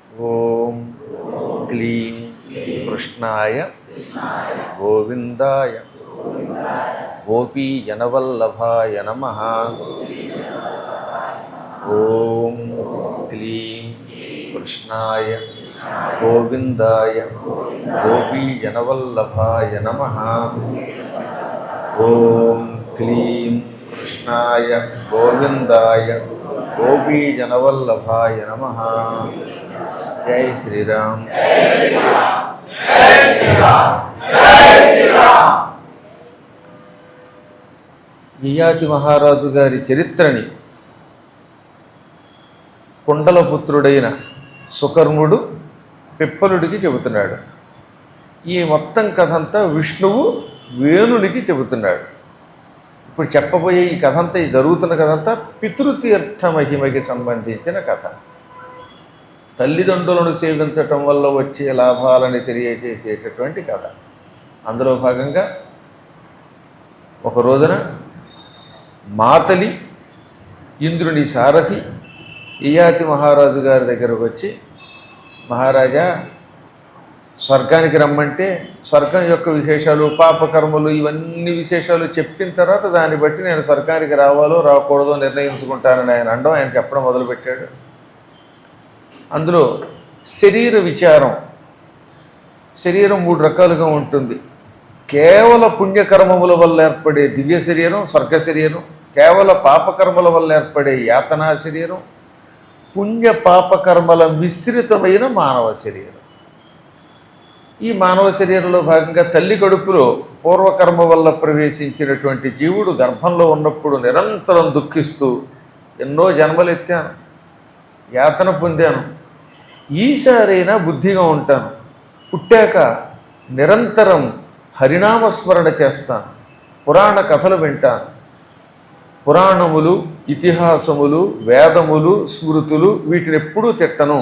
ఓం క్లీం కృష్ణాయ గోవిందాయ గోపీజనవల్లభాయ నమః. ఓం క్లీం కృష్ణాయ గోవిందాయ గోపీజనవల్లభాయ నమః. ఓం క్లీం కృష్ణాయ గోవిందాయ గోపీజనవల్లభాయ నమః. జై శ్రీరామ్. యయాతి మహారాజు గారి చరిత్రని కుండలపుత్రుడైన సుకర్ముడు పిప్పలుడికి చెబుతున్నాడు. ఈ మొత్తం కథ అంతా విష్ణువు వేణునికి చెబుతున్నాడు. ఇప్పుడు చెప్పబోయే ఈ కథ అంతా, ఈ జరుగుతున్న కథ అంతా పితృతీర్థ మహిమకి సంబంధించిన కథ. తల్లిదండ్రులను సేవించటం వల్ల వచ్చే లాభాలని తెలియజేసేటటువంటి కథ. అందులో భాగంగా ఒక రోజున మాతలి ఇంద్రుని సారథి యయాతి మహారాజు గారి దగ్గరకు వచ్చి, మహారాజా స్వర్గానికి రమ్మంటే స్వర్గం యొక్క విశేషాలు, పాపకర్మలు, ఇవన్నీ విశేషాలు చెప్పిన తర్వాత దాన్ని బట్టి నేను స్వర్గానికి రావాలో రాకూడదో నిర్ణయించుకుంటానని ఆయన అనడం, ఆయన చెప్పడం మొదలుపెట్టాడు. అందులో శరీర విచారం. శరీరం 3 రకాలుగా ఉంటుంది. కేవల పుణ్యకర్మముల వల్ల ఏర్పడే దివ్య శరీరం స్వర్గ శరీరం, కేవల పాపకర్మల వల్ల ఏర్పడే యాతనా శరీరం, పుణ్య పాపకర్మల మిశ్రితమైన మానవ శరీరం. ఈ మానవ శరీరంలో భాగంగా తల్లి కడుపులో పూర్వకర్మ వల్ల ప్రవేశించినటువంటి జీవుడు గర్భంలో ఉన్నప్పుడు నిరంతరం దుఃఖిస్తూ ఎన్నో జన్మలు ఎత్తాను, యాతన పొందాను, ఈసారైనా బుద్ధిగా ఉంటాను, పుట్టాక నిరంతరం హరినామస్మరణ చేస్తాను, పురాణ కథలు వింటాను, పురాణములు, ఇతిహాసములు, వేదములు, స్మృతులు వీటిని ఎప్పుడూ తిట్టను,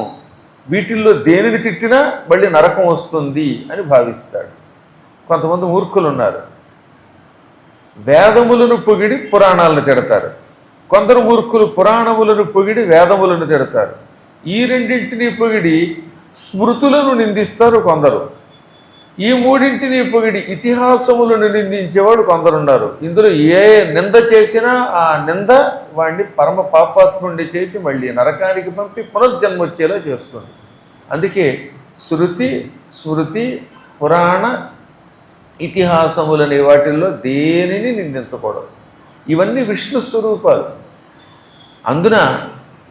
వీటిల్లో దేనిని తిట్టినా మళ్ళీ నరకం వస్తుంది అని భావిస్తాడు. కొంతమంది మూర్ఖులు ఉన్నారు, వేదములను పొగిడి పురాణాలను తిడతారు. కొందరు మూర్ఖులు పురాణములను పొగిడి వేదములను తిడతారు. ఈ రెండింటినీ పొగిడి స్మృతులను నిందిస్తారు కొందరు. ఈ 3ంటిని పొగిడి ఇతిహాసములను నిందించేవాడు కొందరున్నారు. ఇందులో ఏ నింద చేసినా ఆ నింద వాడిని పరమ పాపాత్ముడిని చేసి మళ్ళీ నరకానికి పంపి పునర్జన్మ వచ్చేలా చేస్తుంది. అందుకే శృతి, స్మృతి, పురాణ, ఇతిహాసములనే వాటిల్లో దేనిని నిందించకూడదు. ఇవన్నీ విష్ణు స్వరూపాలు. అందున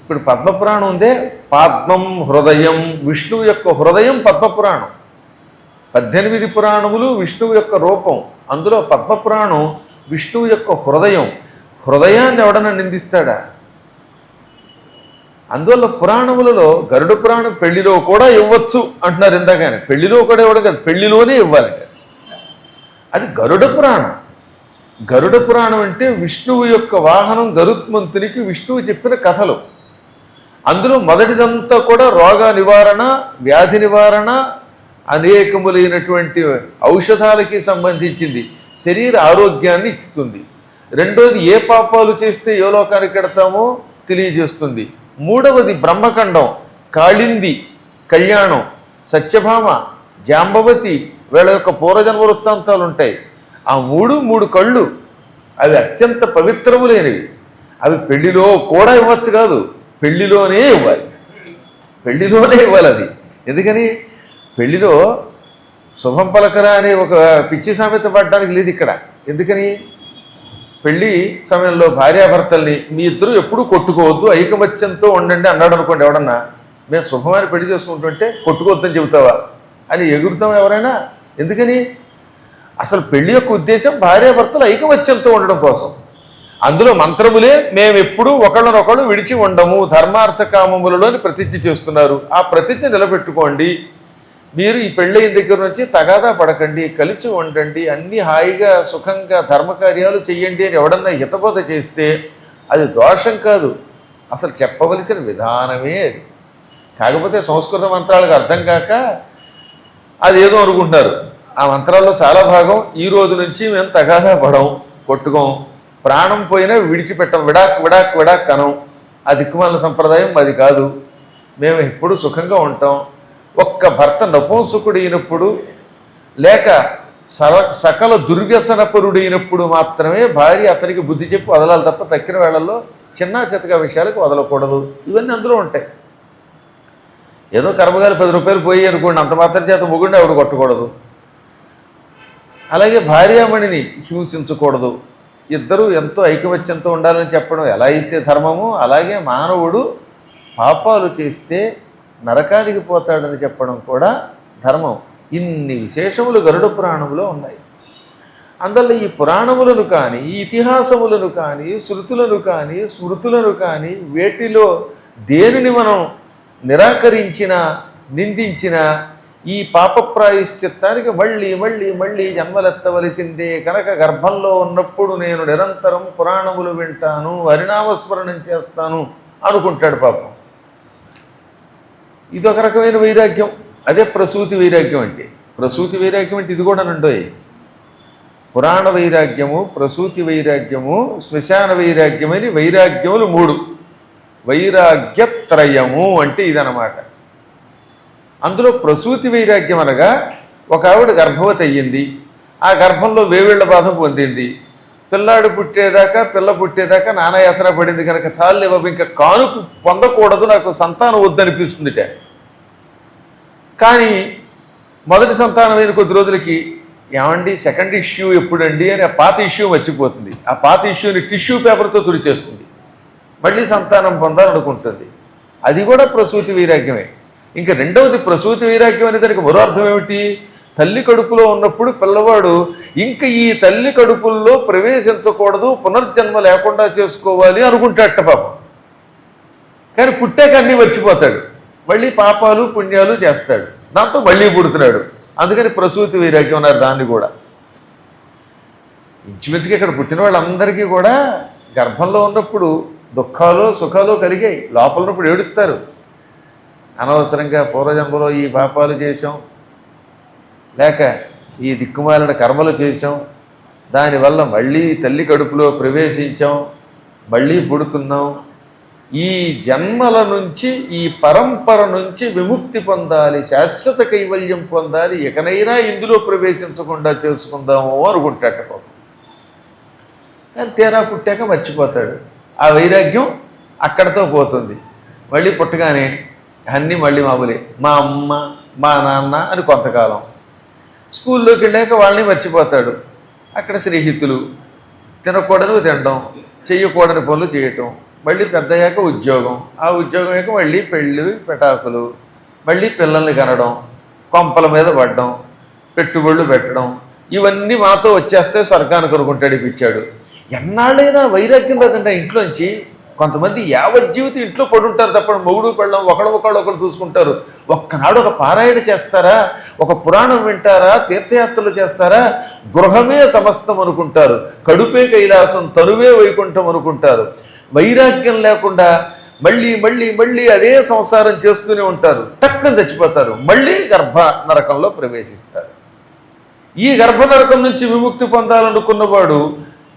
ఇప్పుడు పద్మపురాణం ఉందే, పద్మం హృదయం, విష్ణువు యొక్క హృదయం పద్మపురాణం. 18 పురాణములు విష్ణువు యొక్క రూపం. అందులో పద్మపురాణం విష్ణువు యొక్క హృదయం. హృదయాన్ని ఎవడన్నా నిందిస్తాడా? అందువల్ల పురాణములలో గరుడ పురాణం పెళ్లిలో కూడా ఇవ్వచ్చు అంటున్నారు. ఇందాకనే పెళ్లిలో కూడా ఇవ్వడం కాదు, పెళ్లిలోనే ఇవ్వాలి. అది గరుడ పురాణం. గరుడ పురాణం అంటే విష్ణువు యొక్క వాహనం గరుత్మంతునికి విష్ణువు చెప్పిన కథలు. అందులో మొదటిదంతా కూడా రోగ నివారణ, వ్యాధి నివారణ, అనేకములైనటువంటి ఔషధాలకి సంబంధించింది, శరీర ఆరోగ్యాన్ని ఇస్తుంది. రెండోది ఏ పాపాలు చేస్తే ఏ లోకానికి ఎడతామో తెలియజేస్తుంది. మూడవది బ్రహ్మఖండం, కాళింది, కళ్యాణం, సత్యభామ, జాంబవతి వీళ్ళ యొక్క పూర్వజన్మ వృత్తాంతాలు ఉంటాయి. ఆ 3 కళ్ళు అవి అత్యంత పవిత్రములైనవి. అవి పెళ్లిలో కూడా ఇవ్వచ్చు కాదు, పెళ్లిలోనే ఇవ్వాలి. పెళ్లిలోనే ఇవ్వాలి. అది ఎందుకని? పెళ్లిలో శుభం పలకరా అనే ఒక పిచ్చి సామెత పడడానికి లేదు ఇక్కడ. ఎందుకని? పెళ్లి సమయంలో భార్యాభర్తల్ని మీ ఇద్దరు ఎప్పుడూ కొట్టుకోవద్దు, ఐకమత్యంతో ఉండండి అన్నాడు అనుకోండి. ఎవడన్నా మేము శుభమాని పెళ్లి చేసుకుంటుంటే కొట్టుకోవద్దని చెబుతావా అని ఎగురుతాం ఎవరైనా? ఎందుకని? అసలు పెళ్లి యొక్క ఉద్దేశం భార్యాభర్తలు ఐకమత్యంతో ఉండడం కోసం. అందులో మంత్రములే మేము ఎప్పుడూ ఒకళ్ళనొకళ్ళు విడిచి ఉండము, ధర్మార్థ కామములలోని ప్రతిజ్ఞ చేస్తున్నారు. ఆ ప్రతిజ్ఞ నిలబెట్టుకోండి. మీరు ఈ పెళ్ళైన దగ్గర నుంచి తగాదా పడకండి, కలిసి ఉండండి, అన్నీ హాయిగా సుఖంగా ధర్మకార్యాలు చెయ్యండి అని ఎవడన్నా హితబోధ చేస్తే అది దోషం కాదు, అసలు చెప్పవలసిన విధానమే అది. కాకపోతే సంస్కృత మంత్రాలకు అర్థం కాక అదేదో అనుకుంటున్నారు. ఆ మంత్రాల్లో చాలా భాగం ఈ రోజు నుంచి మేము తగాదా పడం, కొట్టుకోం, ప్రాణం పోయినా విడిచిపెట్టం, విడాక్ విడాక్ విడాక్ కనం. ఆ దిక్కుమాల సంప్రదాయం అది కాదు. మేము ఎప్పుడు సుఖంగా ఉంటాం. ఒక్క భర్త నపుంసకుడైనప్పుడు లేక సకల దుర్వ్యసనపరుడైనప్పుడు మాత్రమే భార్య అతనికి బుద్ధి చెప్పి వదలాలి తప్ప తక్కిన వేళల్లో చిన్న చితక విషయాలకు వదలకూడదు. ఇవన్నీ అందులో ఉంటాయి. ఏదో కర్మగాలి 10 రూపాయలు పోయి అనుకోండి, అంత మాత్రం చేత మొగుడిని ఆవిడ కొట్టకూడదు. అలాగే భార్యామణిని హింసించకూడదు. ఇద్దరూ ఎంతో ఐకమత్యంతో ఉండాలని చెప్పడం ఎలా అయితే ధర్మమో, అలాగే మానవుడు పాపాలు చేస్తే నరకానికి పోతాడని చెప్పడం కూడా ధర్మం. ఇన్ని విశేషములు గరుడ పురాణంలో ఉన్నాయి. అందువల్ల ఈ పురాణములను కానీ, ఈ ఇతిహాసములను కానీ, శృతులను కానీ, స్మృతులను కానీ వేటిలో దేనిని మనం నిరాకరించినా నిందించినా ఈ పాప ప్రాయశ్చిత్తానికి మళ్ళీ మళ్ళీ మళ్ళీ జన్మలెత్తవలసిందే కనుక గర్భంలో ఉన్నప్పుడు నేను నిరంతరం పురాణములు వింటాను, హరినామస్మరణం చేస్తాను అనుకుంటాడు పాపం. ఇది ఒక రకమైన వైరాగ్యం. అదే ప్రసూతి వైరాగ్యం అంటే. ప్రసూతి వైరాగ్యం అంటే ఇది కూడా నండోయ్. పురాణ వైరాగ్యము, ప్రసూతి వైరాగ్యము, శ్మశాన వైరాగ్యమని వైరాగ్యములు 3. వైరాగ్యత్రయము అంటే ఇదనమాట. అందులో ప్రసూతి వైరాగ్యం అనగా ఒక ఆవిడ గర్భవతి అయ్యింది, ఆ గర్భంలో వేవిళ్ల బాధ పొందింది, పిల్లాడు పుట్టేదాకా పిల్ల పుట్టేదాకా నానాయాతన పడింది కనుక చాలు బాబు ఇంకా కానుపు పొందకూడదు, నాకు సంతానం వద్దనిపిస్తుందిట. కానీ మొదటి సంతానమైన కొద్ది రోజులకి ఏమండి సెకండ్ ఇష్యూ ఎప్పుడండి అని ఆ పాత ఇష్యూ మర్చిపోతుంది. ఆ పాత ఇష్యూని టిష్యూ పేపర్తో తుడిచేస్తుంది, మళ్ళీ సంతానం పొందాలనుకుంటుంది. అది కూడా ప్రసూతి వైరాగ్యమే. ఇంకా రెండవది ప్రసూతి వైరాగ్యం అనే దానికి మరో అర్థం ఏమిటి? తల్లి కడుపులో ఉన్నప్పుడు పిల్లవాడు ఇంకా ఈ తల్లి కడుపుల్లో ప్రవేశించకూడదు, పునర్జన్మ లేకుండా చేసుకోవాలి అనుకుంటాడట పాపం. కానీ పుట్టాక అన్నీ మర్చిపోతాడు, మళ్ళీ పాపాలు పుణ్యాలు చేస్తాడు, దాంతో మళ్ళీ పుడుతున్నాడు. అందుకని ప్రసూతి వైరాగ్యం అన్నారు దాన్ని కూడా. ఇంచుమించుగా ఇక్కడ పుట్టిన వాళ్ళందరికీ కూడా గర్భంలో ఉన్నప్పుడు దుఃఖాలు సుఖాలు కలిగాయి. లోపల ఉన్నప్పుడు ఏడుస్తారు, అనవసరంగా పూర్వజన్మలో ఈ పాపాలు చేసాం, లేక ఈ దిక్కుమాలిన కర్మలు చేసాం, దానివల్ల మళ్ళీ తల్లి కడుపులో ప్రవేశించాం, మళ్ళీ పుడుతున్నాం, ఈ జన్మల నుంచి ఈ పరంపర నుంచి విముక్తి పొందాలి, శాశ్వత కైవల్యం పొందాలి, ఎకనైనా ఇందులో ప్రవేశించకుండా చేసుకుందాము అనుకుంటాట పాపం. కానీ తీరా పుట్టాక మర్చిపోతాడు. ఆ వైరాగ్యం అక్కడితో పోతుంది. మళ్ళీ పుట్టగానే అన్నీ మళ్ళీ మామూలే, మా అమ్మ మా నాన్న అని కొంతకాలం. స్కూల్లోకి వెళ్ళాక వాళ్ళని మర్చిపోతాడు. అక్కడ స్నేహితులు, తినకూడదు తినడం, చెయ్యకూడని పనులు చేయటం, మళ్ళీ పెద్దయ్యాక ఉద్యోగం, ఆ ఉద్యోగం యొక్క మళ్ళీ పెళ్ళి పెటాకులు, మళ్ళీ పిల్లల్ని కనడం, కొంపల మీద పడడం, పెట్టుబడులు పెట్టడం, ఇవన్నీ మాతో వచ్చేస్తే స్వర్గానికి అనుకుంటాడు పిచ్చాడు. ఎన్నాళ్ళైనా వైరాగ్యం లేదంటే ఇంట్లోంచి. కొంతమంది యావజ్జీవితం ఇంట్లో పడుంటారు తప్ప మొగుడు పెళ్ళం ఒకడు చూసుకుంటారు. ఒక్కనాడు ఒక పారాయణ చేస్తారా, ఒక పురాణం వింటారా, తీర్థయాత్రలు చేస్తారా, గృహమే సమస్తం అనుకుంటారు, కడుపే కైలాసం తనువే వైకుంఠం అనుకుంటారు. వైరాగ్యం లేకుండా మళ్ళీ మళ్ళీ మళ్ళీ అదే సంసారం చేస్తూనే ఉంటారు. టక్కన చచ్చిపోతారు, మళ్ళీ గర్భ నరకంలో ప్రవేశిస్తారు. ఈ గర్భ నరకం నుంచి విముక్తి పొందాలనుకున్నవాడు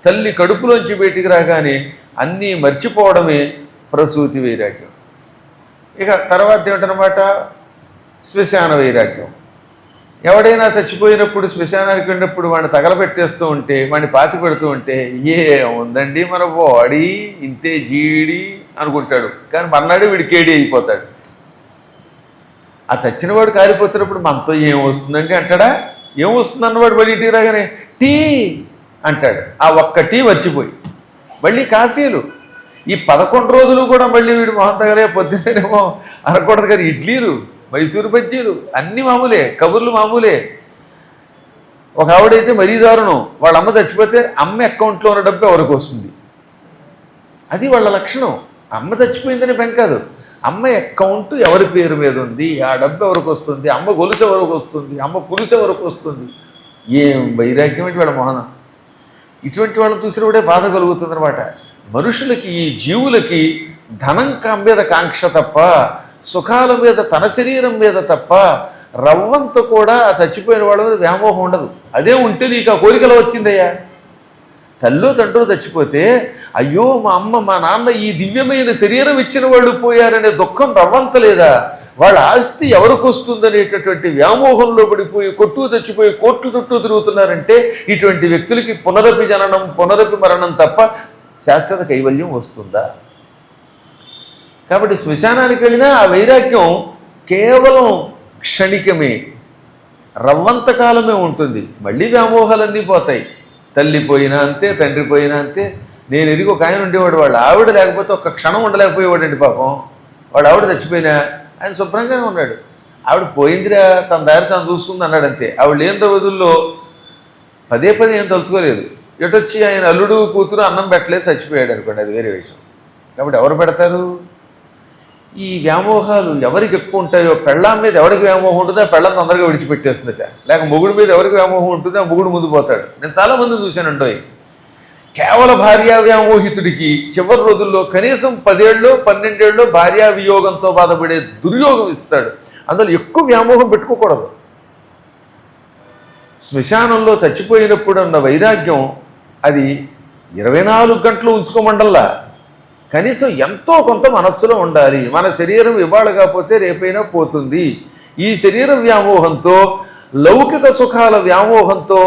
తల్లి కడుపులోంచి బయటికి రాగానే అన్నీ మర్చిపోవడమే ప్రసూతి వైరాగ్యం. ఇక తర్వాత ఏమిటనమాట, శ్మశాన వైరాగ్యం. ఎవడైనా చచ్చిపోయినప్పుడు శ్మశానానికి వెళ్ళినప్పుడు వాడిని తగలబెట్టేస్తూ ఉంటే, వాడిని పాతి పెడుతూ ఉంటే, ఉందండి మన బాడీ ఇంతే జీడి అనుకుంటాడు. కానీ మర్నాడు వీడి కేడి అయిపోతాడు. ఆ చచ్చినవాడు కాలిపోతున్నప్పుడు మనతో ఏం వస్తుందండి అంటాడా? ఏం వస్తుంది అన్నవాడు బడి ఇంటికి రాగానే టీ అంటాడు. ఆ ఒక్క టీ మర్చిపోయి మళ్ళీ కాఫీలు. ఈ 11 రోజులు కూడా మళ్ళీ వీడు మొహం తగలే, పొద్దున్నేమో అనకూడదు కానీ ఇడ్లీలు, మైసూరు బజ్జీలు అన్నీ మామూలే, కబుర్లు మామూలే. ఒక ఆవిడైతే మరీ దారుణం, వాళ్ళ అమ్మ చచ్చిపోతే అమ్మ అకౌంట్లో ఉన్న డబ్బు ఎవరికి వస్తుంది. అది వాళ్ళ లక్షణం. అమ్మ చచ్చిపోయిందని బెంక కాదు, అమ్మ అకౌంట్ ఎవరి పేరు మీద ఉంది, ఆ డబ్బు ఎవరికి వస్తుంది, అమ్మ గొలుసు ఎవరికి వస్తుంది, అమ్మ పులుసు ఎవరికి వస్తుంది. ఏం వైరాగ్యం ఏంటి వాళ్ళ మొహన. ఇటువంటి వాళ్ళని చూసినప్పుడే బాధ కలుగుతుంది అనమాట. మనుషులకి, ఈ జీవులకి ధనం మీద కాంక్ష తప్ప, సుఖాల మీద, తన శరీరం మీద తప్ప రవ్వంత కూడా చచ్చిపోయిన వాళ్ళ మీద వ్యామోహం ఉండదు. అదే ఉంటే నీకు ఆ కోరికలు వచ్చిందయ్యా. తల్లో తండ్రులు చచ్చిపోతే అయ్యో మా అమ్మ మా నాన్న ఈ దివ్యమైన శరీరం ఇచ్చిన వాళ్ళు పోయారనే దుఃఖం రవ్వంతలేదా? వాళ్ళ ఆస్తి ఎవరికి వస్తుందనేటటువంటి వ్యామోహంలో పడిపోయి కొట్టు చచ్చిపోయి కోట్లు చుట్టూ తిరుగుతున్నారంటే ఇటువంటి వ్యక్తులకి పునరపి జననం పునరపి మరణం తప్ప శాశ్వత కైవల్యం వస్తుందా? కాబట్టి శ్మశానానికి వెళ్ళినా ఆ వైరాగ్యం కేవలం క్షణికమే, రవ్వంత కాలమే ఉంటుంది. మళ్ళీ వ్యామోహాలన్నీ పోతాయి. తల్లి పోయినా అంతే, తండ్రి పోయినా అంతే. నేను ఎరిగి ఒక ఆయన ఉండేవాడు, వాళ్ళ ఆవిడ లేకపోతే ఒక్క క్షణం ఉండలేకపోయేవాడండి పాపం. వాడు ఆవిడ చచ్చిపోయినా ఆయన శుభ్రంగా ఉన్నాడు. ఆవిడ పోయిందిరా, తన దారి తను చూసుకుంది అన్నాడు అంతే. ఆవిడ లేని రోజుల్లో పదే ఏం తలుచుకోలేదు. ఎటొచ్చి ఆయన అల్లుడు కూతురు అన్నం పెట్టలేదు, చచ్చిపోయాడు అనుకోండి, అది వేరే విషయం. కాబట్టి ఎవరు పెడతారు? ఈ వ్యామోహాలు ఎవరికి ఎక్కువ ఉంటాయో, పెళ్ళాం మీద ఎవరికి వ్యామోహం ఉంటుందో ఆ పెళ్ళం తొందరగా విడిచిపెట్టేస్తుందట. లేక మొగుడు మీద ఎవరికి వ్యామోహం ఉంటుందో ఆ మొగుడు ముందు పోతాడు. నేను చాలామంది చూశానంటో కేవల భార్యా వ్యామోహితుడికి చివరి రోజుల్లో కనీసం 10 ఏళ్ళో 12 ఏళ్ళో భార్యా వియోగంతో బాధపడే దుర్యోగం ఇస్తాడు. అందులో ఎక్కువ వ్యామోహం పెట్టుకోకూడదు. శ్మశానంలో చచ్చిపోయినప్పుడు ఉన్న వైరాగ్యం అది 24 గంటలు ఉంచుకోమండల్లా, కనీసం ఎంతో కొంత మనస్సులో ఉండాలి. మన శరీరం ఇవాళ కాకపోతే రేపైనా పోతుంది. ఈ శరీర వ్యామోహంతో, లౌకిక సుఖాల వ్యామోహంతో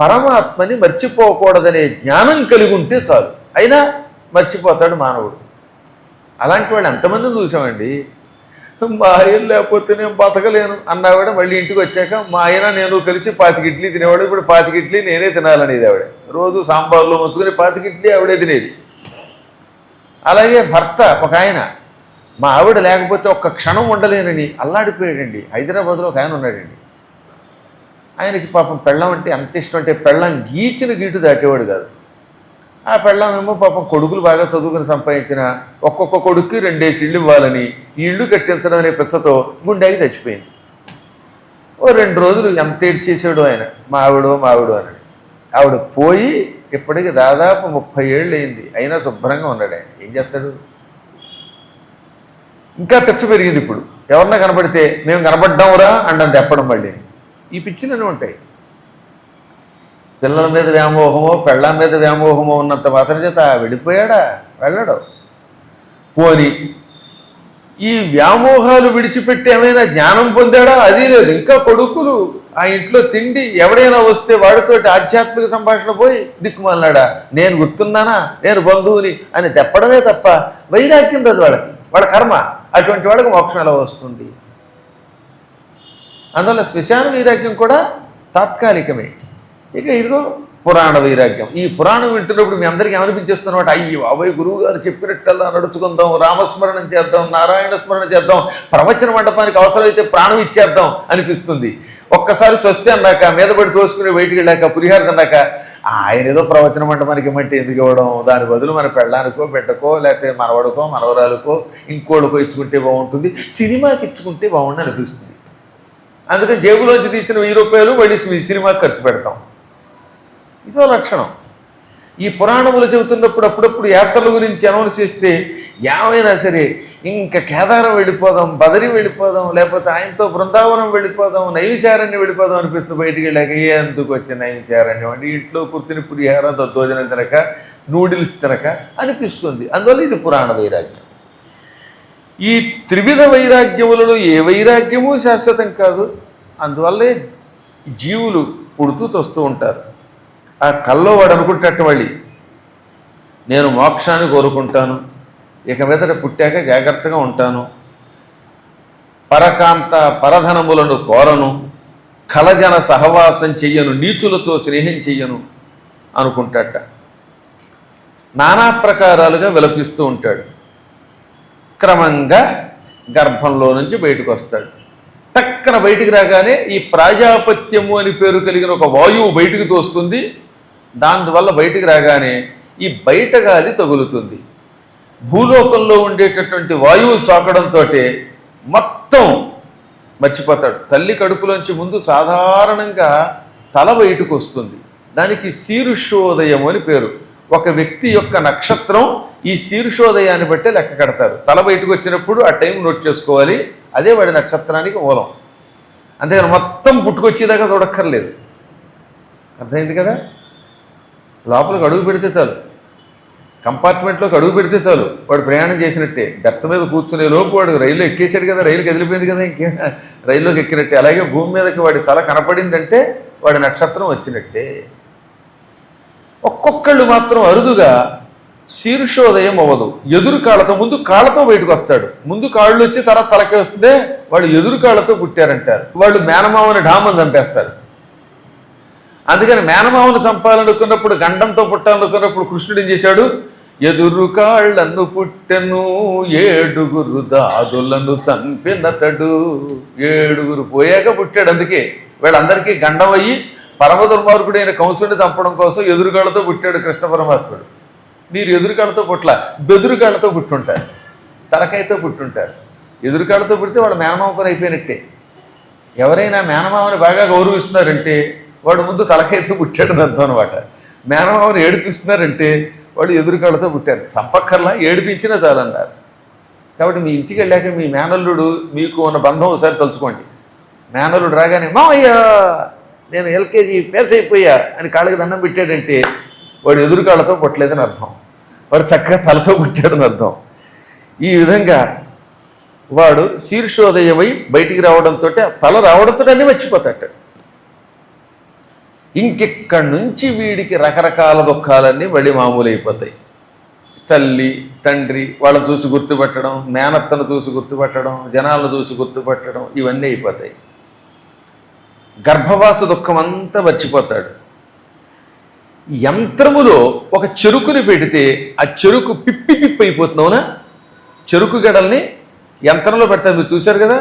పరమాత్మని మర్చిపోకూడదనే జ్ఞానం కలిగి ఉంటే చాలు. అయినా మర్చిపోతాడు మానవుడు. అలాంటి వాడు ఎంతమందిని చూసామండి. మా ఆయన లేకపోతే నేను బతకలేను అన్నావిడ మళ్ళీ ఇంటికి వచ్చాక మా ఆయన నేను కలిసి 25 ఇడ్లీ తినేవాడు. ఇప్పుడు 25 ఇడ్లీ నేనే తినాలనేది ఆవిడ. రోజు సాంబార్లో ముంచుకొని 25 ఇడ్లీ ఆవిడే తినేది. అలాగే భర్త ఒక ఆయన మా ఆవిడ లేకపోతే ఒక్క క్షణం ఉండలేనని అల్లాడిపోయాడండి. హైదరాబాద్లో ఒక ఆయన ఉన్నాడండి. ఆయనకి పాపం పెళ్ళం అంటే ఎంత ఇష్టం అంటే పెళ్ళం గీచిన గీటు దాటేవాడు కాదు. ఆ పెళ్ళం ఏమో పాపం కొడుకులు బాగా చదువుకుని సంపాదించిన ఒక్కొక్క కొడుక్కి 2 ఇళ్ళు ఇవ్వాలని ఈ ఇళ్ళు కట్టించడం అనే పిచ్చతో గుండెకి చచ్చిపోయింది. ఓ 2 రోజులు ఎంత ఏడ్చేసాడు ఆయన, మా ఆవిడ అని. ఆవిడ పోయి ఇప్పటికి దాదాపు 30 ఏళ్ళు అయింది. అయినా శుభ్రంగా ఉన్నాడు ఆయన. ఏం చేస్తాడు? ఇంకా పిచ్చ పెరిగింది. ఇప్పుడు ఎవరన్నా కనపడితే మేము కనపడ్డామురా అండం తెప్పడం. మళ్ళీ ఈ పిచ్చిలన్నీ ఉంటాయి. పిల్లల మీద వ్యామోహమో పెళ్ళ మీద వ్యామోహమో ఉన్నంత మాత్రం చేత వెళ్ళిపోయాడా? వెళ్ళడు. పోని ఈ వ్యామోహాలు విడిచిపెట్టి ఏమైనా జ్ఞానం పొందాడా? అది లేదు. ఇంకా కొడుకులు ఆ ఇంట్లో తిండి ఎవడైనా వస్తే వాడితోటి ఆధ్యాత్మిక సంభాషణ పోయి దిక్కుమన్నాడా, నేను గుర్తున్నానా, నేను బంధువుని అని తెప్పడమే తప్ప వైరాగ్యం రాదు వాళ్ళకి. వాళ్ళ కర్మ అటువంటి వాళ్ళకి మోక్షం ఎలా వస్తుంది? అందువల్ల శ్మశాన వైరాగ్యం కూడా తాత్కాలికమే. ఇక ఇదిగో పురాణ వైరాగ్యం. ఈ పురాణం వింటున్నప్పుడు మీ అందరికీ ఏమనిపించేస్తున్నమాట, అయ్యి బాబాయ్ గురువు గారు చెప్పినట్టల్లా నడుచుకుందాం, రామస్మరణం చేద్దాం, నారాయణ స్మరణ చేద్దాం, ప్రవచన మండపానికి అవసరమైతే ప్రాణం ఇచ్చేద్దాం అనిపిస్తుంది. ఒక్కసారి స్వస్తి అన్నాక మీద పడి తోసుకుని బయటికి వెళ్ళాక పులిహార తిన్నాక ఆయన ఏదో ప్రవచన మండపానికి ఇమ్మంటే ఎందుకు ఇవ్వడం, దాని బదులు మన పెళ్ళానికో బిడ్డకో లేకపోతే మనవడికో మనవరాలకో ఇంకోళ్ళకో ఇచ్చుకుంటే బాగుంటుంది, సినిమాకి ఇచ్చుకుంటే బాగుండి అనిపిస్తుంది. అందుకని జేబులోంచి తీసిన 1000 రూపాయలు మళ్ళీ సినిమాకి ఖర్చు పెడతాం. ఇదో లక్షణం. ఈ పురాణములు చెబుతున్నప్పుడు అప్పుడప్పుడు యాత్రల గురించి అనౌన్స్ చేస్తే ఏమైనా సరే ఇంకా కేదారం వెళ్ళిపోదాం, బదరి వెళ్ళిపోదాం, లేకపోతే ఆయనతో బృందావనం వెళ్ళిపోదాం, నైవిచారణ్యం వెళ్ళిపోదాం అనిపిస్తుంది. బయటికి వెళ్ళాక ఎందుకు వచ్చిన నైవిచారణ్యం అంటే ఇంట్లో కూర్చుని పులిహార దద్దోజనం తినక నూడిల్స్ తినక అనిపిస్తుంది. అందువల్ల ఇది పురాణ వైరాగ్యం. ఈ త్రివిధ వైరాగ్యములలో ఏ వైరాగ్యము శాశ్వతం కాదు. అందువల్లే జీవులు పుడుతూ చస్తూ ఉంటారు. ఆ కల్లో వాడు అనుకుంటట్టు మళ్ళీ నేను మోక్షాన్ని కోరుకుంటాను, ఇక మీదట పుట్టాక జాగ్రత్తగా ఉంటాను, పరకాంత పరధనములను కోరను, కలజన సహవాసం చెయ్యను, నీచులతో స్నేహం చెయ్యను అనుకుంటాట. నానా ప్రకారాలుగా విలపిస్తూ ఉంటాడు. క్రమంగా గర్భంలో నుంచి బయటకు వస్తాడు. టక్కన బయటికి రాగానే ఈ ప్రాజాపత్యము అని పేరు కలిగిన ఒక వాయువు బయటికి తోస్తుంది. దానివల్ల బయటికి రాగానే ఈ బయట గాలి తగులుతుంది. భూలోకంలో ఉండేటటువంటి వాయువు సోకడంతో మొత్తం మర్చిపోతాడు. తల్లి కడుపులోంచి ముందు సాధారణంగా తల బయటకు వస్తుంది. దానికి శీర్షోదయం అని పేరు. ఒక వ్యక్తి యొక్క నక్షత్రం ఈ శీర్షోదయాన్ని బట్టే లెక్క కడతారు. తల బయటకు వచ్చినప్పుడు ఆ టైం నోట్ చేసుకోవాలి. అదే వాడి నక్షత్రానికి మూలం. అంతేగాని మొత్తం పుట్టుకొచ్చేదాకా చూడక్కర్లేదు. అర్థమైంది కదా? లోపలికి అడుగు పెడితే చాలు, కంపార్ట్మెంట్లోకి అడుగు పెడితే చాలు వాడు ప్రయాణం చేసినట్టే. బెర్త మీద కూర్చునే లోపు వాడు రైలు ఎక్కేసాడు కదా, రైలు కదిలిపోయింది కదా, ఇంకే రైల్లోకి ఎక్కినట్టే. అలాగే భూమి మీదకి వాడి తల కనపడిందంటే వాడి నక్షత్రం వచ్చినట్టే. ఒక్కొక్కళ్ళు మాత్రం అరుదుగా శీర్షోదయం అవ్వదు, ఎదురు కాళ్ళతో, ముందు కాళ్ళతో బయటకు వస్తాడు. ముందు కాళ్ళు వచ్చి తర్వాత తలకే వస్తే వాళ్ళు ఎదురు కాళ్ళతో పుట్టారంటారు. వాళ్ళు మేనమావని ఢామని చంపేస్తారు. అందుకని మేనమావను చంపాలనుకున్నప్పుడు, గండంతో పుట్టాలనుకున్నప్పుడు కృష్ణుడు ఏం చేశాడు? ఎదురు కాళ్ళను పుట్టెను 7 దాదులను చంపినతడు. 7 పోయాక పుట్టాడు. అందుకే వీళ్ళందరికీ గండం అయ్యి పరమ దుర్మార్గుడైన కంసుడిని చంపడం కోసం ఎదురుగాళ్ళతో పుట్టాడు కృష్ణ పరమాత్ముడు. మీరు ఎదురుకాళ్ళతో పుట్ల, బెదురుకాళ్ళతో పుట్టుంటారు, తలకాయతో పుట్టుంటారు. ఎదురుకాళ్ళతో పుడితే వాడు మేనమావ పని అయిపోయినట్టే. ఎవరైనా మేనమావని బాగా గౌరవిస్తున్నారంటే వాడు ముందు తలకాయతో పుట్టాడని అర్థం అనమాట. మేనమావని ఏడిపిస్తున్నారంటే వాడు ఎదురుకాళ్ళతో పుట్టారు. చంపక్కర్లా, ఏడిపించినా చాలన్నారు. కాబట్టి మీ ఇంటికి వెళ్ళాక మీ మేనల్లుడు మీకు ఉన్న బంధం ఒకసారి తలుచుకోండి. మేనల్లుడు రాగానే మావయ్య నేను ఎల్కేజీ పేస్ అయిపోయా అని కాళ్ళకి దండం పెట్టాడంటే వాడు ఎదురుకాళ్ళతో పుట్టలేదని అర్థం, వాడు చక్కగా తలతో పుట్టాడని అర్థం. ఈ విధంగా వాడు శీర్షోదయమై బయటికి రావడంతో తల రావడంతో అన్నీ మర్చిపోతాడు. ఇంకెక్కడి నుంచి వీడికి రకరకాల దుఃఖాలన్నీ మళ్ళీ మామూలు అయిపోతాయి. తల్లి తండ్రి వాళ్ళని చూసి గుర్తుపెట్టడం, మేనత్తను చూసి గుర్తుపెట్టడం, జనాలను చూసి గుర్తుపెట్టడం, ఇవన్నీ అయిపోతాయి. గర్భవాస దుఃఖం అంతా మర్చిపోతాడు. యంత్రములో ఒక చెరుకుని పెడితే ఆ చెరుకు పిప్పి అయిపోతున్నావునా, చెరుకు గడల్ని యంత్రంలో పెడతారు, మీరు చూశారు కదా.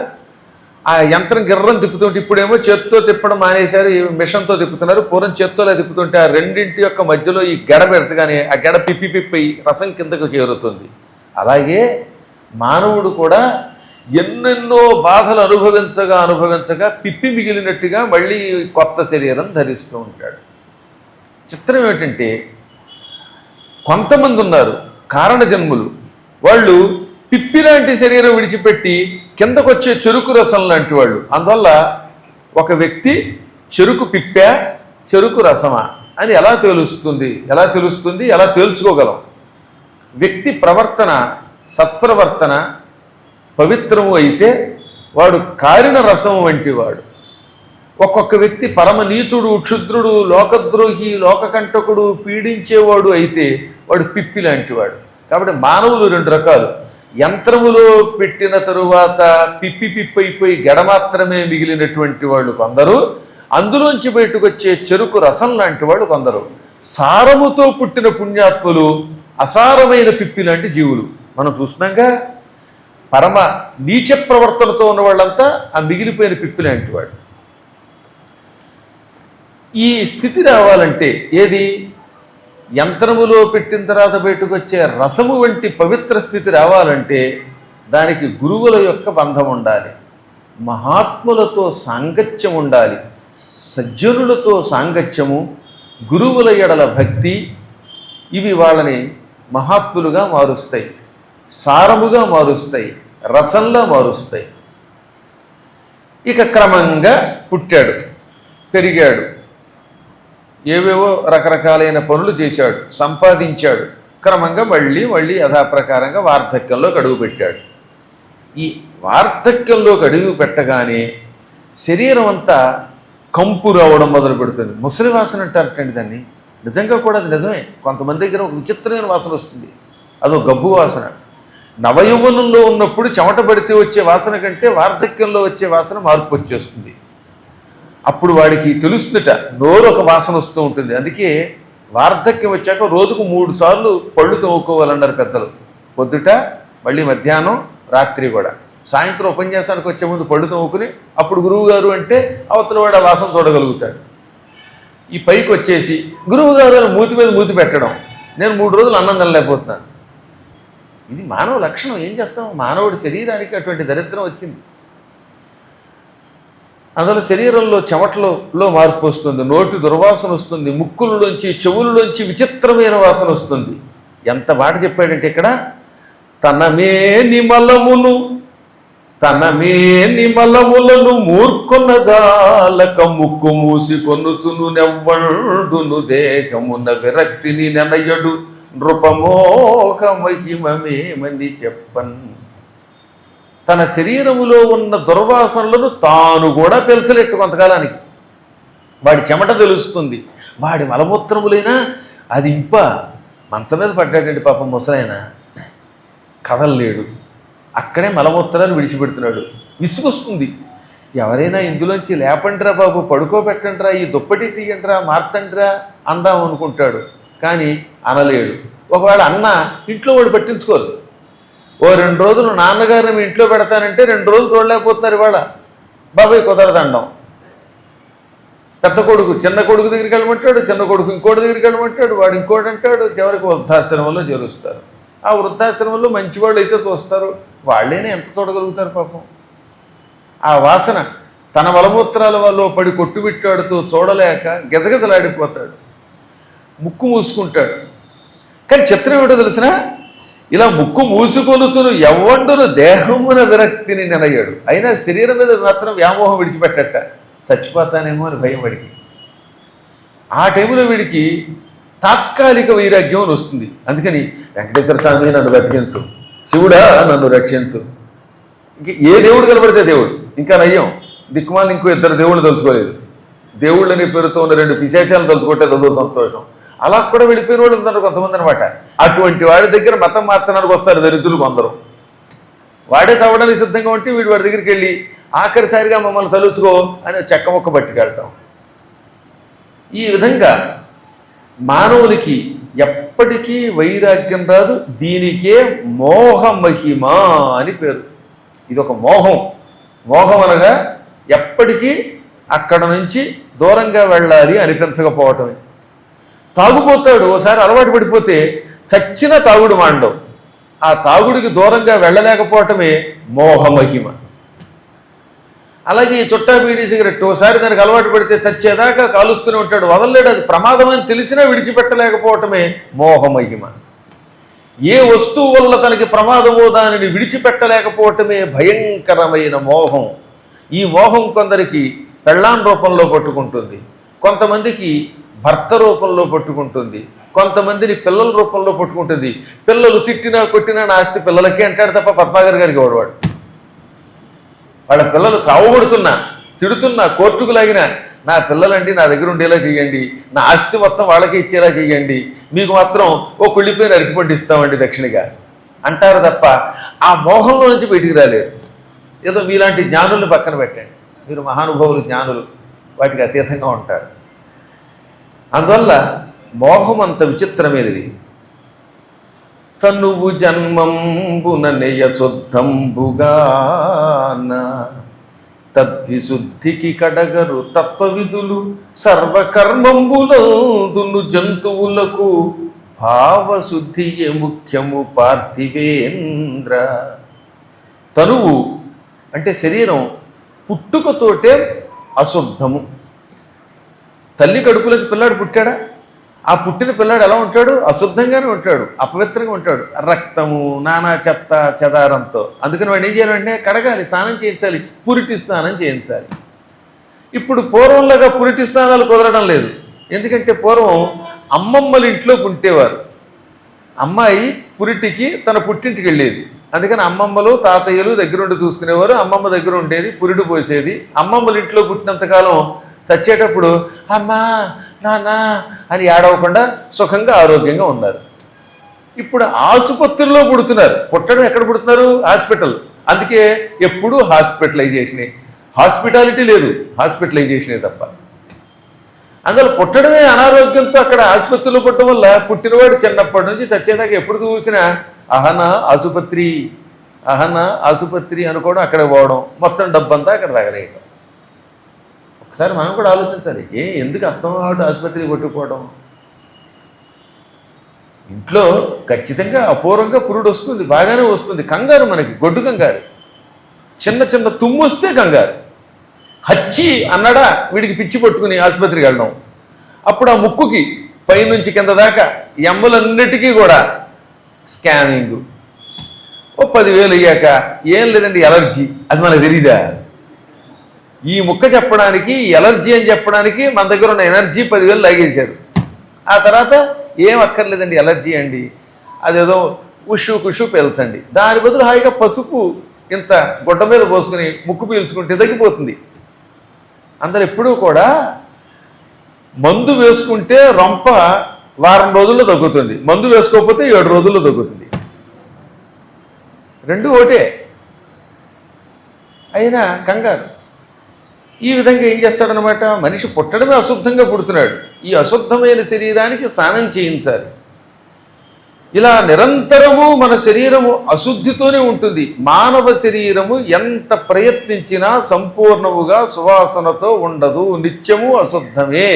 ఆ యంత్రం గిర్రం తిప్పుతుంటే, ఇప్పుడేమో చేత్తో తిప్పడం మానేశారు, ఈ మిషన్తో తిప్పుతున్నారు. పూర్వం చేత్తోలా తిప్పుతుంటే ఆ రెండింటి యొక్క మధ్యలో ఈ గడ పెడతగానే ఆ గడ పిప్పి రసం కిందకు చేరుతుంది. అలాగే మానవుడు కూడా ఎన్నెన్నో బాధలు అనుభవించగా పిప్పి మిగిలినట్టుగా మళ్ళీ కొత్త శరీరం ధరిస్తూ ఉంటాడు. చిత్రం ఏమిటంటే, కొంతమంది ఉన్నారు కారణ జన్ములు, వాళ్ళు పిప్పి లాంటి శరీరం విడిచిపెట్టి కిందకొచ్చే చెరుకు రసం లాంటి వాళ్ళు. అందువల్ల ఒక వ్యక్తి చెరుకు పిప్పా చెరుకు రసమా అని ఎలా తెలుస్తుంది, ఎలా తేల్చుకోగలం? వ్యక్తి ప్రవర్తన సత్ప్రవర్తన పవిత్రము అయితే వాడు కారిన రసం వంటి వాడు. ఒక్కొక్క వ్యక్తి పరమ నీచుడు, క్షుద్రుడు, లోకద్రోహి, లోకకంటకుడు, పీడించేవాడు అయితే వాడు పిప్పి లాంటివాడు. కాబట్టి మానవులు 2 రకాలు. యంత్రములో పెట్టిన తరువాత పిప్పి అయిపోయి గడ మాత్రమే మిగిలినటువంటి వాళ్ళు కొందరు, అందులోంచి బయటకు వచ్చే చెరుకు రసం లాంటి వాళ్ళు కొందరు. సారముతో పుట్టిన పుణ్యాత్ములు అసారమైన పిప్పి లాంటి జీవులు మనం చూస్తున్నాగా. పరమ నీచ ప్రవర్తనతో ఉన్న వాళ్ళంతా ఆ మిగిలిపోయిన పిప్పి లాంటి వాడు. ఈ స్థితి రావాలంటే ఏది? యంత్రములో పెట్టిన తర్వాత బయటకు వచ్చే రసము వంటి పవిత్ర స్థితి రావాలంటే దానికి గురువుల యొక్క బంధం ఉండాలి, మహాత్ములతో సాంగత్యం ఉండాలి. సజ్జనులతో సాంగత్యము, గురువుల ఎడల భక్తి, ఇవి వాళ్ళని మహాత్ములుగా మారుస్తాయి, సారముగా మారుస్తాయి, రసంలా మారుస్తాయి. ఇక క్రమంగా పుట్టాడు, పెరిగాడు, ఏవేవో రకరకాలైన పనులు చేశాడు, సంపాదించాడు. క్రమంగా మళ్ళీ యథాప్రకారంగా వార్ధక్యంలోకి అడుగు పెట్టాడు. ఈ వార్ధక్యంలోకి అడుగు పెట్టగానే శరీరం అంతా కంపు రావడం మొదలు పెడుతుంది. ముసలి వాసన అంటారటండి దాన్ని. నిజంగా కూడా అది నిజమే. కొంతమంది దగ్గర ఒక విచిత్రమైన వాసన వస్తుంది, అదో గబ్బు వాసన. నవయౌవనంలో ఉన్నప్పుడు చెమట పడితే వచ్చే వాసన కంటే వార్ధక్యంలో వచ్చే వాసన మార్పు వచ్చేస్తుంది. అప్పుడు వాడికి తెలుస్తుందట, నోరు ఒక వాసన వస్తూ ఉంటుంది. అందుకే వార్ధక్యం వచ్చాక రోజుకు 3 సార్లు పళ్ళు తోముకోవాలన్నారు పెద్దలు. పొద్దుట, మళ్ళీ మధ్యాహ్నం, రాత్రి కూడా. సాయంత్రం ఉపన్యాసానికి వచ్చే ముందు పళ్ళు తోముకుని అప్పుడు గురువుగారు అంటే అవతల వాడు ఆ వాసన చూడగలుగుతాడు. ఈ పైకి వచ్చేసి గురువుగారు అని మూతి మీద మూతి పెట్టడం, నేను 3 రోజులు అన్నం తినలేకపోతున్నాను. ఇది మానవ లక్షణం. ఏం చేస్తాం, మానవుడి శరీరానికి అటువంటి దరిద్రం వచ్చింది. అందులో శరీరంలో చెమటలో మార్పు వస్తుంది, నోటి దుర్వాసన వస్తుంది, ముక్కులలోంచి చెవులలోంచి విచిత్రమైన వాసన వస్తుంది. ఎంత మాట చెప్పాడంటే ఇక్కడ, తనమే నిమలమును తన మేని మలములను మూర్కొన్న జాలక ముక్కు మూసి కొనుచును నెవ్వండును దేహమున విరక్తిని నెనయడు నృపమోహ మహిమమేమని చెప్పన్. తన శరీరములో ఉన్న దుర్వాసనలను తాను కూడా పెంచలేట్టు కొంతకాలానికి. వాడి చెమట తెలుస్తుంది, వాడి మలమూత్రములైనా అది ఇంప. మంచం మీద పడ్డాడండి పాపం ముసలైన, కదలలేడు, అక్కడే మలమూత్రాలు విడిచిపెడుతున్నాడు. విసుగొస్తుంది. ఎవరైనా ఇందులోంచి లేపండిరా బాబు, పడుకోబెట్టండిరా, ఈ దుప్పటి తీయండిరా, మార్చండిరా అందాం అనుకుంటాడు, కానీ అనలేడు. ఒకవేళ అన్న ఇంట్లో వాడు పట్టించుకోరు. ఓ 2 రోజులు నాన్నగారిని మీ ఇంట్లో పెడతానంటే 2 రోజులు చూడలేకపోతున్నారు. ఇవాళ బాబాయ్ కుదరదండం. పెద్ద కొడుకు చిన్న కొడుకు దగ్గరికి వెళ్ళమంటాడు, చిన్న కొడుకు ఇంకోటి దగ్గరికి వెళ్ళమంటాడు, వాడు ఇంకోటి అంటాడు. చివరికి వృద్ధాశ్రమంలో చేరుస్తారు. ఆ వృద్ధాశ్రమంలో మంచివాళ్ళు అయితే చూస్తారు, వాళ్ళేనే ఎంత చూడగలుగుతారు పాపం. ఆ వాసన తన మలమూత్రాల వల్ల పడి కొట్టుబిట్టాడుతూ చూడలేక గజగజలాడిపోతాడు, ముక్కు మూసుకుంటాడు. కానీ చిత్రం ఏమిటో తెలిసిన, ఇలా ముక్కు మూసుకొనుచును ఎవ్వండును దేహమున విరక్తిని నెనయ్యాడు. అయినా శరీరం మీద మాత్రం వ్యామోహం విడిచిపెట్టట, చచ్చిపోతానేమో అని భయం వాడికి. ఆ టైంలో వీడికి తాత్కాలిక వైరాగ్యం వస్తుంది. అందుకని వెంకటేశ్వర స్వామి నన్ను బతికించు, శివుడా నన్ను రక్షించు. ఇంక ఏ దేవుడు కనబడితే దేవుడు. ఇంకా నయ్యం, దిక్కుమాలను ఇంకో 2 దేవుళ్ళు తలుచుకోలేదు. దేవుళ్ళని పేరుతో ఉన్న 2 పిశాచాలను తలుచుకుంటే అదో సంతోషం. అలా కూడా వెళ్ళిపోయిన వాళ్ళు ఉన్నారు కొంతమంది అనమాట. అటువంటి వాడి దగ్గర మతం మార్చడానికి వస్తారు దరిద్రులు కొందరు. వాడే చదవడానికి సిద్ధంగా ఉంటే వీడు వాడి దగ్గరికి వెళ్ళి ఆఖరిసారిగా మమ్మల్ని తలుచుకో అని చెక్క మొక్క పట్టుకెళ్తాం. ఈ విధంగా మానవునికి ఎప్పటికీ వైరాగ్యం రాదు. దీనికే మోహమహిమ అని పేరు. ఇది ఒక మోహం. మోహం అనగా ఎప్పటికీ అక్కడ నుంచి దూరంగా వెళ్ళాలి అనిపించకపోవటమే. తాగుపోతాడు, ఓసారి అలవాటు పడిపోతే చచ్చిన తాగుడు మాండవు. ఆ తాగుడికి దూరంగా వెళ్ళలేకపోవటమే మోహమహిమ. అలాగే ఈ చుట్టా బీడీ సిగరెట్ ఓసారి దానికి అలవాటు పడితే చచ్చేదాకా కాలుస్తూనే ఉంటాడు, వదలలేడు. అది ప్రమాదం అని తెలిసినా విడిచిపెట్టలేకపోవటమే మోహమహిమ. ఏ వస్తువు వల్ల తనకి ప్రమాదమో దానిని విడిచిపెట్టలేకపోవటమే భయంకరమైన మోహం. ఈ మోహం కొందరికి పెళ్ళాం రూపంలో పట్టుకుంటుంది, కొంతమందికి భర్త రూపంలో పట్టుకుంటుంది, కొంతమందిని పిల్లల రూపంలో పట్టుకుంటుంది. పిల్లలు తిట్టినా కొట్టినా నా ఆస్తి పిల్లలకే అంటాడు తప్ప పద్మాగర్ గారికి వాడు. వాళ్ళ పిల్లలు చావబడుతున్నా తిడుతున్నా కోర్టుకు లాగినా నా పిల్లలండి నా దగ్గర ఉండేలా చేయండి, నా ఆస్తి మొత్తం వాళ్ళకి ఇచ్చేలా చేయండి, మీకు మాత్రం ఓ కుళ్ళిపోయిన అరటిపండు ఇస్తామండి దక్షిణగా అంటారు తప్ప ఆ మోహంలో నుంచి బయటికి రాలేదు. ఏదో మీలాంటి జ్ఞానుల్ని పక్కన పెట్టండి, మీరు మహానుభావులు జ్ఞానులు, వాటికి అతీతంగా ఉంటారు. అందువల్ల మోహం అంత విచిత్రమైనది. తనువు జన్మంబున నెయ శుద్ధంబుగాన తద్విశుద్ధికి కడగరు తత్వవిధులు సర్వకర్మంబులందును జంతువులకు భావశుద్ధియే ముఖ్యము పార్థివేంద్ర. తనువు అంటే శరీరం పుట్టుకతోటే అశుద్ధము. తల్లి కడుపులోకి పిల్లాడు పుట్టాడా, ఆ పుట్టిన పిల్లాడు ఎలా ఉంటాడు? అశుద్ధంగానే ఉంటాడు, అపవిత్రంగా ఉంటాడు, రక్తము నానా చెత్త చెదారంతో. అందుకని వాడు ఏం చేయాలంటే కడగాలి, స్నానం చేయించాలి, పురిటి స్నానం చేయించాలి. ఇప్పుడు పూర్వంలాగా పురిటి స్నానాలు కుదరడం లేదు. ఎందుకంటే పూర్వం అమ్మమ్మల ఇంట్లో పుట్టేవారు, అమ్మాయి పురిటికి తన పుట్టింటికి వెళ్ళేది. అందుకని అమ్మమ్మలు తాతయ్యలు దగ్గరుండి చూసుకునేవారు, అమ్మమ్మ దగ్గర ఉండేది, పురిటి పోసేది. అమ్మమ్మల ఇంట్లో పుట్టినంతకాలం చచ్చేటప్పుడు అమ్మా నాన్న అని ఏడవకుండా సుఖంగా ఆరోగ్యంగా ఉన్నారు. ఇప్పుడు ఆసుపత్రుల్లో పుడుతున్నారు. పుట్టడం ఎక్కడ పుడుతున్నారు? హాస్పిటల్. అందుకే ఎప్పుడూ హాస్పిటలైజేషనే, హాస్పిటాలిటీ లేదు, హాస్పిటలైజేషనే తప్ప. అందులో పుట్టడమే అనారోగ్యంతో అక్కడ ఆసుపత్రిలో పుట్టడం వల్ల పుట్టినవాడు చిన్నప్పటి నుంచి చచ్చేదాకా ఎప్పుడు చూసినా అహనా ఆసుపత్రి, అహనా ఆసుపత్రి అనుకోవడం, అక్కడ పోవడం, మొత్తం డబ్బంతా అక్కడ తగలేయడం. ఒకసారి మనం కూడా ఆలోచించాలి, ఎందుకు అస్తమాటు ఆసుపత్రికి కొట్టుకోవడం? ఇంట్లో ఖచ్చితంగా అపూర్వంగా పురుడు వస్తుంది, బాగానే వస్తుంది. కంగారు మనకి, గొడ్డు కంగారు. చిన్న చిన్న తుమ్ము వస్తే కంగారు. హచ్చి అన్నాడా వీడికి పిచ్చి పట్టుకుని ఆసుపత్రికి వెళ్ళడం. అప్పుడు ఆ ముక్కుకి పైనుంచి కింద దాకా ఎమ్మలన్నిటికీ కూడా స్కానింగ్. ఓ 10,000 అయ్యాక ఏం లేదండి ఎలర్జీ, అది మనకు తెలీదా? ఈ ముక్క చెప్పడానికి, ఎలర్జీ అని చెప్పడానికి మన దగ్గర ఉన్న ఎనర్జీ 10,000 లాగేశారు. ఆ తర్వాత ఏం అక్కర్లేదండి ఎలర్జీ అండి, అదేదో ఉషు కుషు పీల్చండి, దాని బదులు హాయిగా పసుపు ఇంత గుడ్డ మీద పోసుకుని ముక్కు పీల్చుకుంటే తగ్గిపోతుంది. అందరు ఎప్పుడూ కూడా మందు వేసుకుంటే రొంప వారం రోజుల్లో తగ్గుతుంది, మందు వేసుకోకపోతే 7 రోజుల్లో తగ్గుతుంది. రెండు ఒకటే. అయినా కంగారు. ఈ విధంగా ఏం చేస్తాడనమాట, మనిషి పుట్టడమే అశుద్ధంగా పుడుతున్నాడు, ఈ అశుద్ధమైన శరీరానికి స్నానం చేయించాలి. ఇలా నిరంతరము మన శరీరము అశుద్ధితోనే ఉంటుంది. మానవ శరీరము ఎంత ప్రయత్నించినా సంపూర్ణముగా సువాసనతో ఉండదు, నిత్యము అశుద్ధమే.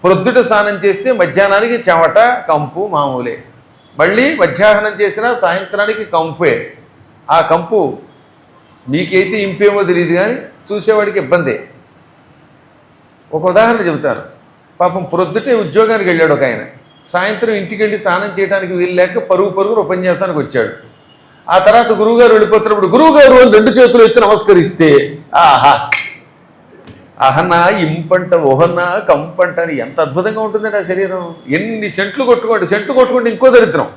ప్రొద్దుట స్నానం చేస్తే మధ్యాహ్నానికి చెమట కంపు మామూలే, మళ్ళీ మధ్యాహ్నం చేసినా సాయంత్రానికి కంపే. ఆ కంపు మీకైతే ఇంపేమో తెలియదు కానీ చూసేవాడికి ఇబ్బందే. ఒక ఉదాహరణ చెబుతాను. పాపం ప్రొద్దుటే ఉద్యోగానికి వెళ్ళాడు ఒక ఆయన, సాయంత్రం ఇంటికి వెళ్ళి స్నానం చేయడానికి వీలు లేక పరుగు ఉపన్యాసానికి వచ్చాడు. ఆ తర్వాత గురువుగారు వెళ్ళిపోతున్నప్పుడు గురువుగారు అని 2 చేతులు ఎత్తి నమస్కరిస్తే ఆహా అహన్నా ఇంపంట ఓహన్నా కంపంట అని ఎంత అద్భుతంగా ఉంటుందండి ఆ శరీరం. ఎన్ని సెంట్లు కొట్టుకోండి ఇంకో దరిద్రం.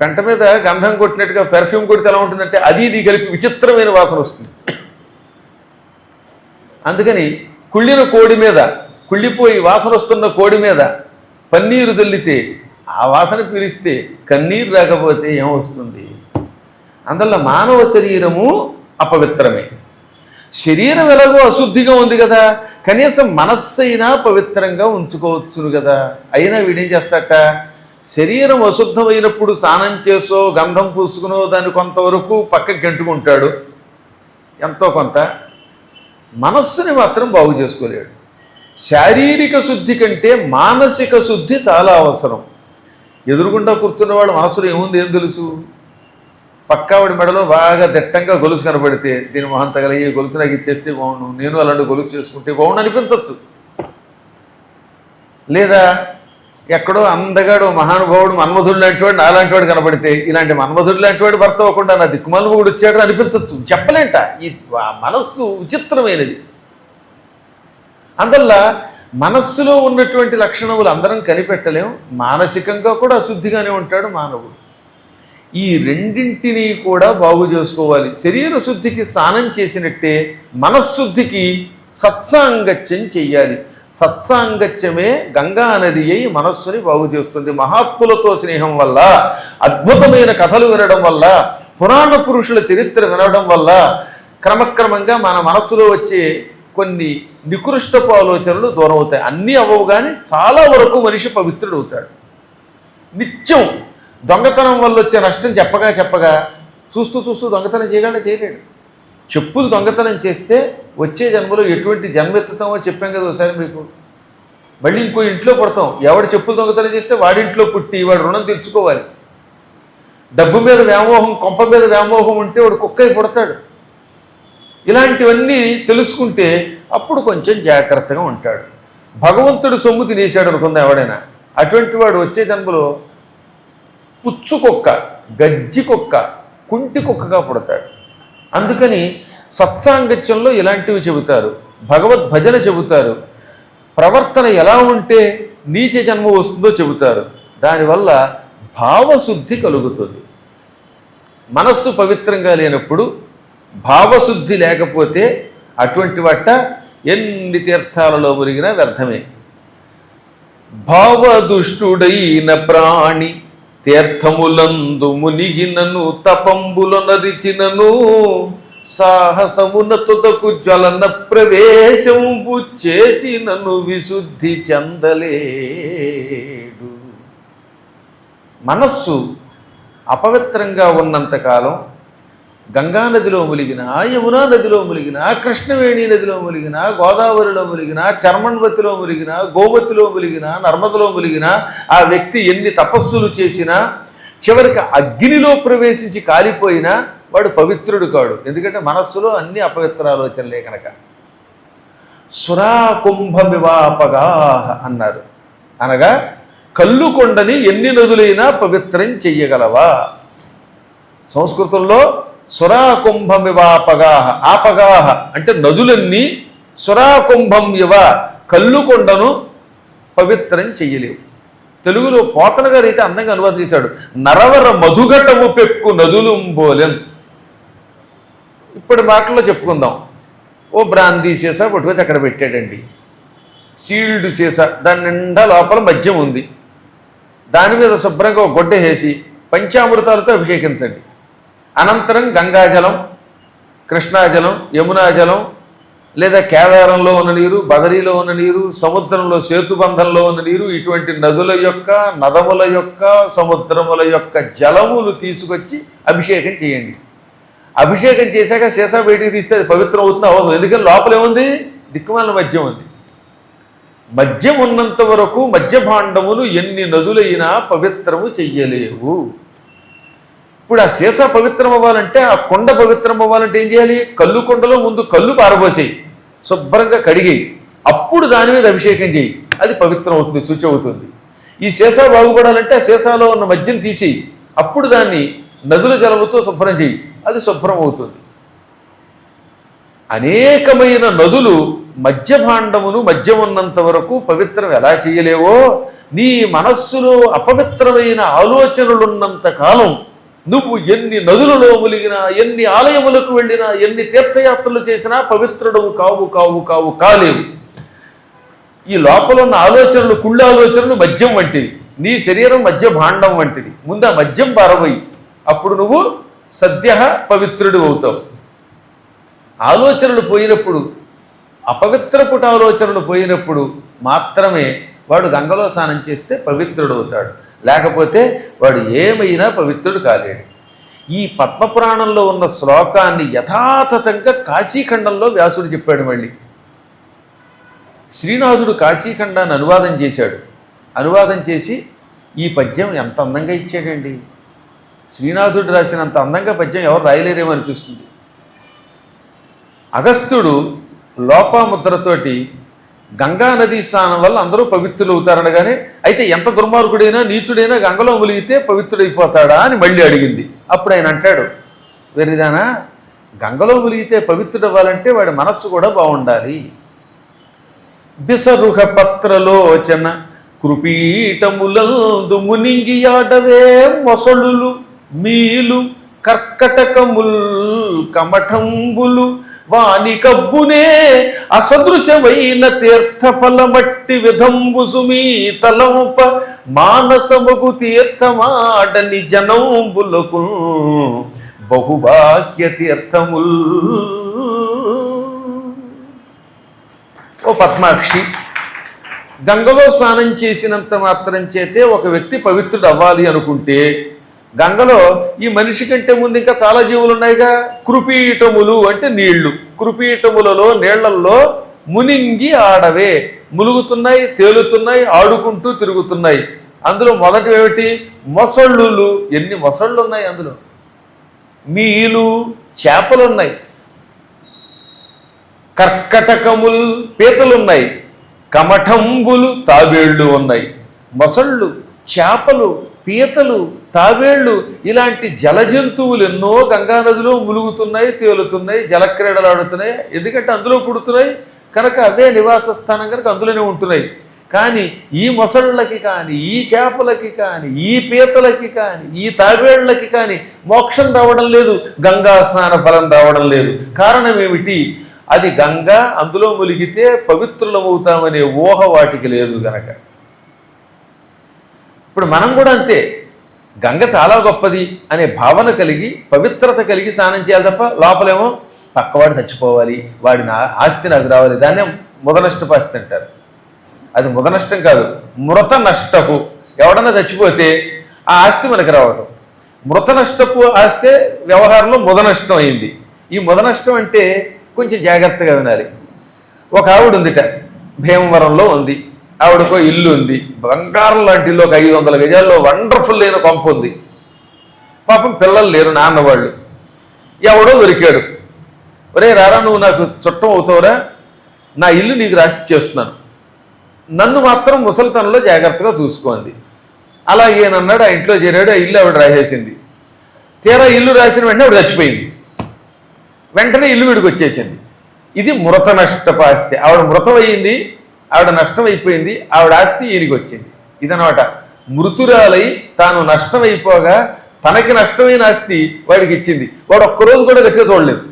పెంట మీద గంధం కొట్టినట్టుగా పెర్ఫ్యూమ్ కొడితే ఎలా ఉంటుందంటే అది ఇది కలిపి విచిత్రమైన వాసన వస్తుంది. అందుకని కుళ్ళిన కోడి మీద, కుళ్ళిపోయి వాసన వస్తున్న కోడి మీద పన్నీరు చల్లితే ఆ వాసన పీలిస్తే కన్నీరు రాకపోతే ఏమొస్తుంది? అందువల్ల మానవ శరీరము అపవిత్రమే. శరీరం ఎలాగో అశుద్ధిగా ఉంది కదా, కనీసం మనస్సైనా పవిత్రంగా ఉంచుకోవచ్చును కదా. అయినా వీడేం చేస్తాట, శరీరం అశుద్ధమైనప్పుడు స్నానం చేసో గంధం పూసుకునో దాన్ని కొంతవరకు పక్కకి గంటుకుంటాడు ఎంతో కొంత, మనస్సుని మాత్రం బాగు చేసుకోలేడు. శారీరక శుద్ధి కంటే మానసిక శుద్ధి చాలా అవసరం. ఎదురుగుండా కూర్చున్న వాడు మనసులో ఏముంది ఏం తెలుసు? పక్కావాడి మెడలో బాగా దట్టంగా గొలుసు కనబడితే దీని మొహం తగలయ్యి గొలుసు నాకు ఇచ్చేస్తే బాగుండు, నేను అలాంటి గొలుసు చేసుకుంటే బాగుండు అనిపించవచ్చు. లేదా ఎక్కడో అందగాడు మహానుభావుడు మన్మధుడు లాంటి వాడు నాలాంటి వాడు కనబడితే ఇలాంటి మన్మధుడు లాంటి వాడు భర్త అవ్వకుండా నా దిక్కుమాలుడు వచ్చాడు అనిపించవచ్చు. చెప్పలేంట. ఈ మనస్సు విచిత్రమైనది. అందువల్ల మనస్సులో ఉన్నటువంటి లక్షణములు అందరం కనిపెట్టలేం. మానసికంగా కూడా అశుద్ధిగానే ఉంటాడు మానవుడు. ఈ రెండింటినీ కూడా బాగు చేసుకోవాలి. శరీర శుద్ధికి స్నానం చేసినట్టే మనశ్శుద్ధికి సత్సాంగత్యం చెయ్యాలి. సత్సాంగత్యమే గంగా నది అయి మనస్సుని బాగు చేస్తుంది. మహాత్ములతో స్నేహం వల్ల, అద్భుతమైన కథలు వినడం వల్ల, పురాణ పురుషుల చరిత్ర వినడం వల్ల క్రమక్రమంగా మన మనస్సులో వచ్చే కొన్ని నికృష్టపు ఆలోచనలు దూరం అవుతాయి. అన్నీ అవ్వవు కానీ చాలా వరకు మనిషి పవిత్రుడు అవుతాడు. నిత్యం దొంగతనం వల్ల వచ్చే నష్టం చెప్పగా చూస్తూ దొంగతనం చేయలేడు. చెప్పులు దొంగతనం చేస్తే వచ్చే జన్మలో ఎటువంటి జన్మెత్తుతామో చెప్పాం కదా ఒకసారి మీకు. మళ్ళీ ఇంకో ఇంట్లో పుడతాం. ఎవడు చెప్పులు దొంగతనం చేస్తే వాడింట్లో పుట్టి వాడు రుణం తీర్చుకోవాలి. డబ్బు మీద వ్యామోహం, కొంప మీద వ్యామోహం ఉంటే వాడు కుక్కై పుడతాడు. ఇలాంటివన్నీ తెలుసుకుంటే అప్పుడు కొంచెం జాగ్రత్తగా ఉంటాడు. భగవంతుడు సొమ్ము తినేశాడు అనుకుందా ఎవడైనా, అటువంటి వాడు వచ్చే జన్మలో పుచ్చు కుక్క, గజ్జి కుక్క, కుంటి కుక్కగా పుడతాడు. అందుకని సత్సాంగత్యంలో ఇలాంటివి చెబుతారు, భగవద్భజన చెబుతారు, ప్రవర్తన ఎలా ఉంటే నీచ జన్మ వస్తుందో చెబుతారు. దానివల్ల భావశుద్ధి కలుగుతుంది. మనస్సు పవిత్రంగా లేనప్పుడు, భావశుద్ధి లేకపోతే అటువంటి వాట ఎన్ని తీర్థాలలో మురిగినా వ్యర్థమే. భావదుష్టుడైన ప్రాణి తీర్థములందు మునిగినను తపంబుల నరిచినను సాహసమున తుదకు జ్వలన ప్రవేశంబు చేసినను విశుద్ధి చెందలేడు. మనస్సు అపవిత్రంగా ఉన్నంతకాలం గంగానదిలో ములిగిన, యమునా నదిలో ములిగిన, కృష్ణవేణి నదిలో ములిగిన, గోదావరిలో ములిగిన, చర్మణవతిలో ములిగిన, గోమతిలో ములిగిన, నర్మదలో ములిగిన ఆ వ్యక్తి ఎన్ని తపస్సులు చేసినా చివరికి అగ్నిలో ప్రవేశించి కాలిపోయినా వాడు పవిత్రుడు కాడు. ఎందుకంటే మనస్సులో అన్ని అపవిత్ర ఆలోచనలే కనుక. సురాకుంభమివాపగా అన్నారు. అనగా కల్లు కొండని ఎన్ని నదులైనా పవిత్రం చెయ్యగలవా. సంస్కృతంలో సురాకుంభమివాపగాహ. ఆపగాహ అంటే నదులన్నీ సురాకుంభం ఇవ కల్లుకొండను పవిత్రం చెయ్యలేవు. తెలుగులో పోతన గారు అయితే అందంగా అనువాదం చేశాడు. నరవర మధుఘటము పెక్కు నదులుంబోలెన్. ఇప్పుడు మాటల్లో చెప్పుకుందాం. ఓ బ్రాందీ సీసా పట్టుకొచ్చి అక్కడ పెట్టాడండి. సీల్డ్ సీసా, దాని నిండా లోపల మద్యం ఉంది. దాని మీద శుభ్రంగా ఒక గొడ్డ వేసి పంచామృతాలతో అభిషేకించండి. అనంతరం గంగాజలం, కృష్ణాజలం, యమునాజలం, లేదా కేదారంలో ఉన్న నీరు, బదరీలో ఉన్న నీరు, సముద్రంలో సేతుబంధంలో ఉన్న నీరు, ఇటువంటి నదుల యొక్క, నదముల యొక్క, సముద్రముల యొక్క జలములు తీసుకొచ్చి అభిషేకం చేయండి. అభిషేకం చేశాక సీసా బయటికి తీస్తే అది పవిత్రం అవుతుంది అవ్వదు. ఎందుకని లోపల ఏముంది? దిక్కుమాలిన మద్యం ఉంది. మద్యం ఉన్నంత వరకు మద్యభాండములు ఎన్ని నదులైనా పవిత్రము చెయ్యలేవు. ఇప్పుడు ఆ సీసా పవిత్రం అవ్వాలంటే, ఆ కొండ పవిత్రం అవ్వాలంటే ఏం చేయాలి? కళ్ళు కొండలో ముందు కళ్ళు పారబోసేయి, శుభ్రంగా కడిగేయి, అప్పుడు దాని మీద అభిషేకం చేయి. అది పవిత్రం అవుతుంది, శుచి అవుతుంది. ఈ సీసా బాగుపడాలంటే ఆ సీసాలో ఉన్న మద్యం తీసి అప్పుడు దాన్ని నదుల జలముతో శుభ్రం చేయి, అది శుభ్రం అవుతుంది. అనేకమైన నదులు మద్యభాండమును మద్యం ఉన్నంత వరకు పవిత్రం ఎలా చేయలేవో, నీ మనస్సులో అపవిత్రమైన ఆలోచనలున్నంత కాలం నువ్వు ఎన్ని నదులలో ములిగినా, ఎన్ని ఆలయములకు వెళ్ళినా, ఎన్ని తీర్థయాత్రలు చేసినా పవిత్రుడవు కాలేవు. ఈ లోపల ఉన్న ఆలోచనలు, కుళ్ళ ఆలోచనలు మద్యం వంటివి. నీ శరీరం మద్య భాండం వంటిది. ముందు ఆ మద్యం పారబోయి, అప్పుడు నువ్వు సద్య పవిత్రుడు అవుతావు. ఆలోచనలు పోయినప్పుడు, అపవిత్రపుట ఆలోచనలు పోయినప్పుడు మాత్రమే వాడు గంగలో స్నానం చేస్తే పవిత్రుడు అవుతాడు. లేకపోతే వాడు ఏమైనా పవిత్రుడు కాలేడు. ఈ పద్మపురాణంలో ఉన్న శ్లోకాన్ని యథాతథంగా కాశీఖండంలో వ్యాసుడు చెప్పాడు. మళ్ళీ శ్రీనాథుడు కాశీఖండాన్ని అనువాదం చేశాడు. అనువాదం చేసి ఈ పద్యం ఎంత అందంగా ఇచ్చాడండి. శ్రీనాథుడు రాసినంత అందంగా పద్యం ఎవరు రాయలేరేమో అనిపిస్తుంది. అగస్త్యుడు లోపాముద్రతోటి గంగా నదీ స్నానం వల్ల అందరూ పవిత్రులు అవుతారనగానే, అయితే ఎంత దుర్మార్గుడైనా నీచుడైనా గంగలో ములిగితే పవిత్రుడైపోతాడా అని మళ్ళీ అడిగింది. అప్పుడు ఆయన అంటాడు, వెర్రిదానా, గంగలో ములిగితే పవిత్రుడవ్వాలంటే వాడి మనస్సు కూడా బాగుండాలి. బిసరుహ పత్రలోచన కృపీటములందు మునింగియాడవే మొసళులు మీలు కర్కటకముల్ కమఠంబులు వాని కబ్బునే అసదృశమైన తీర్థఫలమట్టి విధంబు సుమీతలంప మానసముగు తీర్థమాడని జనంబులకు బహుబాహ్య తీర్థముల్. ఓ పద్మాక్షి, గంగలో స్నానం చేసినంత మాత్రం చేతే ఒక వ్యక్తి పవిత్రుడు అవ్వాలి అనుకుంటే, గంగలో ఈ మనిషి కంటే ముందు ఇంకా చాలా జీవులు ఉన్నాయిగా. కృపీటములు అంటే నీళ్లు. కృపీటములలో, నీళ్లల్లో మునింగి ఆడవే, ములుగుతున్నాయి, తేలుతున్నాయి, ఆడుకుంటూ తిరుగుతున్నాయి. అందులో మొదటి ఏమిటి? మొసళ్ళు. ఎన్ని మొసళ్ళు ఉన్నాయి అందులో. మీలు, చేపలున్నాయి. కర్కటకములు, పీతలున్నాయి. కమఠంబులు, తాబేళ్లు ఉన్నాయి. మొసళ్ళు, చేపలు, పీతలు, తాబేళ్లు, ఇలాంటి జలజంతువులు ఎన్నో గంగానదిలో ములుగుతున్నాయి, తేలుతున్నాయి, జలక్రీడలాడుతున్నాయి. ఎందుకంటే అందులో పుడుతున్నాయి కనుక అవే నివాస స్థానం కనుక అందులోనే ఉంటున్నాయి. కానీ ఈ మొసళ్ళకి కానీ, ఈ చేపలకి కానీ, ఈ పీతలకి కానీ, ఈ తాబేళ్లకి కానీ మోక్షం రావడం లేదు, గంగా స్నాన ఫలం రావడం లేదు. కారణం ఏమిటి? అది గంగా, అందులో ములిగితే పవిత్రులమవుతామనే ఊహ వాటికి లేదు గనక. ఇప్పుడు మనం కూడా అంతే, గంగ చాలా గొప్పది అనే భావన కలిగి, పవిత్రత కలిగి స్నానం చేయాలి తప్ప లోపలేమో పక్కవాడు చచ్చిపోవాలి, వాడి ఆస్తి నాకు రావాలి, దాన్నే ముదనష్టపు ఆస్తి అంటారు. అది ముదనష్టం కాదు, మృత నష్టపు. ఎవడన్నా చచ్చిపోతే ఆ ఆస్తి మనకు రావటం. మృత నష్టపు ఆస్తే వ్యవహారంలో ముదనష్టం అయింది. ఈ ముదనష్టం అంటే కొంచెం జాగ్రత్తగా వినాలి. ఒక ఆవిడ ఉందిట, భీమవరంలో ఉంది. ఆవిడకో ఇల్లు ఉంది, బంగారం లాంటి ఇల్లు, ఒక 500 గజాల్లో వండర్ఫుల్ అయిన కొంప ఉంది. పాపం పిల్లలు లేరు, నాన్నవాళ్ళు. ఎవడో దొరికాడు, ఒరే రారా, నువ్వు నాకు చుట్టం అవుతావురా, నా ఇల్లు నీకు రాసి చేస్తున్నాను, నన్ను మాత్రం ముసలితనంలో జాగ్రత్తగా చూసుకోండి. అలాగేనన్నాడు. ఆ ఇంట్లో చేరాడు. ఆ ఇల్లు ఆవిడ రాసేసింది. తీరా ఇల్లు రాసిన వెంటనే ఆవిడ చచ్చిపోయింది. వెంటనే ఇల్లు వీడికి వచ్చేసింది. ఇది మృత నష్టపు ఆస్తి. ఆవిడ మృతం అయ్యింది, ఆవిడ నష్టం అయిపోయింది, ఆవిడ ఆస్తి ఈయనకి వచ్చింది. ఇదనమాట. మృతురాలై తాను నష్టం అయిపోగా తనకి నష్టమైన ఆస్తి వాడికి ఇచ్చింది. వాడు ఒక్కరోజు కూడా గట్టిగా చూడలేదు.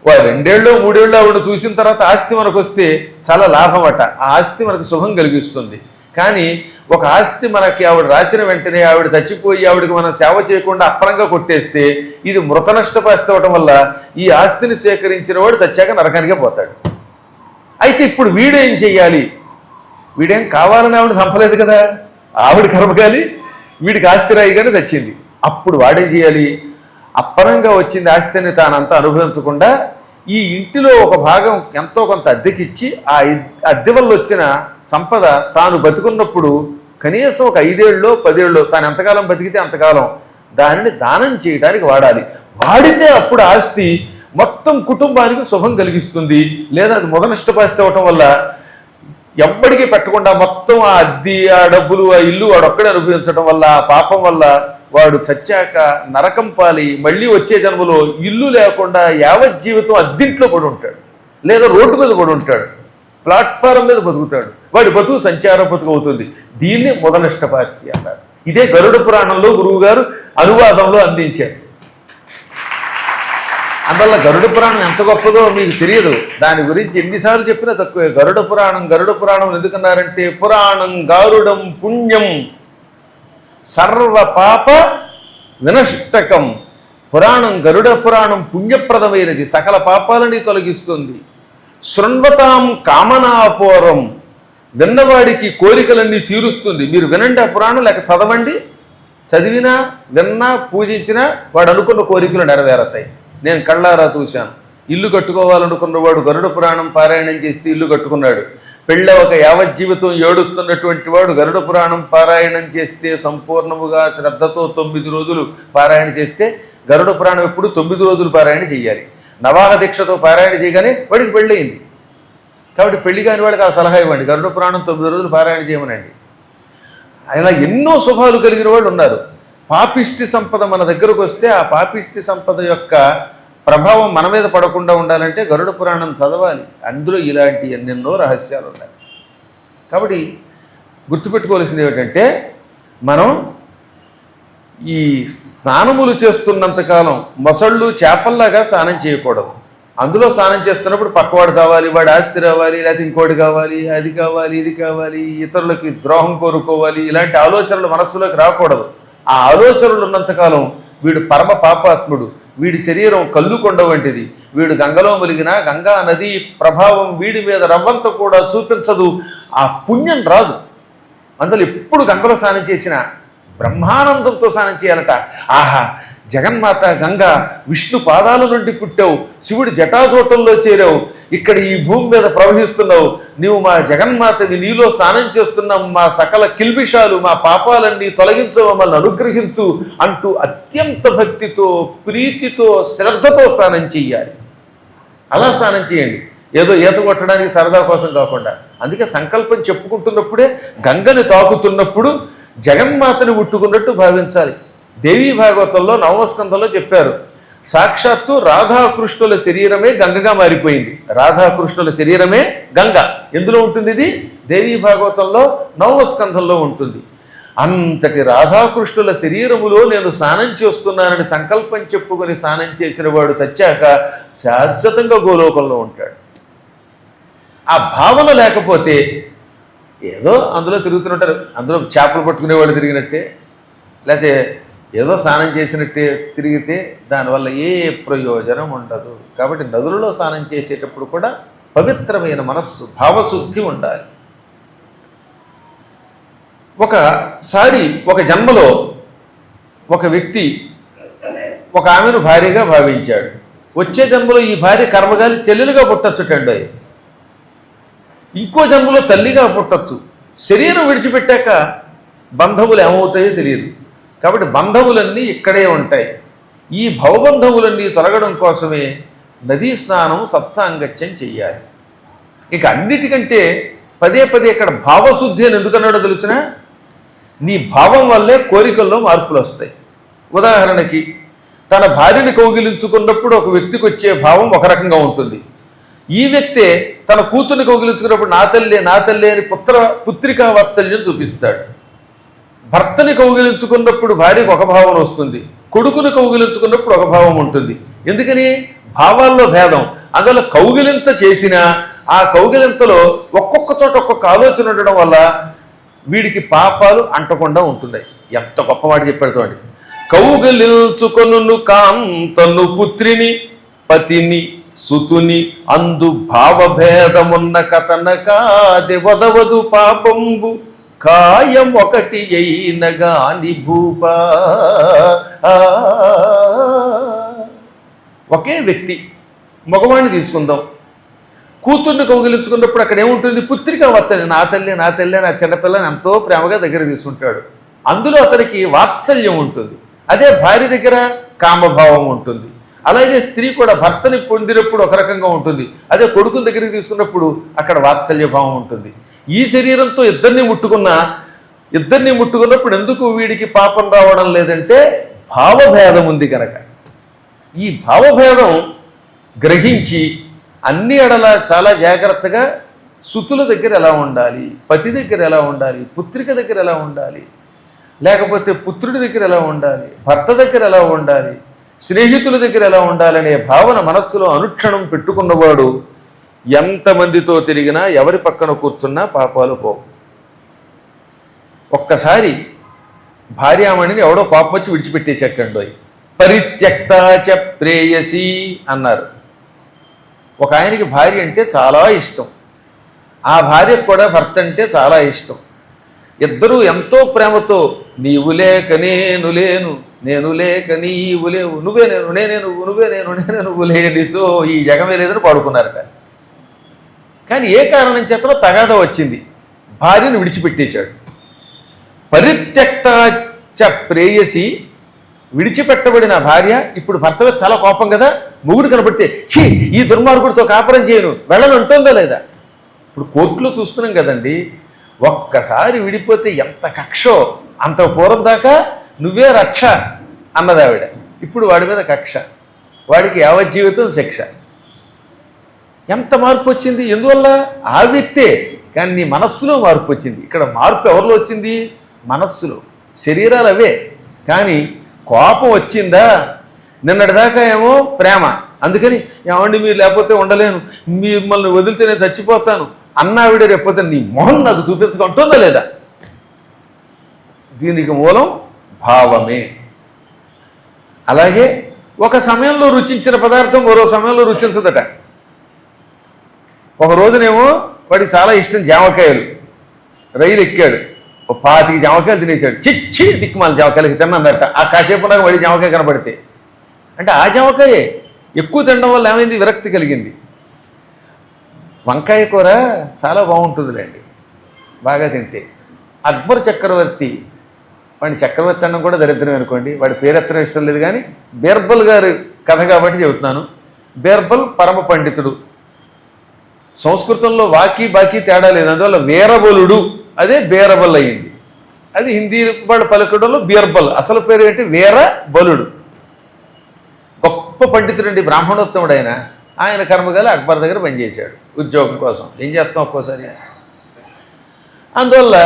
వాడు 2 ఏళ్ళు 3 ఏళ్ళు ఆవిడ చూసిన తర్వాత ఆస్తి మనకు వస్తే చాలా లాభం అట. ఆ ఆస్తి మనకు శుభం కలిగిస్తుంది. కానీ ఒక ఆస్తి మనకి ఆవిడ రాసిన వెంటనే ఆవిడ చచ్చిపోయి ఆవిడకి మనం సేవ చేయకుండా అప్పరంగా కొట్టేస్తే ఇది మృత నష్టపు ఆస్తి అవటం వల్ల ఈ ఆస్తిని స్వీకరించిన వాడు చచ్చాక నరకానికే పోతాడు. అయితే ఇప్పుడు వీడేం చెయ్యాలి? వీడేం కావాలని ఆవిడ చంపలేదు కదా, ఆవిడ కర్మకాలి, వీడికి ఆస్తి రాయిగానే చచ్చింది. అప్పుడు వాడేం చేయాలి? అప్పరంగా వచ్చింది ఆస్తిని తానంతా అనుభవించకుండా ఈ ఇంటిలో ఒక భాగం ఎంతో కొంత అద్దెకిచ్చి ఆ అద్దె వల్ల వచ్చిన సంపద తాను బతుకున్నప్పుడు కనీసం ఒక 5 ఏళ్ళలో 10 ఏళ్ళలో తాను ఎంతకాలం బతికితే అంతకాలం దానిని దానం చేయడానికి వాడాలి. వాడితే అప్పుడు ఆస్తి మొత్తం కుటుంబానికి శుభం కలిగిస్తుంది. లేదా అది మొదనష్టపాస్తి అవటం వల్ల ఎవ్వడికి పెట్టకుండా మొత్తం ఆ అద్దె, ఆ డబ్బులు, ఆ ఇల్లు వాడొక్కడే అనుభవించడం వల్ల ఆ పాపం వల్ల వాడు చచ్చాక నరకం పాలి మళ్ళీ వచ్చే జన్మలో ఇల్లు లేకుండా యావత్ జీవితం అద్దింట్లో పడి ఉంటాడు, లేదా రోడ్డు మీద పడి ఉంటాడు, ప్లాట్ఫారం మీద బతుకుతాడు. వాడి బతుకు సంచార బతుకు అవుతుంది. దీన్ని మొదనష్టపాస్తి అన్నారు. ఇదే గరుడ పురాణంలో గురువు గారు అనువాదంలో అందించారు. అందువల్ల గరుడ పురాణం ఎంత గొప్పదో మీకు తెలియదు. దాని గురించి ఎన్నిసార్లు చెప్పినా తక్కువే. గరుడ పురాణం ఎందుకన్నారంటే పురాణం గారుడం పుణ్యం సర్వ పాప వినష్టకం. పురాణం గరుడ పురాణం పుణ్యప్రదమైనది, సకల పాపాలని తొలగిస్తుంది. శృణ్వతాం కామనాపూరం, విన్నవాడికి కోరికలన్నీ తీరుస్తుంది. మీరు వినండి ఆ పురాణం, లేక చదవండి. చదివినా విన్నా పూజించినా వాడు అనుకున్న కోరికలు నెరవేరతాయి. నేను కళ్ళారా చూశాను. ఇల్లు కట్టుకోవాలనుకున్నవాడు గరుడ పురాణం పారాయణం చేస్తే ఇల్లు కట్టుకున్నాడు. పెళ్ళ ఒక యావజ్జీవితం ఏడుస్తున్నటువంటి వాడు గరుడ పురాణం పారాయణం చేస్తే సంపూర్ణముగా శ్రద్ధతో 9 రోజులు పారాయణ చేస్తే, గరుడ పురాణం ఎప్పుడు 9 రోజులు పారాయణ చేయాలి. నవాహ దీక్షతో పారాయణ చేయగానే వాడికి పెళ్ళయింది. కాబట్టి పెళ్లి కాని వాడికి ఆ సలహా ఇవ్వండి, గరుడ పురాణం 9 రోజులు పారాయణ చేయమనండి. అలా ఎన్నో శుభాలు కలిగిన వాళ్ళు ఉన్నారు. పాపిష్టి సంపద మన దగ్గరకు వస్తే ఆ పాపిష్టి సంపద యొక్క ప్రభావం మన మీద పడకుండా ఉండాలంటే గరుడ పురాణం చదవాలి. అందులో ఇలాంటి ఎన్నెన్నో రహస్యాలు ఉన్నాయి. కాబట్టి గుర్తుపెట్టుకోవాల్సింది ఏమిటంటే, మనం ఈ స్నానములు చేస్తున్నంతకాలం మొసళ్ళు చేపల్లాగా స్నానం చేయకూడదు. అందులో స్నానం చేస్తున్నప్పుడు పక్కవాడు కావాలి, వాడి ఆస్తి రావాలి, లేకపోతే ఇంకోటి కావాలి, అది కావాలి, ఇది కావాలి, ఇతరులకి ద్రోహం కోరుకోవాలి, ఇలాంటి ఆలోచనలు మనస్సులోకి రాకూడదు. ఆ ఆలోచనలు ఉన్నంతకాలం వీడు పరమ పాపాత్ముడు. వీడి శరీరం కల్లుకొండ వంటిది. వీడు గంగలో ములిగినా గంగా నది ప్రభావం వీడి మీద రవ్వంత కూడా చూపించదు. ఆ పుణ్యం రాదు. అందులో ఎప్పుడు గంగలో స్నానం చేసినా బ్రహ్మానందంతో స్నానం చేయాలట. ఆహా, జగన్మాత గంగా విష్ణు పాదాల నుండి పుట్టావు, శివుడి జటాజోటంలో చేరావు, ఇక్కడ ఈ భూమి మీద ప్రవహిస్తున్నావు, నీవు మా జగన్మాతని, నీలో స్నానం చేస్తున్నాం, మా సకల కిల్బిషాలు, మా పాపాలన్నీ తొలగించు, మమ్మల్ని అనుగ్రహించు అంటూ అత్యంత భక్తితో, ప్రీతితో, శ్రద్ధతో స్నానం చెయ్యాలి. అలా స్నానం చేయండి, ఏదో ఈత కొట్టడానికి సరదా కోసం కాకుండా. అందుకే సంకల్పం చెప్పుకుంటున్నప్పుడే గంగని తాకుతున్నప్పుడు జగన్మాతని ముట్టుకున్నట్టు భావించాలి. దేవీ భాగవతంలో 9వ స్కంధంలో చెప్పారు, సాక్షాత్తు రాధాకృష్ణుల శరీరమే గంగగా మారిపోయింది. రాధాకృష్ణుల శరీరమే గంగ. ఎందులో ఉంటుంది? ఇది దేవీ భాగవతంలో 9వ స్కంధంలో ఉంటుంది. అంతటి రాధాకృష్ణుల శరీరములో నేను స్నానం చేస్తున్నానని సంకల్పం చెప్పుకొని స్నానం చేసిన వాడు చచ్చాక శాశ్వతంగా గోలోకంలో ఉంటాడు. ఆ భావన లేకపోతే ఏదో అందులో తిరుగుతుంటారు. అందులో చేపలు పట్టుకునే వాళ్ళు తిరిగినట్టే, లేకపోతే ఏదో స్నానం చేసినట్టే తిరిగితే దానివల్ల ఏ ప్రయోజనం ఉండదు. కాబట్టి నదులలో స్నానం చేసేటప్పుడు కూడా పవిత్రమైన మనస్సు, భావశుద్ధి ఉండాలి. ఒకసారి ఒక జన్మలో ఒక వ్యక్తి ఒక ఆమెను భార్యగా భావించాడు. వచ్చే జన్మలో ఈ భార్య కర్మగాలి చెల్లెలుగా పుట్టచ్చుటండి. ఇంకో జన్మలో తల్లిగా పుట్టచ్చు. శరీరం విడిచిపెట్టాక బంధములు ఏమవుతాయో తెలియదు. కాబట్టి బంధములన్నీ ఇక్కడే ఉంటాయి. ఈ భవబంధములన్నీ తొలగడం కోసమే నదీ స్నానం, సత్సాంగత్యం చెయ్యాలి. ఇక అన్నిటికంటే పదే పదే ఇక్కడ భావశుద్ధి అని ఎందుకన్నాడో తెలిసిన, నీ భావం వల్లే కోరికల్లో మార్పులు వస్తాయి. ఉదాహరణకి తన భార్యని కౌగిలించుకున్నప్పుడు ఒక వ్యక్తికి వచ్చే భావం ఒక రకంగా ఉంటుంది. ఈ వ్యక్తే తన కూతుర్ని కౌగిలించుకున్నప్పుడు నా తల్లి అని పుత్రికా వాత్సల్యం చూపిస్తాడు. భర్తని కౌగిలించుకున్నప్పుడు భార్యకు ఒక భావన వస్తుంది, కొడుకుని కౌగిలించుకున్నప్పుడు ఒక భావం ఉంటుంది. ఎందుకని? భావాల్లో భేదం. అందులో కౌగిలింత చేసినా ఆ కౌగిలింతలో ఒక్కొక్క చోట ఒక్కొక్క ఆలోచన ఉండడం వల్ల వీడికి పాపాలు అంటకుండా ఉంటున్నాయి. ఎంత గొప్ప మాట చెప్పాడు చూడండి. కౌగిలించుకొను కాంతను పుత్రిని పతిని సుతుని అందు భావభేదమున్న కథనకాది వదవదు పాపంబు కాయం ఒకటి అయినగాని భూపా. ఒకే వ్యక్తి, మగవాణ్ణి తీసుకుందాం, కూతుర్ని కౌగిలించుకున్నప్పుడు అక్కడ ఏముంటుంది? పుత్రిక వాత్సల్యం. నా తల్లి నా చిన్నపిల్లని ఎంతో ప్రేమగా దగ్గర తీసుకుంటాడు. అందులో అతనికి వాత్సల్యం ఉంటుంది. అదే భార్య దగ్గర కామభావం ఉంటుంది. అలాగే స్త్రీ కూడా భర్తని పొందినప్పుడు ఒక రకంగా ఉంటుంది. అదే కొడుకుని దగ్గరికి తీసుకున్నప్పుడు అక్కడ వాత్సల్య భావం ఉంటుంది. ఈ శరీరంతో ఇద్దరిని ముట్టుకున్నప్పుడు ఎందుకు వీడికి పాపం రావడం లేదంటే భావభేదం ఉంది కనుక. ఈ భావభేదం గ్రహించి అన్ని ఎడల చాలా జాగ్రత్తగా సుతుల దగ్గర ఎలా ఉండాలి, పతి దగ్గర ఎలా ఉండాలి, పుత్రిక దగ్గర ఎలా ఉండాలి, లేకపోతే పుత్రుడి దగ్గర ఎలా ఉండాలి, భర్త దగ్గర ఎలా ఉండాలి, స్నేహితుల దగ్గర ఎలా ఉండాలనే భావన మనస్సులో అనుక్షణం పెట్టుకున్నవాడు ఎంతమందితో తిరిగినా ఎవరి పక్కన కూర్చున్నా పాపాలు పోవు. ఒక్కసారి భార్యామణిని ఎవడో పాపం వచ్చి విడిచిపెట్టేసేటండోయ్. పరిత్యక్తాచ ప్రేయసి అన్నారు. ఒక ఆయనకి భార్య అంటే చాలా ఇష్టం, ఆ భార్యకు కూడా భర్త అంటే చాలా ఇష్టం. ఇద్దరూ ఎంతో ప్రేమతో నీవు లేక నేను లేను, నేను లేక నీవు లేవు, నువ్వే నేను నేనే నువ్వు, నువ్వే నేను నేనే నువ్వు లేనిచో ఈ జగమే లేదని పాడుకున్నారట. కానీ ఏ కారణం చేతనో తగాదా వచ్చింది, భార్యను విడిచిపెట్టేశాడు. పరిత్యక్తాచ ప్రేయసి, విడిచిపెట్టబడిన భార్య ఇప్పుడు భర్త మీద చాలా కోపం కదా. మొగుడు కనబడితే ఛీ ఈ దుర్మార్గుడితో కాపురం చేయను వెళ్ళను అంటుందా లేదా? ఇప్పుడు కోర్టులో చూస్తున్నాం కదండి. ఒక్కసారి విడిపోతే ఎంత కక్షో. అంత పూర్వం దాకా నువ్వే రక్ష అన్నది ఆవిడ, ఇప్పుడు వాడి మీద కక్ష, వాడికి యావజ్జీవితం శిక్ష. ఎంత మార్పు వచ్చింది? ఎందువల్ల? ఆ వ్యక్తే, కానీ నీ మనస్సులో మార్పు వచ్చింది. ఇక్కడ మార్పు ఎవరిలో వచ్చింది? మనస్సులో. శరీరాలు అవే, కానీ కోపం వచ్చిందా? నిన్నటిదాకా ఏమో ప్రేమ, అందుకని ఏమండి మీరు లేకపోతే ఉండలేను, మిమ్మల్ని వదిలితే నేను చచ్చిపోతాను అన్నావిడ రేకపోతే నీ మొహం నాకు చూపించుకుంటుందా లేదా? దీనికి మూలం భావమే. అలాగే ఒక సమయంలో రుచించిన పదార్థం మరో సమయంలో రుచించదట. ఒక రోజునేమో వాడికి చాలా ఇష్టం జామకాయలు, రైలు ఎక్కాడు, 25 జామకాయలు తినేశాడు. చిచ్చి దిక్కుమాల జామకాయలకి తిన్నదట. ఆ కాసేపు నాకు వాడి జామకాయ కనపడితే, అంటే ఆ జామకాయే ఎక్కువ తినడం వల్ల ఏమైంది? విరక్తి కలిగింది. వంకాయ కూర చాలా బాగుంటుందిలేండి బాగా తింటే. అక్బర్ చక్రవర్తి, వాడిని చక్రవర్తి అన్నం కూడా దరిద్రం అనుకోండి, వాడి పేరెత్తడం ఇష్టం లేదు, కానీ బీర్బల్ గారి కథ కాబట్టి చెబుతున్నాను. బీర్బల్ పరమ పండితుడు. సంస్కృతంలో వాకి బాకీ తేడా లేదు, అందువల్ల వీరబలుడు అదే బీరబల్ అయ్యింది. అది హిందీ వాళ్ళు పలకడంలో బీర్బల్, అసలు పేరు ఏంటి? వీరబలుడు. గొప్ప పండితుడు అండి, బ్రాహ్మణోత్తముడు. ఆయన కర్మగాలి అక్బర్ దగ్గర పనిచేశాడు ఉద్యోగం కోసం. ఏం చేస్తాం ఒక్కోసారి. అందువల్ల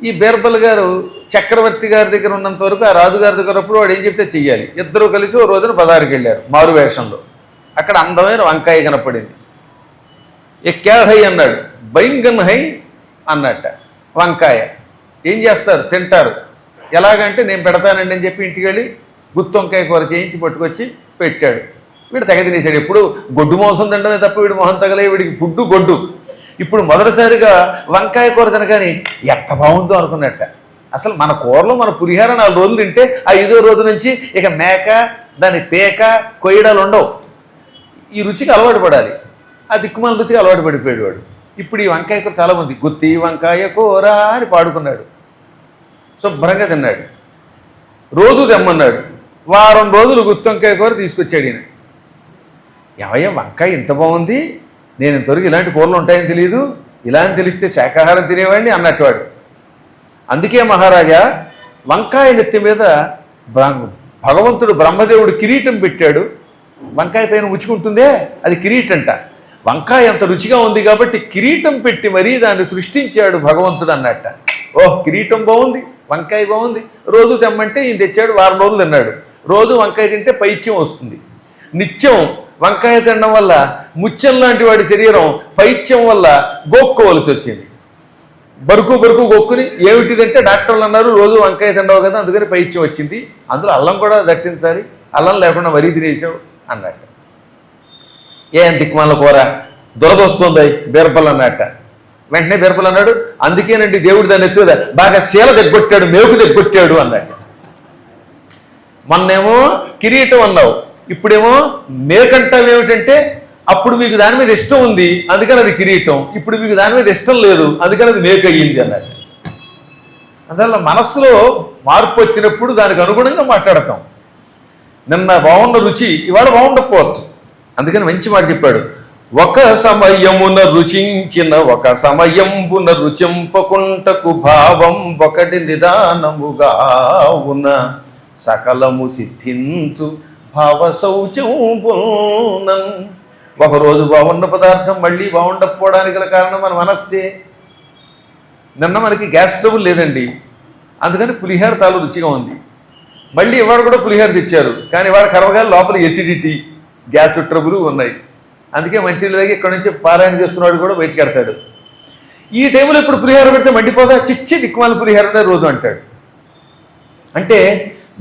ఈ బీర్బల్ గారు చక్రవర్తి గారి దగ్గర ఉన్నంత వరకు, ఆ రాజుగారి దగ్గర ఉన్నప్పుడు వాడు ఏం చెప్తే చెయ్యాలి. ఇద్దరు కలిసి ఓ రోజున బజారుకి వెళ్ళారు మారు వేషంలో. అక్కడ అందమైన వంకాయ కనపడింది. ఏ క్యా హై అన్నాడు, బైంగన్ హై అన్నట్ట. వంకాయ ఏం చేస్తారు? తింటారు. ఎలాగంటే నేను పెడతానండి అని చెప్పి ఇంటికి వెళ్ళి గుత్తి వంకాయ కూర చేయించి పట్టుకొచ్చి పెట్టాడు. వీడు తెగ తినేశాడు. ఎప్పుడు గొడ్డు మోసం తినడమే తప్ప వీడు మొహం తగలే, వీడికి ఫుడ్డు గొడ్డు. ఇప్పుడు మొదటిసారిగా వంకాయ కూర తినగాని ఎంత బాగుందో అనుకున్నట్ట. అసలు మన కూరలో మన పులిహార 4 రోజులు తింటే 5వ రోజు నుంచి ఇక మేక, దాని పేక, కొయ్యడాలు ఉండవు. ఈ రుచికి అలవాటు పడాలి. ఆ దిక్కుమాల రుచికి అలవాటు పడిపోయాడు వాడు. ఇప్పుడు ఈ వంకాయ కూర చాలామంది గుత్తి వంకాయ కూర అని పాడుకున్నాడు. శుభ్రంగా తిన్నాడు. రోజు తెమ్మన్నాడు. వారం రోజులు గుత్తి వంకాయ కూర తీసుకొచ్చాడు ఈయన. ఏమయ్యా వంకాయ ఇంత బాగుంది, నేను ఇంతవరకు ఇలాంటి కూరలు ఉంటాయని తెలియదు, ఇలా అని తెలిస్తే శాకాహారం తినేవాడిని అన్నట్టు వాడు. అందుకే మహారాజా వంకాయ నెత్తి మీద భగవంతుడు బ్రహ్మదేవుడు కిరీటం పెట్టాడు, వంకాయ పైన ఉచ్చుకుంటుందే అది కిరీటంట. వంకాయ అంత రుచిగా ఉంది కాబట్టి కిరీటం పెట్టి మరీ దాన్ని సృష్టించాడు భగవంతుడు అన్నట్ట. ఓహ్, కిరీటం బాగుంది, వంకాయ బాగుంది, రోజు తెమ్మంటే ఈయన తెచ్చాడు, వారం రోజులు తిన్నాడు. రోజు వంకాయ తింటే పైత్యం వస్తుంది. నిత్యం వంకాయ తినడం వల్ల ముత్యం లాంటి వాడి శరీరం పైత్యం వల్ల గోక్కోవలసి వచ్చింది. బరుకు గొక్కుని ఏమిటిదంటే డాక్టర్లు అన్నారు రోజు వంకాయ తినవు కదా అందుకని పైత్యం వచ్చింది, అందులో అల్లం కూడా దట్టించాలి, అల్లం లేకుండా మరీ తినేసావు అన్నట్ట. ఏం దిక్కుమాల కూర దురదొస్తుంది బీరపల్లి అన్నట్ట. వెంటనే బీరపల్లి అన్నాడు, అందుకేనండి దేవుడు దాన్ని ఎత్తుదా బాగా శీల దగ్గొట్టాడు, మేకు దగ్గొట్టాడు అన్నట్ట. మొన్నేమో కిరీటం అన్నావు, ఇప్పుడేమో మేకంటావు. ఏమిటంటే అప్పుడు మీకు దాని మీద ఇష్టం ఉంది అందుకని అది కిరీటం, ఇప్పుడు మీకు దాని మీద ఇష్టం లేదు అందుకని అది మేక అయ్యింది అన్నట్టు. అందువల్ల మనస్సులో మార్పు వచ్చినప్పుడు దానికి అనుగుణంగా మాట్లాడతాం. నిన్న బాగున్న రుచి ఇవాళ బాగుండకపోవచ్చు, అందుకని మంచి మాట చెప్పాడు. ఒక సమయమున రుచించిన ఒక సమయంబున రుచింపకుంటకు భావం ఒకటి నిదానముగా ఉన్న సకలము సిద్ధించు భావ శౌచంబునన్. ఒకరోజు బాగున్న పదార్థం మళ్ళీ బాగుండకపోవడానికి గల కారణం మన మనస్సే. నిన్న మనకి గ్యాస్ ట్రబుల్ లేదండి, అందుకని పులిహోర చాలా రుచిగా ఉంది. మళ్ళీ ఇవాడు కూడా పులిహోర తెచ్చారు, కానీ ఇవాడు కరవగాలి లోపల ఎసిడిటీ గ్యాస్ ట్రబుల్ ఉన్నాయి. అందుకే మంచినీళ్ళు తాగి ఇక్కడ నుంచి పారాయణ చేస్తున్నాడు కూడా బయటికి వెళ్తాడు. ఈ టైంలో ఇప్పుడు పులిహోర పెడితే మండిపోదా, చిచ్చి దిక్కుమాల పులిహోరనే రోజు అంటాడు. అంటే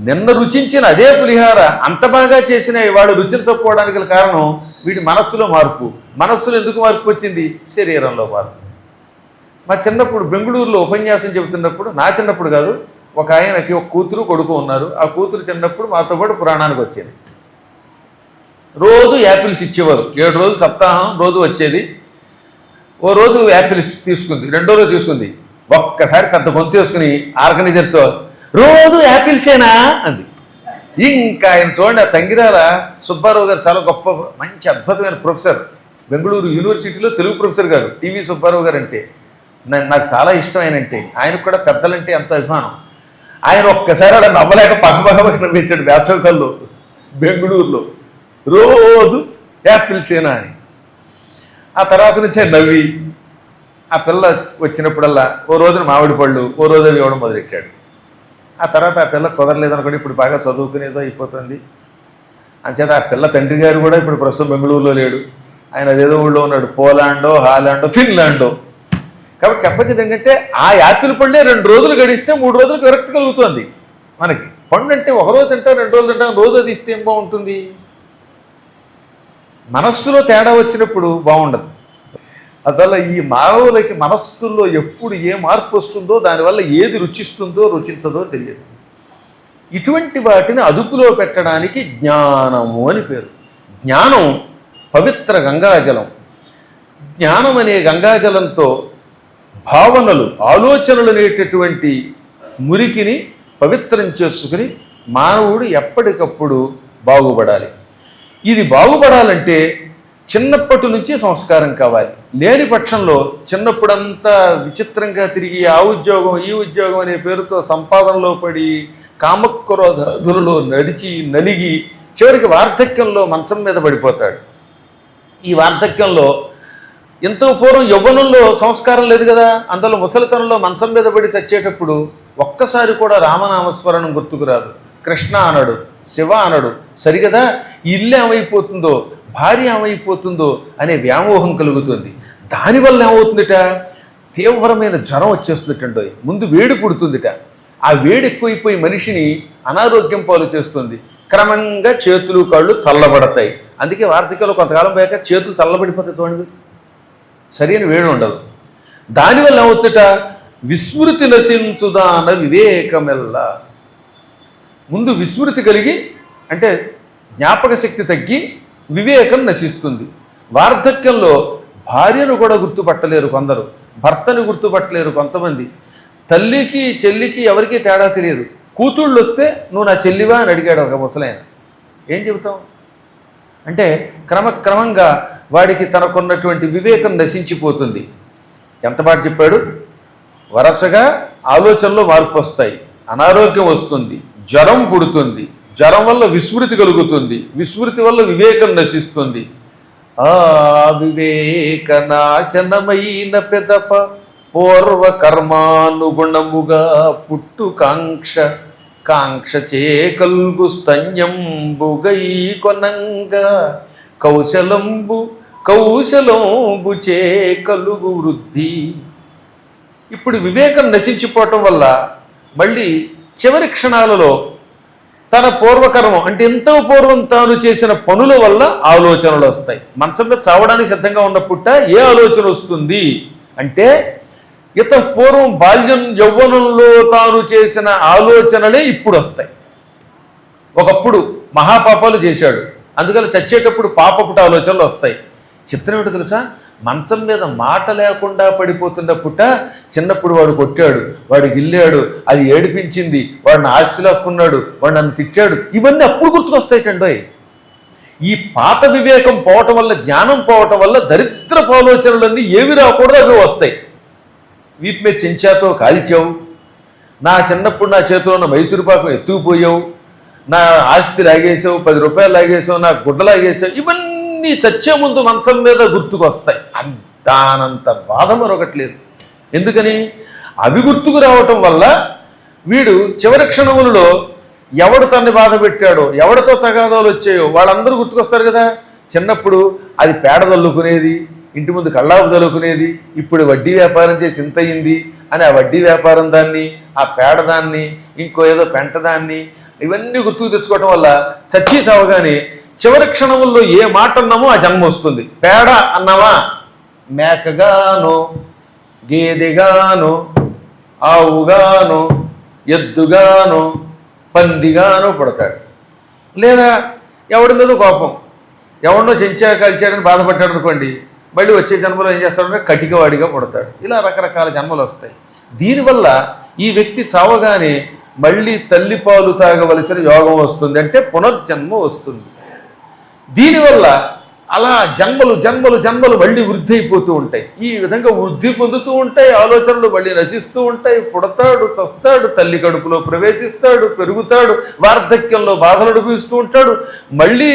నిన్న రుచించిన అదే పులిహోర అంత బాగా చేసిన ఇవాడు రుచించకపోవడానికి గల కారణం వీడి మనస్సులో మార్పు. మనస్సులో ఎందుకు మార్పు వచ్చింది? శరీరంలో మార్పు. మా చిన్నప్పుడు బెంగళూరులో ఉపన్యాసం చెబుతున్నప్పుడు, నా చిన్నప్పుడు కాదు, ఒక ఆయనకి ఒక కూతురు కొడుకు ఉన్నారు. ఆ కూతురు చిన్నప్పుడు మాతో పాటు పురాణానికి వచ్చేది. రోజు యాపిల్స్ ఇచ్చేవారు, 7 రోజులు సప్తాహం రోజు వచ్చేది. ఓ రోజు యాపిల్స్ తీసుకుంది, రెండో రోజు తీసుకుంది. ఒక్కసారి పెద్ద గొంతు వేసుకుని ఆర్గనైజర్స్ రోజు యాపిల్సేనా అంది. ఇంకా ఆయన చూడండి, ఆ తంగిరాల సుబ్బారావు గారు చాలా గొప్ప మంచి అద్భుతమైన ప్రొఫెసర్, బెంగళూరు యూనివర్సిటీలో తెలుగు ప్రొఫెసర్ గారు. టీవీ సుబ్బారావు గారు అంటే నాకు చాలా ఇష్టం. ఆయనంటే ఆయనకు కూడా పెద్దలంటే ఎంత అభిమానం. ఆయన ఒక్కసారి అలా నవ్వలేక పక్కపక్క నవ్వేశాడు వేసవికాల్లో బెంగళూరులో, రోజు యాపిల్సేనా అని. ఆ తర్వాత నుంచే నవ్వి ఆ పిల్ల వచ్చినప్పుడల్లా ఓ రోజున మామిడి పళ్ళు, ఓ రోజు అవి ఇవ్వడం మొదలెట్టాడు. ఆ తర్వాత ఆ పిల్ల కుదరలేదనుకోండి, ఇప్పుడు బాగా చదువుకునేదో అయిపోతుంది. అంచేత ఆ పిల్ల తండ్రి గారు కూడా ఇప్పుడు ప్రస్తుతం బెంగళూరులో లేడు, ఆయన అదేదో ఊళ్ళో ఉన్నాడు, పోలాండో హాలాండో ఫిన్లాండో. కాబట్టి చెప్పచ్చేది ఏంటంటే ఆ యాపిల్ పండే 2 రోజులు గడిస్తే 3 రోజులకు విరక్తి కలుగుతుంది మనకి. పండు అంటే ఒక రోజు తింటాం, 2 రోజులు తింటాం, రోజు అది ఇస్తే ఏం బాగుంటుంది? మనస్సులో తేడా వచ్చినప్పుడు బాగుండదు. అందువల్ల ఈ మానవులకి మనస్సుల్లో ఎప్పుడు ఏ మార్పు వస్తుందో, దానివల్ల ఏది రుచిస్తుందో రుచించదో తెలియదు. ఇటువంటి వాటిని అదుపులో పెట్టడానికి జ్ఞానము అని పేరు. జ్ఞానం పవిత్ర గంగాజలం. జ్ఞానం అనే గంగాజలంతో భావనలు, ఆలోచనలు అనేటటువంటి మురికిని పవిత్రం చేసుకుని మానవుడు ఎప్పటికప్పుడు బాగుపడాలి. ఇది బాగుపడాలంటే చిన్నప్పటి నుంచి సంస్కారం కావాలి. లేని పక్షంలో చిన్నప్పుడంతా విచిత్రంగా తిరిగి ఆ ఉద్యోగం ఈ ఉద్యోగం అనే పేరుతో సంపాదనలో పడి కామక్రోధులలో నడిచి నలిగి చివరికి వార్ధక్యంలో మంచం మీద పడిపోతాడు. ఈ వార్ధక్యంలో ఎంతో పూర్వం యవ్వనంలో సంస్కారం లేదు కదా, అందులో ముసలితనంలో మంచం మీద పడి చచ్చేటప్పుడు ఒక్కసారి కూడా రామనామస్మరణం గుర్తుకు రాదు. కృష్ణ అనడు, శివ అనడు. సరిగదా ఇల్లు ఏమైపోతుందో, భార్య ఏమైపోతుందో అనే వ్యామోహం కలుగుతుంది. దానివల్ల ఏమవుతుందిట, తీవ్రమైన జ్వరం వచ్చేస్తుందిటండో, ముందు వేడి పుడుతుందిట. ఆ వేడి ఎక్కువైపోయి మనిషిని అనారోగ్యం పాలు చేస్తుంది. క్రమంగా చేతులు కాళ్ళు చల్లబడతాయి. అందుకే వార్ధక్యంలో కొంతకాలం పోయాక చేతులు చల్లబడిపోతాయి చూడండి, సరైన వేడి ఉండదు. దానివల్ల ఏమవుతుందిట, విస్మృతి నశించుదాన వివేకమెల్లా. ముందు విస్మృతి కలిగి అంటే జ్ఞాపక శక్తి తగ్గి వివేకం నశిస్తుంది. వార్ధక్యంలో భార్యను కూడా గుర్తుపట్టలేరు కొందరు, భర్తను గుర్తుపట్టలేరు కొంతమంది. తల్లికి చెల్లికి ఎవరికీ తేడా తెలియదు. కూతుళ్ళు వస్తే నువ్వు నా చెల్లివా అని అడిగాడు ఒక ముసలాయన. ఏం చెబుతాం అంటే క్రమక్రమంగా వాడికి తనకున్నటువంటి వివేకం నశించిపోతుంది. ఎంత మాట చెప్పాడు, వరసగా ఆలోచనలో మార్పు వస్తాయి, అనారోగ్యం వస్తుంది, జ్వరం పుడుతుంది, జ్వరం వల్ల విస్మృతి కలుగుతుంది, విస్మృతి వల్ల వివేకం నశిస్తుంది. ఆ వివేక నాశనమైన పెదప పూర్వ కర్మానుగుణముగా పుట్టు కాంక్ష కాంక్ష చే కల్గు స్తన్యంబుగై కొనంగా కౌశలంబు చే కలుగు వృద్ధి. ఇప్పుడు వివేకం నశించిపోవటం వల్ల మళ్ళీ చివరి క్షణాలలో తన పూర్వకర్మం అంటే ఎంతో పూర్వం తాను చేసిన పనుల వల్ల ఆలోచనలు వస్తాయి. మంచం మీద చావడానికి సిద్ధంగా ఉన్న పుట్ట ఏ ఆలోచన వస్తుంది అంటే పూర్వం బాల్యం యౌవనంలో తాను చేసిన ఆలోచనలే ఇప్పుడు వస్తాయి. ఒకప్పుడు మహాపాపాలు చేశాడు, అందుకని చచ్చేటప్పుడు పాపపుట ఆలోచనలు వస్తాయి. చిత్రం ఏంటో తెలుసా, మంచం మీద మాట లేకుండా పడిపోతున్న పుట్ట చిన్నప్పుడు వాడు కొట్టాడు, వాడు గిల్లాడు, అది ఏడిపించింది, వాడిని ఆస్తి లాక్కున్నాడు, వాడు నన్ను తిట్టాడు, ఇవన్నీ అప్పుడు గుర్తుకొస్తాయిటండోయ్. ఈ పాత వివేకం పోవటం వల్ల, జ్ఞానం పోవటం వల్ల దరిద్రపు ఆలోచనలన్నీ ఏవి రాకూడదు అవి వస్తాయి. వీటి మీద చెంచాతో కాల్చావు, నా చిన్నప్పుడు నా చేతిలో ఉన్న మైసూరు పాకం ఎత్తుకుపోయావు, నా ఆస్తి లాగేసావు, 10 రూపాయలు లాగేసావు, నా గుడ్డ లాగేసావు, ఇవన్నీ చచ్చే ముందు మంచం మీద గుర్తుకు వస్తాయి. దానంత బాధ మరొకట్లేదు. ఎందుకని అవి గుర్తుకు రావటం వల్ల వీడు చివరి క్షణములలో ఎవడు తన్ని బాధ పెట్టాడో, ఎవడితో తగాదాలు వచ్చాయో వాళ్ళందరూ గుర్తుకొస్తారు కదా. చిన్నప్పుడు అది పేడ చల్లుకునేది, ఇంటి ముందు కళ్ళాపు చల్లుకునేది, ఇప్పుడు వడ్డీ వ్యాపారం చేసి ఇంత అయింది అని ఆ వడ్డీ వ్యాపారం దాన్ని, ఆ పేడ దాన్ని, ఇంకో ఏదో పెంట దాన్ని, ఇవన్నీ గుర్తుకు తెచ్చుకోవటం వల్ల చచ్చి చావగానే చివరి క్షణముల్లో ఏ మాట అన్నామో ఆ జన్మ వస్తుంది. పేడ అన్నావా మేకగానో, గేదెగానో, ఆవుగానో, ఎద్దుగానో, పందిగానో పుడతాడు. లేదా ఎవడి మీద కోపం, ఎవరినో చెంచా కలిచాడని బాధపడ్డాడు అనుకోండి, మళ్ళీ వచ్చే జన్మలో ఏం చేస్తాడంటే కటికవాడిగా పుడతాడు. ఇలా రకరకాల జన్మలు వస్తాయి. దీనివల్ల ఈ వ్యక్తి చావగానే మళ్ళీ తల్లిపాలు తాగవలసిన యోగం వస్తుంది, అంటే పునర్జన్మ వస్తుంది. దీనివల్ల అలా జన్మలు జన్మలు జన్మలు మళ్ళీ వృద్ధి అయిపోతూ ఉంటాయి. ఈ విధంగా వృద్ధి పొందుతూ ఉంటాయి, ఆలోచనలు మళ్ళీ నశిస్తూ ఉంటాయి. పుడతాడు, చస్తాడు, తల్లి కడుపులో ప్రవేశిస్తాడు, పెరుగుతాడు, వార్ధక్యంలో బాధలు అనుభవిస్తూ ఉంటాడు, మళ్ళీ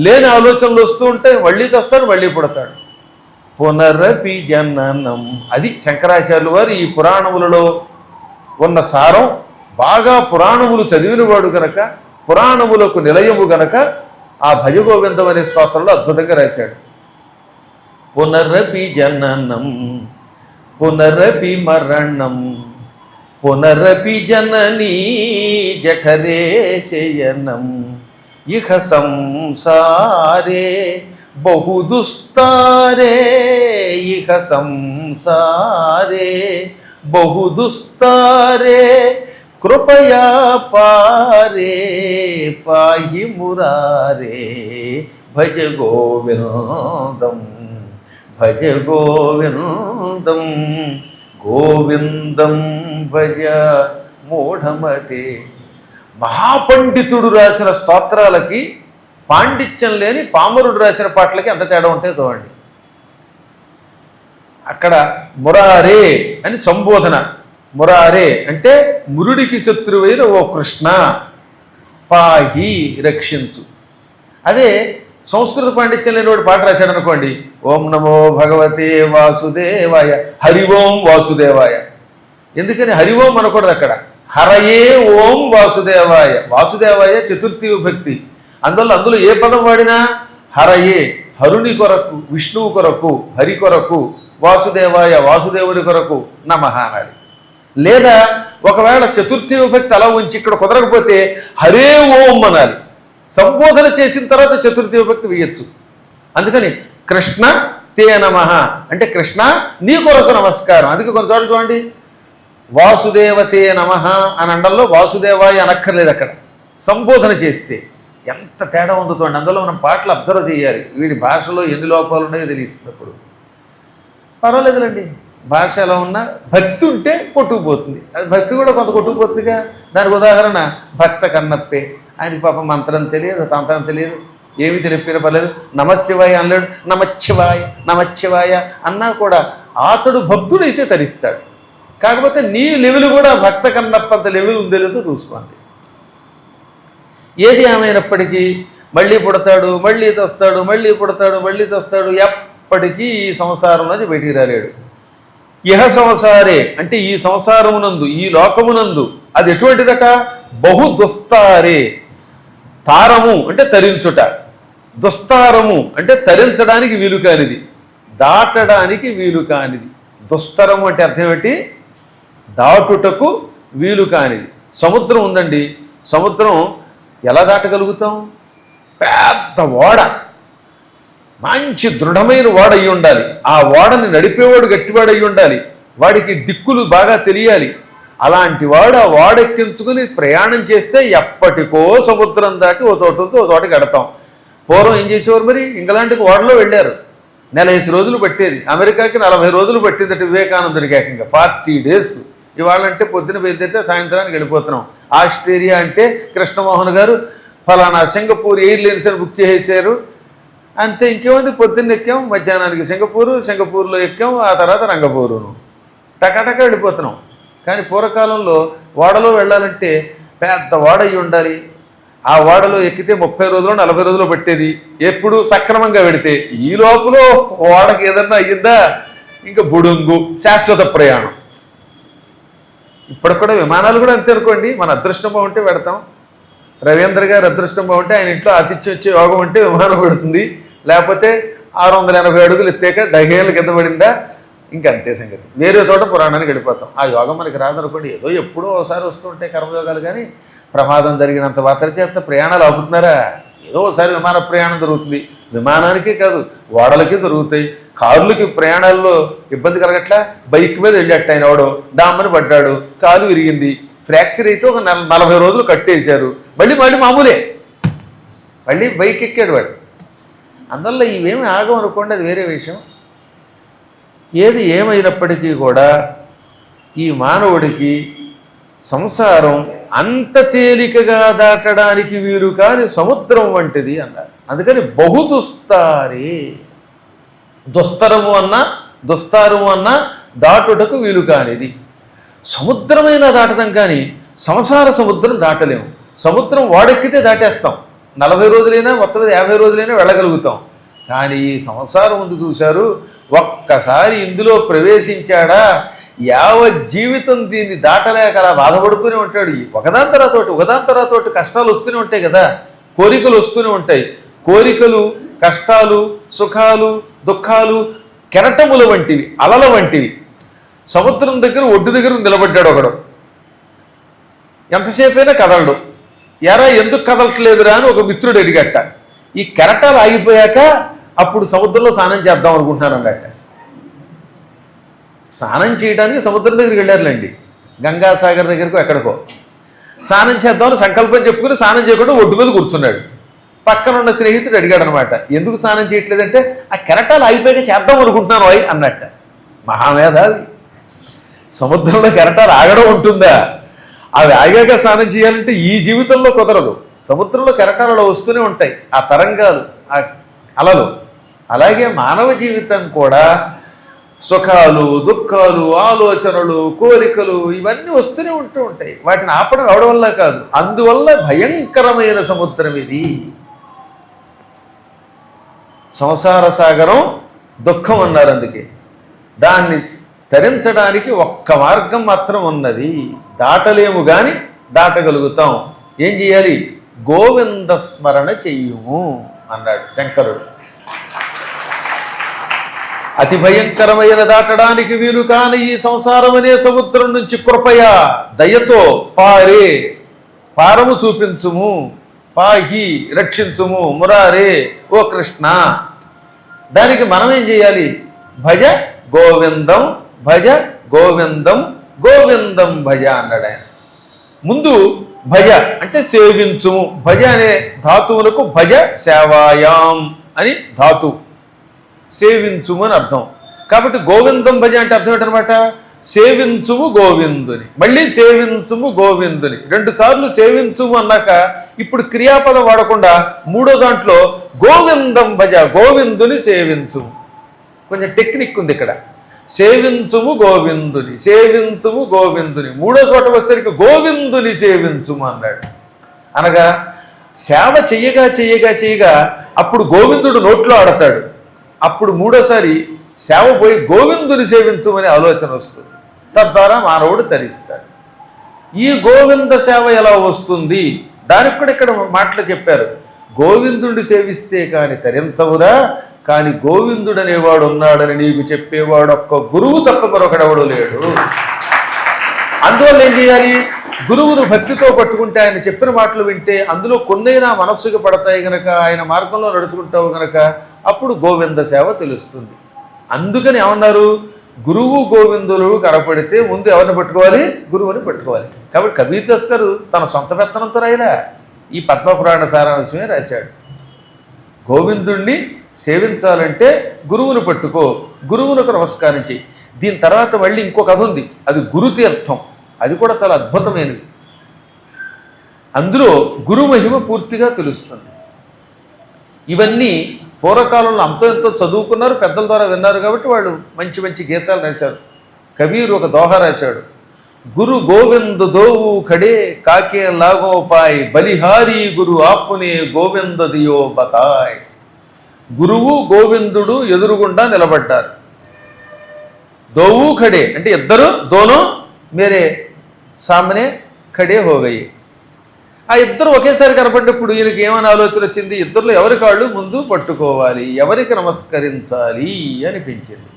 లేని ఆలోచనలు వస్తూ ఉంటాయి, మళ్ళీ చస్తాడు, మళ్ళీ పుడతాడు. పునరపి జననం. అది శంకరాచార్యులు వారు ఈ పురాణములలో ఉన్న సారం. బాగా పురాణములు చదివినవాడు గనక, పురాణములకు నిలయము గనక ఆ భజగోవిందం అనే స్తోత్రంలో అద్భుతంగా రాశాడు. పునరపి జననం పునరపి మరణం పునరపి జననీ జఠరే శయనం ఇహ సంసారే బహుదుస్తారే ఇహ సంసారే బహుదుస్తారే కృపయా పారే పాహి మురారే భజ గోవిందం భజ గోవిందం గోవిందం భజ మూఢమతే. మహాపండితుడు రాసిన స్తోత్రాలకి పాండిత్యం లేని పామరుడు రాసిన పాటలకి ఎంత తేడా ఉంటే చూడండి. అక్కడ మురారే అని సంబోధన. మురారే అంటే మురుడికి శత్రువైన ఓ కృష్ణ, పాహి రక్షించు. అదే సంస్కృత పాండిత్యం లేని వాడు పాట రాశాడు అనుకోండి, ఓం నమో భగవతే వాసుదేవాయ, హరి ఓం వాసుదేవాయ. ఎందుకని హరి ఓం అనకూడదు అక్కడ, హరయే ఓం వాసుదేవాయ. వాసుదేవాయ చతుర్థి విభక్తి, అందులో ఏ పదం వాడినా హరయే, హరుని కొరకు, విష్ణువు కొరకు, హరి కొరకు, వాసుదేవాయ వాసుదేవుని కొరకు నమః అనాలి. లేదా ఒకవేళ చతుర్థి విభక్తి అలా ఉంచి ఇక్కడ కుదరకపోతే హరే ఓం అనాలి. సంబోధన చేసిన తర్వాత చతుర్థి విభక్తి వేయచ్చు. అందుకని కృష్ణ తే నమః అంటే కృష్ణ నీ కొరకు నమస్కారం. అందుకే కొంచెం చూడండి, వాసుదేవతే నమః అని అండంలో వాసుదేవాయ అనక్కర్లేదు. అక్కడ సంబోధన చేస్తే ఎంత తేడా ఉందో చూడండి. అందులో మనం పాటలు అబ్జర్వ్ చేయాలి. వీడి భాషలో ఎన్ని లోపాలు ఉన్నాయో తెలిసినప్పుడు పర్వాలేదులండి. భాష ఎలా ఉన్నా భక్తి ఉంటే కొట్టుకుపోతుంది. అది భక్తి కూడా కొంత కొట్టుకుపోతుందిగా. దానికి ఉదాహరణ భక్త కన్నప్పే. ఆయనకి పాప మంత్రం తెలియదు, తంత్రం తెలియదు, ఏమి తెలిపిన పర్లేదు. నమశివాయ అనలేడు, నమశివాయ నమశివాయ అన్నా కూడా అతడు భక్తుడైతే తరిస్తాడు. కాకపోతే నీ లెవెల్ కూడా భక్త కన్నప్పంత లెవెల్ ఉందేలేదో చూసుకోండి. ఏది ఏమైనప్పటికీ మళ్ళీ పుడతాడు, మళ్ళీ తెస్తాడు, మళ్ళీ పుడతాడు, మళ్ళీ తెస్తాడు, ఎప్పటికీ ఈ సంసారంలోంచి బయటికి రాలేడు. ఇహ సంసారే అంటే ఈ సంసారమునందు, ఈ లోకమునందు అది ఎటువంటిదట? బహు దుస్తారే. తారము అంటే తరించుట, దుస్తారము అంటే తరించడానికి వీలు కానిది, దాటడానికి వీలు కానిది. దుస్తరము అంటే అర్థం ఏంటి? దాటుటకు వీలు కానిది. సముద్రం ఉందండి, సముద్రం ఎలా దాటగలుగుతాం? పెద్ద ఓడ, మంచి దృఢమైన ఓడ అయి ఉండాలి. ఆ ఓడని నడిపేవాడు గట్టివాడు అయి ఉండాలి, వాడికి దిక్కులు బాగా తెలియాలి. అలాంటి వాడు ఆ ఓడెక్కించుకుని ప్రయాణం చేస్తే ఎప్పటికో సముద్రం దాటి ఓ చోటుతో ఓ చోటకి ఎడతాం. పూర్వం ఏం చేసేవారు మరి? ఇంగ్లాండ్కి ఓడలో వెళ్ళారు, 40 రోజులు పట్టేది. అమెరికాకి 40 రోజులు పట్టిందట వివేకానందుడికి ఏకంగా 40 డేస్. ఇవాళ అంటే పొద్దున బయలుదేరితే సాయంత్రానికి వెళ్ళిపోతున్నాం. ఆస్ట్రేలియా అంటే కృష్ణమోహన్ గారు ఫలానా సింగపూర్ ఎయిర్లైన్స్ అని బుక్ చేసేసారు, అంతే. ఇంకేముంది, పొద్దున్న ఎక్కాం, మధ్యాహ్నానికి సింగపూర్లో ఎక్కాం, ఆ తర్వాత రంగపూరును, టకాటకా వెళ్ళిపోతున్నాం. కానీ పూర్వకాలంలో ఓడలో వెళ్ళాలంటే పెద్ద ఓడ అయి ఉండాలి. ఆ ఓడలో ఎక్కితే 30 రోజులు 40 రోజులు పట్టేది, ఎప్పుడు సక్రమంగా పెడితే. ఈ లోపల ఓడకి ఏదన్నా అయ్యిందా ఇంకా బుడుంగు, శాశ్వత ప్రయాణం. ఇప్పటికి కూడా విమానాలు కూడా అంతే అనుకోండి. మన అదృష్టం బాగుంటే పెడతాం. రవీంద్ర గారు అదృష్టం బాగుంటే ఆయన ఇంట్లో అతిథి వచ్చే యోగం ఉంటే విమానం పెడుతుంది, లేకపోతే 680 అడుగులు ఎత్తాక డహేళ్ళు కింద పడిందా ఇంకంతే సంగతి. వేరే చోట పురాణానికి వెళ్ళిపోతాం. ఆ యోగం మనకి రాదనుకోండి, ఏదో ఎప్పుడో ఒకసారి వస్తూ ఉంటాయి కర్మయోగాలు. కానీ ప్రమాదం జరిగినంత మాత్రం చేత ప్రయాణాలు ఆపుతున్నారా? ఏదో ఒకసారి విమాన ప్రయాణం జరుగుతుంది. విమానానికే కాదు, ఓడలకి జరుగుతాయి. కార్లకి ప్రయాణాల్లో ఇబ్బంది కలగట్లా. బైక్ మీద వెళ్ళేట ఆయన ఎవడో డామ్మని పడ్డాడు, కాలు విరిగింది, ఫ్రాక్చర్ అయితే ఒక 40 రోజులు కట్టేశారు. మళ్ళీ మామూలే, మళ్ళీ బైక్ ఎక్కాడు వాడు. అందువల్ల ఇవేమి ఆగం అనుకోండి, అది వేరే విషయం. ఏది ఏమైనప్పటికీ కూడా ఈ మానవుడికి సంసారం అంత తేలికగా దాటడానికి వీలు కాని సముద్రం వంటిది అన్నారు. అందుకని బహుదుస్తారే. దుస్తారము అన్నా దాటుటకు వీలు కానిది. సముద్రమైనా దాటడం కానీ సంసార సముద్రం దాటలేము. సముద్రం వాడెక్కితే దాటేస్తాం, 40 రోజులైనా మొత్తం 50 రోజులైనా వెళ్ళగలుగుతాం. కానీ ఈ సంసారం ముందు చూశారు, ఒక్కసారి ఇందులో ప్రవేశించాడా యావత్ జీవితం దీన్ని దాటలేక అలా బాధపడుతూనే ఉంటాడు. ఒకదాని తర్వాత కష్టాలు వస్తూనే ఉంటాయి కదా, కోరికలు వస్తూనే ఉంటాయి. కోరికలు, కష్టాలు, సుఖాలు, దుఃఖాలు కెరటముల వంటివి, అలల వంటివి. సముద్రం దగ్గర ఒడ్డు దగ్గర నిలబడ్డాడు ఒకడు, ఎంతసేపైనా కదలడు. ఎరా ఎందుకు కదలట్లేదురా అని ఒక మిత్రుడు అడిగట్ట. ఈ కెరటాలు ఆగిపోయాక అప్పుడు సముద్రంలో స్నానం చేద్దాం అనుకుంటున్నాను అన్నట్ట. స్నానం చేయడానికి సముద్రం దగ్గరికి వెళ్ళారులేండి, గంగాసాగర్ దగ్గరకు ఎక్కడికో. స్నానం చేద్దామని సంకల్పం చెప్పుకుని స్నానం చేయకుండా ఒడ్డు మీద కూర్చున్నాడు. పక్కన ఉన్న స్నేహితుడు అడిగాడు అనమాట, ఎందుకు స్నానం చేయట్లేదంటే ఆ కెరటాలు ఆగిపోయాక చేద్దాం అనుకుంటున్నాను అన్నట్ట. మహామేధావి. సముద్రంలో కెరటాలు ఆగడం ఉంటుందా? అవి ఆగాక స్నానం చేయాలంటే ఈ జీవితంలో కుదరదు. సముద్రంలో కెరటాలు వస్తూనే ఉంటాయి, ఆ తరంగాలు, ఆ అలలు. అలాగే మానవ జీవితం కూడా సుఖాలు, దుఃఖాలు, ఆలోచనలు, కోరికలు ఇవన్నీ వస్తూనే ఉంటాయి. వాటిని ఆపడం అవడం వల్ల కాదు, అందువల్ల భయంకరమైన సముద్రం ఇది. సంసార సాగరం దుఃఖం అన్నారు. అందుకే దాన్ని తరించడానికి ఒక్క మార్గం మాత్రం ఉన్నది, దాటలేము కానీ దాటగలుగుతాం. ఏం చేయాలి? గోవింద స్మరణ చెయ్యుము అన్నాడు శంకరుడు. అతి భయంకరమైన దాటడానికి వీలు కాని ఈ సంసారం అనే సముద్రం నుంచి కృపయా దయతో పారము చూపించుము, పాహి రక్షించుము మురారే ఓ కృష్ణ. దానికి మనం ఏం చేయాలి? భజ గోవిందం భజ గోవిందం గోవిందం భజ అన్నాడు ఆయన. ముందు భజ అంటే సేవించుము. భజ అనే ధాతువులకు భజ సేవాయాం అని ధాతు, సేవించుము అని అర్థం. కాబట్టి గోవిందం భజ అంటే అర్థం ఏంటనమాట? సేవించుము గోవిందుని, మళ్ళీ సేవించుము గోవిందుని. 2 సార్లు సేవించుము అన్నాక ఇప్పుడు క్రియాపదం వాడకుండా మూడో దాంట్లో గోవిందం భజ, గోవిందుని సేవించుము. కొంచెం టెక్నిక్ ఉంది ఇక్కడ. సేవించుము గోవిందుని, సేవించుము గోవిందుని. మూడో చోట వచ్చేసరికి గోవిందుని సేవించుము అన్నాడు. అనగా సేవ చెయ్యగా చెయ్యగా చెయ్యగా అప్పుడు గోవిందుడు నోట్లో ఆడతాడు. అప్పుడు మూడోసారి సేవ పోయి గోవిందుని సేవించమనే ఆలోచన వస్తుంది. తద్వారా మానవుడు తరిస్తాడు. ఈ గోవింద సేవ ఎలా వస్తుంది దానికి కూడా ఇక్కడ మాటలు చెప్పారు. గోవిందుడిని సేవిస్తే కాని తరించవురా, కానీ గోవిందుడు అనేవాడు ఉన్నాడని నీకు చెప్పేవాడు ఒక్క గురువు తప్ప మరొకడెవడు లేడు. అందువల్ల ఏం చేయాలి? గురువును భక్తితో పట్టుకుంటే, ఆయన చెప్పిన మాటలు వింటే అందులో కొన్నైనా మనస్సుకు పడతాయి గనక, ఆయన మార్గంలో నడుచుకుంటావు గనక అప్పుడు గోవింద సేవ తెలుస్తుంది. అందుకని ఏమన్నారు? గురువు గోవిందులు కనపడితే ముందు ఎవరిని పట్టుకోవాలి? గురువుని పట్టుకోవాలి. కాబట్టి కబీర్దాస్ గారు తన సొంత పెత్తనంతో రాయలా, ఈ పద్మపురాణ సారాంశమే రాశాడు. గోవిందుణ్ణి సేవించాలంటే గురువును పట్టుకో, గురువులకు నమస్కారం చెయ్యి. దీని తర్వాత మళ్ళీ ఇంకో కథ ఉంది, అది గురుతీర్థం. అది కూడా చాలా అద్భుతమైనది. అందులో గురు మహిమ పూర్తిగా తెలుస్తుంది. ఇవన్నీ పూర్వకాలంలో అంతో ఎంతో చదువుకున్నారు, పెద్దల ద్వారా విన్నారు కాబట్టి వాళ్ళు మంచి మంచి గీతాలు రాశారు. కబీర్ ఒక దోహ రాశాడు. గురు గోవింద దోవు ఖడే కాకే లాగోపాయ్ బలిహారీ గురు ఆపునే గోవింద దియో బతాయ్. గురువు గోవిందుడు ఎదురుగుండా నిలబడ్డారు. దోవు ఖడే అంటే ఇద్దరు, దోనో మేరే సామనే ఖడే హోగయి. ఆ ఇద్దరు ఒకేసారి కనపడినప్పుడు ఈయనకి ఏమని ఆలోచన వచ్చింది? ఇద్దరులో ఎవరి కాళ్ళు ముందు పట్టుకోవాలి, ఎవరికి నమస్కరించాలి అనిపించింది.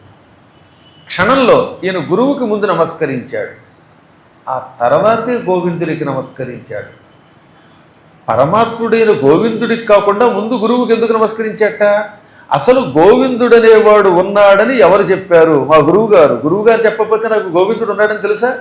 క్షణంలో ఈయన గురువుకి ముందు నమస్కరించాడు, ఆ తర్వాతే గోవిందుడికి నమస్కరించాడు. పరమాత్ముడైన గోవిందుడికి కాకుండా ముందు గురువుకి ఎందుకు నమస్కరించాట? అసలు గోవిందుడు అనేవాడు ఉన్నాడని ఎవరు చెప్పారు? మా గురువుగారు. గురువుగారు చెప్పకపోతే నాకు గోవిందుడు ఉన్నాడని తెలుసా?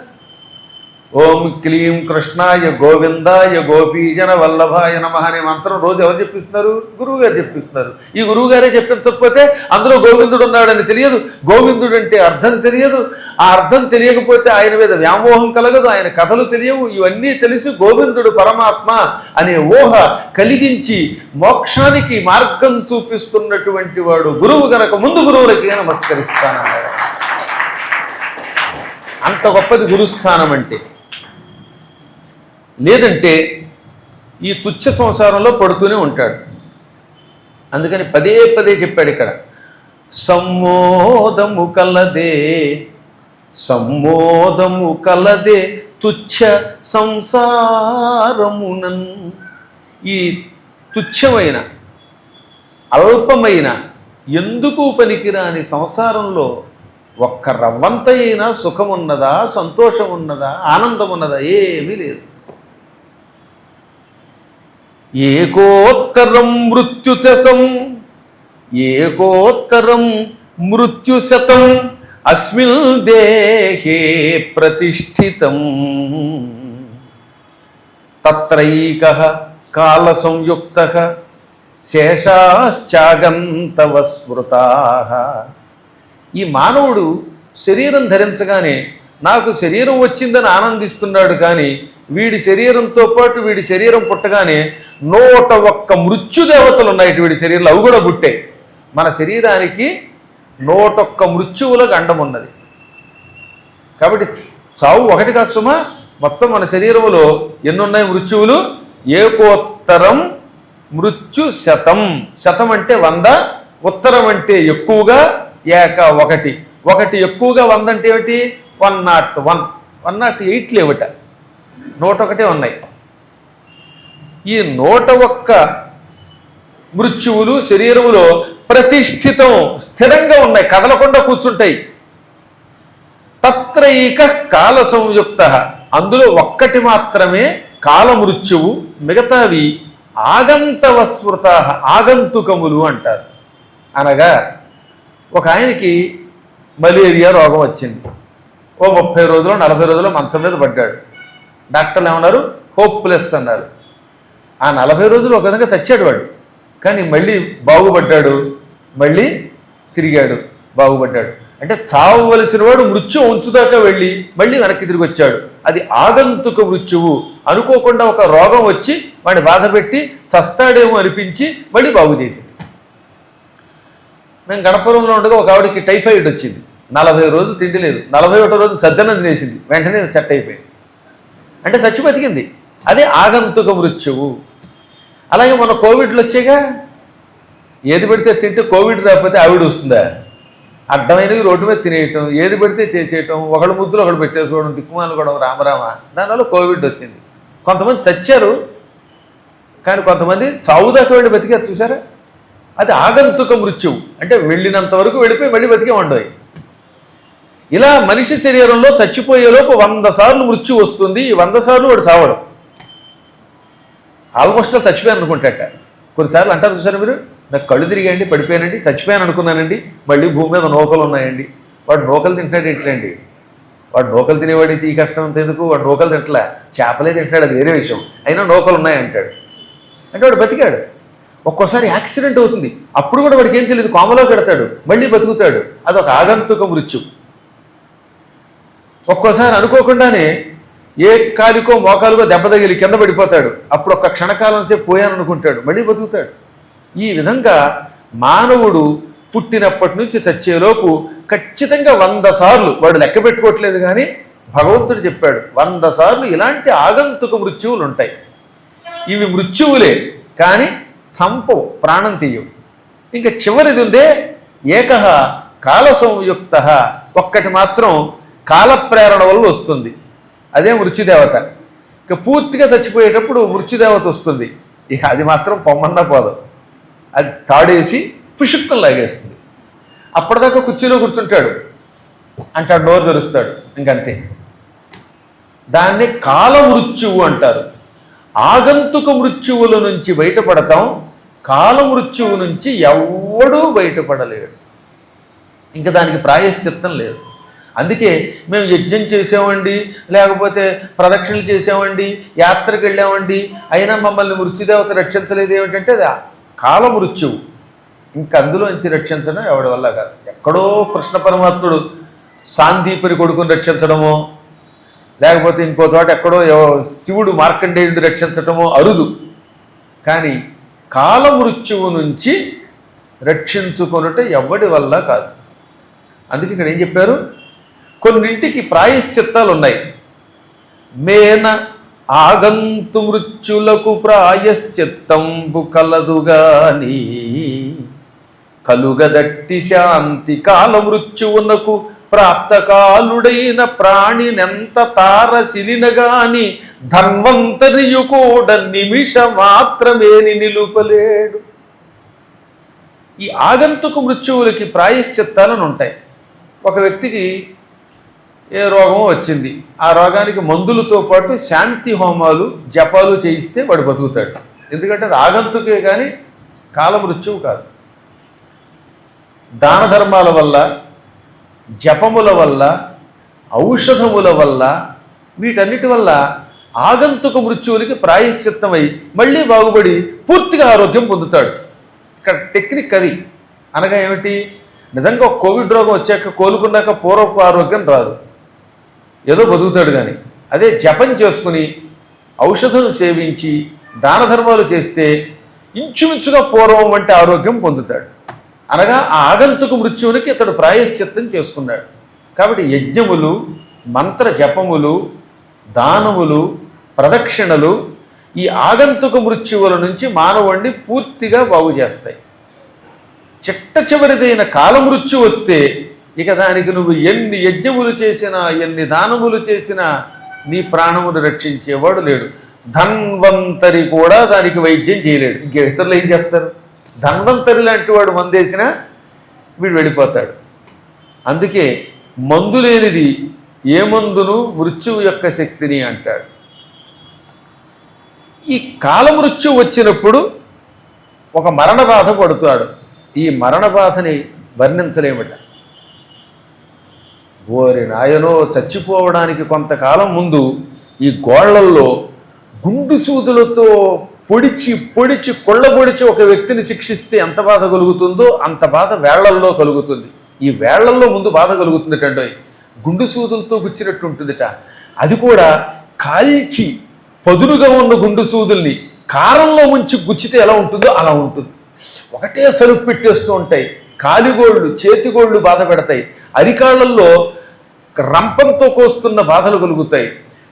ఓం క్లీం కృష్ణాయ గోవిందాయ గోపీజన వల్లభాయ నమః అనే మంత్రం రోజు ఎవరు చెప్పిస్తున్నారు? గురువు గారు చెప్పిస్తున్నారు. ఈ గురువు గారే చెప్పించకపోతే అందులో గోవిందుడు ఉన్నాడని తెలియదు, గోవిందుడు అంటే అర్థం తెలియదు. ఆ అర్థం తెలియకపోతే ఆయన మీద వ్యామోహం కలగదు, ఆయన కథలు తెలియవు. ఇవన్నీ తెలిసి గోవిందుడు పరమాత్మ అనే ఊహ కలిగించి మోక్షానికి మార్గం చూపిస్తున్నటువంటి వాడు గురువు గనక ముందు గురువులకి నమస్కరిస్తానన్నాడు. అంత గొప్పది గురుస్థానం అంటే. లేదంటే ఈ తుచ్చ సంసారంలో పడుతూనే ఉంటాడు. అందుకని పదే పదే చెప్పాడు ఇక్కడ, సమ్మోదము కలదే సమ్మోదము కలదే తుచ్చ సంసారమునన్. ఈ తుచ్చమైన అల్పమైన ఎందుకు పనికిరాని సంసారంలో ఒక్క రవ్వంత అయినా సుఖం ఉన్నదా, సంతోషం ఉన్నదా, ఆనందం ఉన్నదా? ఏమీ లేదు. ఏకోత్తరం మృత్యుశతం ఏకోత్తరం మృత్యుశతం అస్మిన్ దేహే ప్రతిష్ఠితం తత్రైకః కాల సంయుక్తః శేషాశ్చాగంతవ స్మృతాః. ఈ మానవుడు శరీరం ధరించగానే నాకు శరీరం వచ్చిందని ఆనందిస్తున్నాడు, కానీ వీడి శరీరంతో పాటు వీడి శరీరం పుట్టగానే 101 మృత్యుదేవతలు ఉన్నాయి వీడి శరీరంలో, అవి కూడా పుట్టాయి. మన శరీరానికి 101 మృత్యువుల గండం ఉన్నది. కాబట్టి చావు ఒకటి కాదు సుమా, మొత్తం మన శరీరంలో ఎన్నున్నాయి మృత్యువులు? ఏకోత్తరం మృత్యు శతం. శతం అంటే 100, ఉత్తరం అంటే ఎక్కువగా, ఏక ఒకటి, ఒకటి ఎక్కువగా 100 అంటే ఏమిటి? 101. 108 లేవట, 101 ఉన్నాయి. ఈ 101 మృత్యువులు శరీరములో ప్రతిష్ఠితం, స్థిరంగా ఉన్నాయి, కదలకుండా కూర్చుంటాయి. తత్రైక కాల సంయుక్త, అందులో ఒక్కటి మాత్రమే కాల మృత్యువు, మిగతావి ఆగంతవ స్మృత, ఆగంతుకములు అంటారు. అనగా ఒక ఆయనకి మలేరియా రోగం వచ్చింది. ఓ 30 రోజులు 40 రోజులు మంచం మీద పడ్డాడు. డాక్టర్లు ఏమన్నారు? హోప్లెస్ అన్నారు. ఆ 40 రోజులు ఒక విధంగా చచ్చాడు వాడు, కానీ మళ్ళీ బాగుపడ్డాడు, మళ్ళీ తిరిగాడు, బాగుపడ్డాడు. అంటే చావవలసిన వాడు మృత్యు ఉంచుదాకా వెళ్ళి మళ్ళీ వెనక్కి తిరిగి వచ్చాడు. అది ఆగంతుక మృత్యువు. అనుకోకుండా ఒక రోగం వచ్చి వాడిని బాధ పెట్టి చస్తాడేమో అనిపించి మళ్ళీ బాగు చేసింది. మేము గణపురంలో ఉండగా ఒక ఆవిడికి టైఫాయిడ్ వచ్చింది. 40 రోజులు తిండి లేదు, 41వ రోజు సద్దనం తినేసింది, వెంటనే సెట్ అయిపోయింది. అంటే చచ్చి బతికింది. అదే ఆగంతుక మృత్యువు. అలాగే మన కోవిడ్లు వచ్చాగా, ఏది పడితే తింటే కోవిడ్ రాకపోతే ఆవిడ వస్తుందా? అడ్డమైనవి రోడ్డు మీద తినేయటం, ఏది పడితే చేసేయటం, ఒకళ్ళ ముద్దులు ఒకళ్ళు పెట్టేసుకోవడం, దిక్కుమాలు కూడా రామరామ, దానివల్ల కోవిడ్ వచ్చింది. కొంతమంది చచ్చారు, కానీ కొంతమంది చావుదాకా వెళ్ళి బతికారు చూసారా? అది ఆగంతుక మృత్యువు, అంటే వెళ్ళినంత వరకు వెళ్ళిపోయి మళ్ళీ బతికే ఉండవు. ఇలా మనిషి శరీరంలో చచ్చిపోయేలోపు 100 సార్లు మృత్యు వస్తుంది. ఈ 100 సార్లు వాడు చావడం. ఆల్మోస్ట్ చచ్చిపోయాను అనుకుంటాట. కొన్నిసార్లు అంటారు చూసారా మీరు, నాకు కళ్ళు తిరిగాయండి, పడిపోయానండి, చచ్చిపోయాను అనుకున్నానండి, మళ్ళీ భూమి మీద నూకలు ఉన్నాయండి. వాడు నూకలు తింటున్నాడు ఎట్లండి? వాడు నూకలు తినేవాడికి ఈ కష్టం అంత ఎందుకు? వాడు నూకలు తింటలే, చేపలే తింటాడు, అది వేరే విషయం. అయినా నూకలు ఉన్నాయంటాడు, అంటే వాడు బతికాడు. ఒక్కోసారి యాక్సిడెంట్ అవుతుంది, అప్పుడు కూడా వాడికి ఏం తెలియదు, కోమలో పెడతాడు, మళ్ళీ బతుకుతాడు. అదొక ఆగంతుక మృత్యు. ఒక్కోసారి అనుకోకుండానే ఏ కాలికో మోకాలుకో దెబ్బ తగిలి కింద పడిపోతాడు, అప్పుడు ఒక్క క్షణకాలం సేపు పోయాను అనుకుంటాడు, మళ్ళీ బతుకుతాడు. ఈ విధంగా మానవుడు పుట్టినప్పటి నుంచి చచ్చేలోపు ఖచ్చితంగా 100 సార్లు, వాడు లెక్క పెట్టుకోవట్లేదు కానీ భగవంతుడు చెప్పాడు 100 సార్లు ఇలాంటి ఆగంతుక మృత్యువులు ఉంటాయి. ఇవి మృత్యువులే కానీ సంపవు, ప్రాణం తీయవు. ఇంకా చివరిది ఉందే ఏకహ కాల సంయుక్త, ఒక్కటి మాత్రం కాల ప్రేరణ వల్ల వస్తుంది, అదే మృత్యుదేవత. ఇక పూర్తిగా చచ్చిపోయేటప్పుడు మృత్యుదేవత వస్తుంది, ఇక అది మాత్రం పొమ్మన్నా పోదు, అది తాడేసి పుషుక్కం లాగేస్తుంది. అప్పటిదాకా కుర్చీలో కూర్చుంటాడు, అంటాడు, నోరు తెరుస్తాడు, ఇంకంతే. దాన్ని కాల మృత్యువు అంటారు. ఆగంతుక మృత్యువుల నుంచి బయటపడతాం, కాల మృత్యువు నుంచి ఎవడూ బయటపడలేడు. ఇంకా దానికి ప్రాయశ్చిత్తం లేదు. అందుకే మేము యజ్ఞం చేసామండి, లేకపోతే ప్రదక్షిణలు చేసామండి, యాత్రకు వెళ్ళామండి, అయినా మమ్మల్ని మృత్యుదేవత రక్షించలేదు ఏమిటంటే అది కాల మృత్యువు. ఇంక అందులోంచి రక్షించడం ఎవడి వల్ల కాదు. ఎక్కడో కృష్ణ పరమాత్ముడు సాందీపుని కొడుకుని రక్షించడమో, లేకపోతే ఇంకో చోట ఎక్కడో శివుడు మార్కండేయుడిని రక్షించటమో అరుదు. కానీ కాలమృత్యువు నుంచి రక్షించుకొనుట ఎవడి వల్ల కాదు. అందుకే ఇక్కడ ఏం చెప్పారు, కొన్నింటికి ప్రాయశ్చిత్తాలు ఉన్నాయి. మేన ఆగంతు మృత్యులకు ప్రాయశ్చిత్తంబు కలదుగాని కలుగదట్టి శాంతి కాలమృత్యువునకు ప్రాప్తకాలుడైన ప్రాణినెంత తారసిలినగాని ధన్వంతరియు కూడా నిమిష మాత్రమేని నిలుపలేడు. ఈ ఆగంతుక మృత్యువులకి ప్రాయశ్చిత్తాలను ఉంటాయి. ఒక వ్యక్తికి ఏ రోగమో వచ్చింది, ఆ రోగానికి మందులతో పాటు శాంతి హోమాలు జపాలు చేయిస్తే వాడు బతుకుతాడు. ఎందుకంటే అది ఆగంతుకే కానీ కాలమృత్యువు కాదు. దాన ధర్మాల వల్ల, జపముల వల్ల, ఔషధముల వల్ల, వీటన్నిటి వల్ల ఆగంతుక మృత్యువులకి ప్రాయశ్చిత్తమై మళ్ళీ బాగుపడి పూర్తిగా ఆరోగ్యం పొందుతాడు. ఇక్కడ టెక్నిక్ అది. అనగా ఏమిటి, నిజంగా కోవిడ్ రోగం వచ్చాక కోలుకున్నాక పూర్వపు ఆరోగ్యం రాదు, ఏదో బతుకుతాడు. కానీ అదే జపం చేసుకుని ఔషధం సేవించి దాన ధర్మాలు చేస్తే ఇంచుమించుగా పూర్వం వంటి ఆరోగ్యం పొందుతాడు. అనగా ఆ ఆగంతుక మృత్యువునికి ఇతడు ప్రాయశ్చిత్తం చేసుకున్నాడు. కాబట్టి యజ్ఞములు, మంత్ర జపములు, దానములు, ప్రదక్షిణలు ఈ ఆగంతుక మృత్యువుల నుంచి మానవుణ్ణి పూర్తిగా బాగు చేస్తాయి. చిట్ట చివరిదైన కాలమృత్యు వస్తే ఇక దానికి నువ్వు ఎన్ని యజ్ఞములు చేసినా, ఎన్ని దానములు చేసినా నీ ప్రాణమును రక్షించేవాడు లేడు. ధన్వంతరి కూడా దానికి వైద్యం చేయలేడు. ఇంక ఇతరులు ఏం చేస్తారు? ధన్వంతరి లాంటి వాడు మందేసినా వీడు వెళ్ళిపోతాడు. అందుకే మందు లేనిది ఏ మందును మృత్యువు యొక్క శక్తిని అంటాడు. ఈ కాలమృత్యు వచ్చినప్పుడు ఒక మరణ బాధ పడుతాడు. ఈ మరణ బాధని వర్ణించలేమట. ఓరి నాయనో, చచ్చిపోవడానికి కొంతకాలం ముందు ఈ గోళ్లల్లో గుండు సూదులతో పొడిచి పొడిచి కొళ్ళబొడిచి ఒక వ్యక్తిని శిక్షిస్తే ఎంత బాధ కలుగుతుందో అంత బాధ వేళ్లల్లో కలుగుతుంది. ఈ వేళ్లల్లో ముందు బాధ కలుగుతుందటండి, గుండు సూదులతో గుచ్చినట్టు ఉంటుందిట. అది కూడా కాల్చి పదునుగా ఉన్న గుండు సూదుల్ని కారంలో ముంచి గుచ్చితే ఎలా ఉంటుందో అలా ఉంటుంది. ఒకటే సరుకు పెట్టేస్తూ ఉంటాయి. కాలిగోళ్ళు, చేతిగోళ్ళు బాధ పెడతాయి. అరికాళ్ళల్లో రంపంతో కోస్తున్న బాధలు కలుగుతాయి.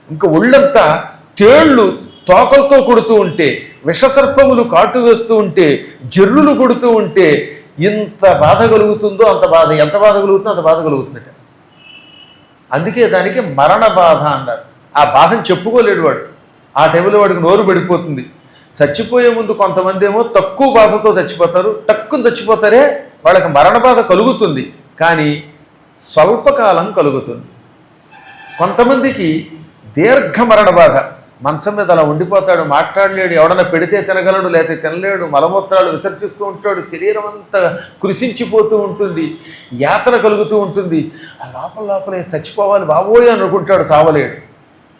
ఇంకా ఒళ్ళంతా తేళ్లు తోకలతో కొడుతూ ఉంటే విషసర్పములు కాటు వేస్తూ ఉంటే, జర్రులు కొడుతూ ఉంటే ఇంత బాధ కలుగుతుందో అంత బాధ, ఎంత బాధ కలుగుతుందో అంత బాధ కలుగుతుందట. అందుకే దానికి మరణ బాధ అన్నారు. ఆ బాధను చెప్పుకోలేడు వాడు. ఆ టైంలో వాడికి నోరు పడిపోతుంది. చచ్చిపోయే ముందు కొంతమంది ఏమో తక్కువ బాధతో చచ్చిపోతారు, టక్కుని చచ్చిపోతారే, వాళ్ళకి మరణ బాధ కలుగుతుంది, కానీ స్వల్పకాలం కలుగుతుంది. కొంతమందికి దీర్ఘ మరణ బాధ, మంచం మీద అలా ఉండిపోతాడు, మాట్లాడలేడు, ఎవడన్నా పెడితే తినగలడు, లేకపోతే తినలేడు, మలమూత్రాలు విసర్జిస్తూ ఉంటాడు, శరీరం అంతా కృషించిపోతూ ఉంటుంది, యాతన కలుగుతూ ఉంటుంది. ఆ లోపలే చచ్చిపోవాలి బాబోయ్ అనుకుంటాడు, చావలేడు.